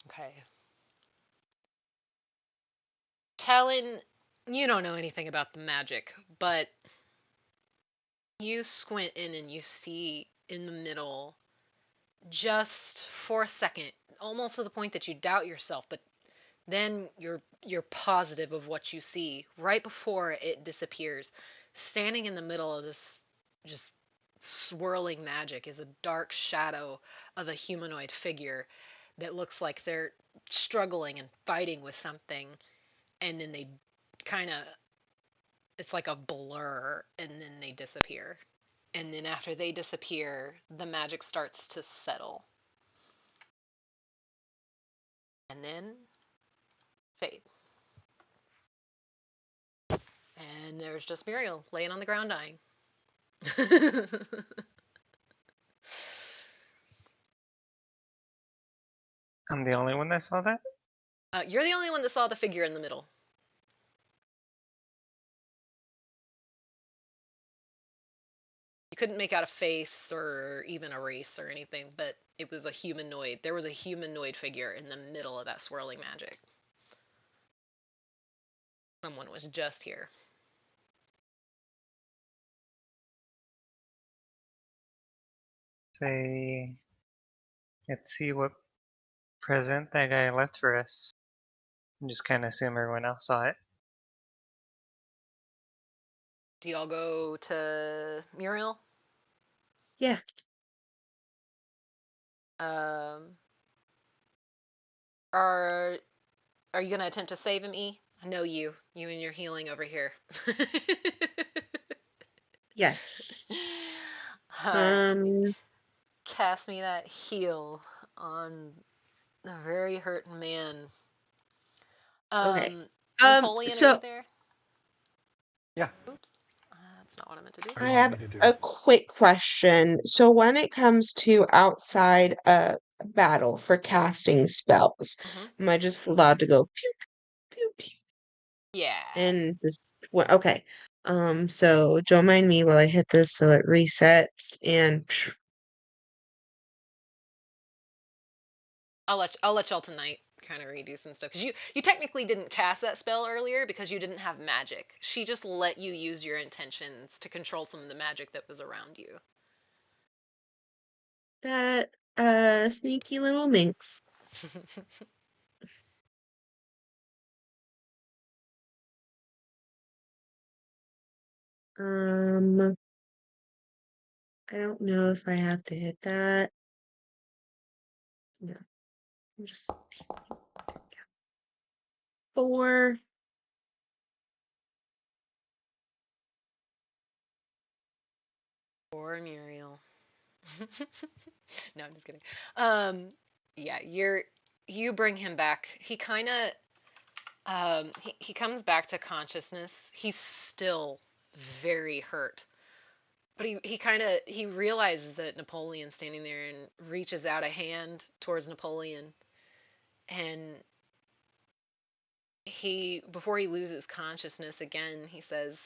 Okay. Talon, you don't know anything about the magic, but you squint in and you see in the middle, just for a second, almost to the point that you doubt yourself, but then you're positive of what you see. Right before it disappears, standing in the middle of this just swirling magic is a dark shadow of a humanoid figure that looks like they're struggling and fighting with something, and then they kind of, it's like a blur, and then they disappear. And then after they disappear, the magic starts to settle. And then fade. And there's just Muriel laying on the ground dying. I'm the only one that saw that? You're the only one that saw the figure in the middle. You couldn't make out a face or even a race or anything, but it was a humanoid. There was a humanoid figure in the middle of that swirling magic. Someone was just here. Say, let's see what present that guy left for us. And just kind of assume everyone else saw it. Do y'all go to Muriel? yeah. Are you gonna attempt to save him, E? I know you and your healing over here. Yes. All right, Um, cast me that heal on a very hurt man. okay. Napoleon, are you So there? Yeah. Oops, that's not what I meant to do. What do I you want have me to do? a quick question. So when it comes to outside a battle for casting spells, Mm-hmm. am I just allowed to go pew pew pew Yeah. and just okay. So don't mind me while I hit this so it resets and I'll let y'all tonight kind of redo some stuff because you technically didn't cast that spell earlier because you didn't have magic. She just let you use your intentions to control some of the magic that was around you. That sneaky little minx. I don't know if I have to hit that. No, I'm just 4. Poor Muriel. No, I'm just kidding. Um, yeah, you bring him back. He kind of he comes back to consciousness. He's still very hurt. But he kind of he realizes that Napoleon's standing there and reaches out a hand towards Napoleon, and he before he loses consciousness again, he says,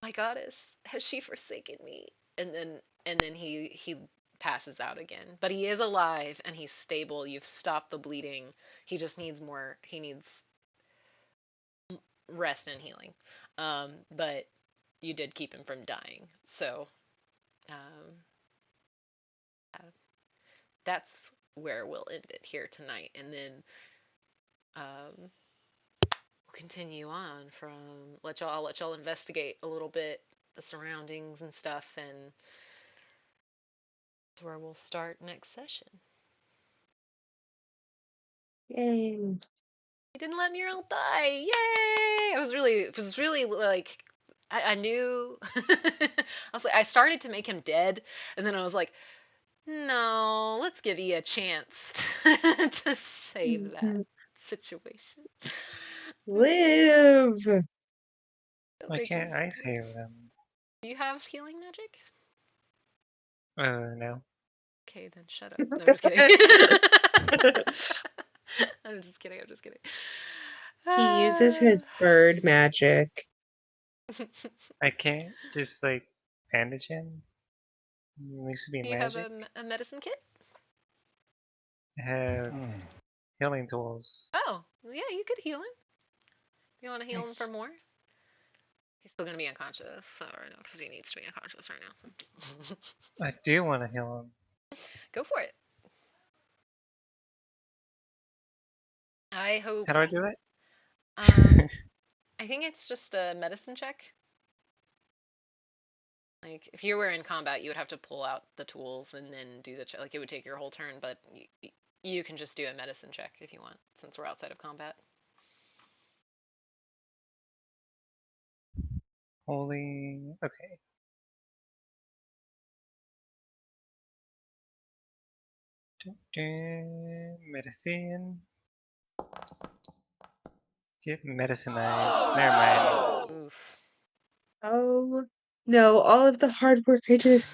"My goddess, has she forsaken me?" And then he passes out again. But he is alive and he's stable. You've stopped the bleeding. He just needs more. He needs rest and healing. But you did keep him from dying. So um, that's where we'll end it here tonight, and then we'll continue on from I'll let y'all investigate a little bit the surroundings and stuff, and that's where we'll start next session. Yay. He didn't let Muriel die. Yay! It was really like I knew I was like I started to make him dead, and then I was like, no, let's give you a chance to save that Mhm. situation. Live. Why Take can't I him. save them? Do you have healing magic? No. Okay, then shut up. No, I'm just kidding. I'm just kidding. I'm just kidding. He uses his bird magic. I can't just like bandage him. It needs to be Do you have magic. a medicine kit? I have healing tools. Oh, yeah, you could heal him. You want to heal him for Nice. more? He's still gonna be unconscious, so right now because he needs to be unconscious right now. So. I do want to heal him. Go for it. I hope. How do I do it? I think it's just a medicine check. Like if you were in combat, you would have to pull out the tools and then do the check. Like it would take your whole turn, but you can just do a medicine check if you want, since we're outside of combat. Holy. Okay. Medicine. Get medicinized. Never mind. Oof. Oh no, all of the hard work I did.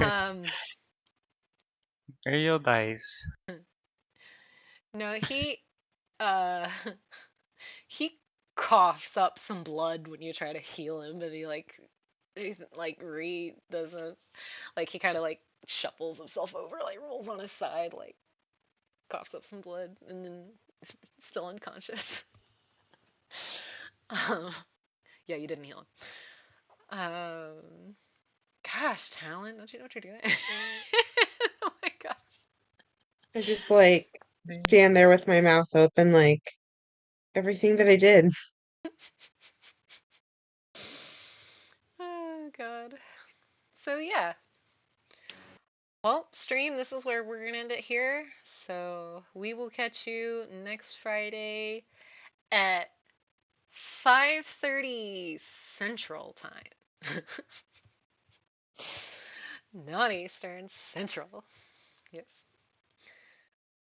um. Ariel dies. No, uh he coughs up some blood when you try to heal him, but he like re doesn't like he kind of like shuffles himself over, like rolls on his side, like coughs up some blood, and then still unconscious. um, yeah, you didn't heal him. Gosh, Talon, don't you know what you're doing? Oh my gosh. I just like stand there with my mouth open, like everything that I did. Oh god. So yeah. Well, stream, this is where we're gonna end it here. So we will catch you next Friday at 5:30 Central Time. Not Eastern, Central. Yes.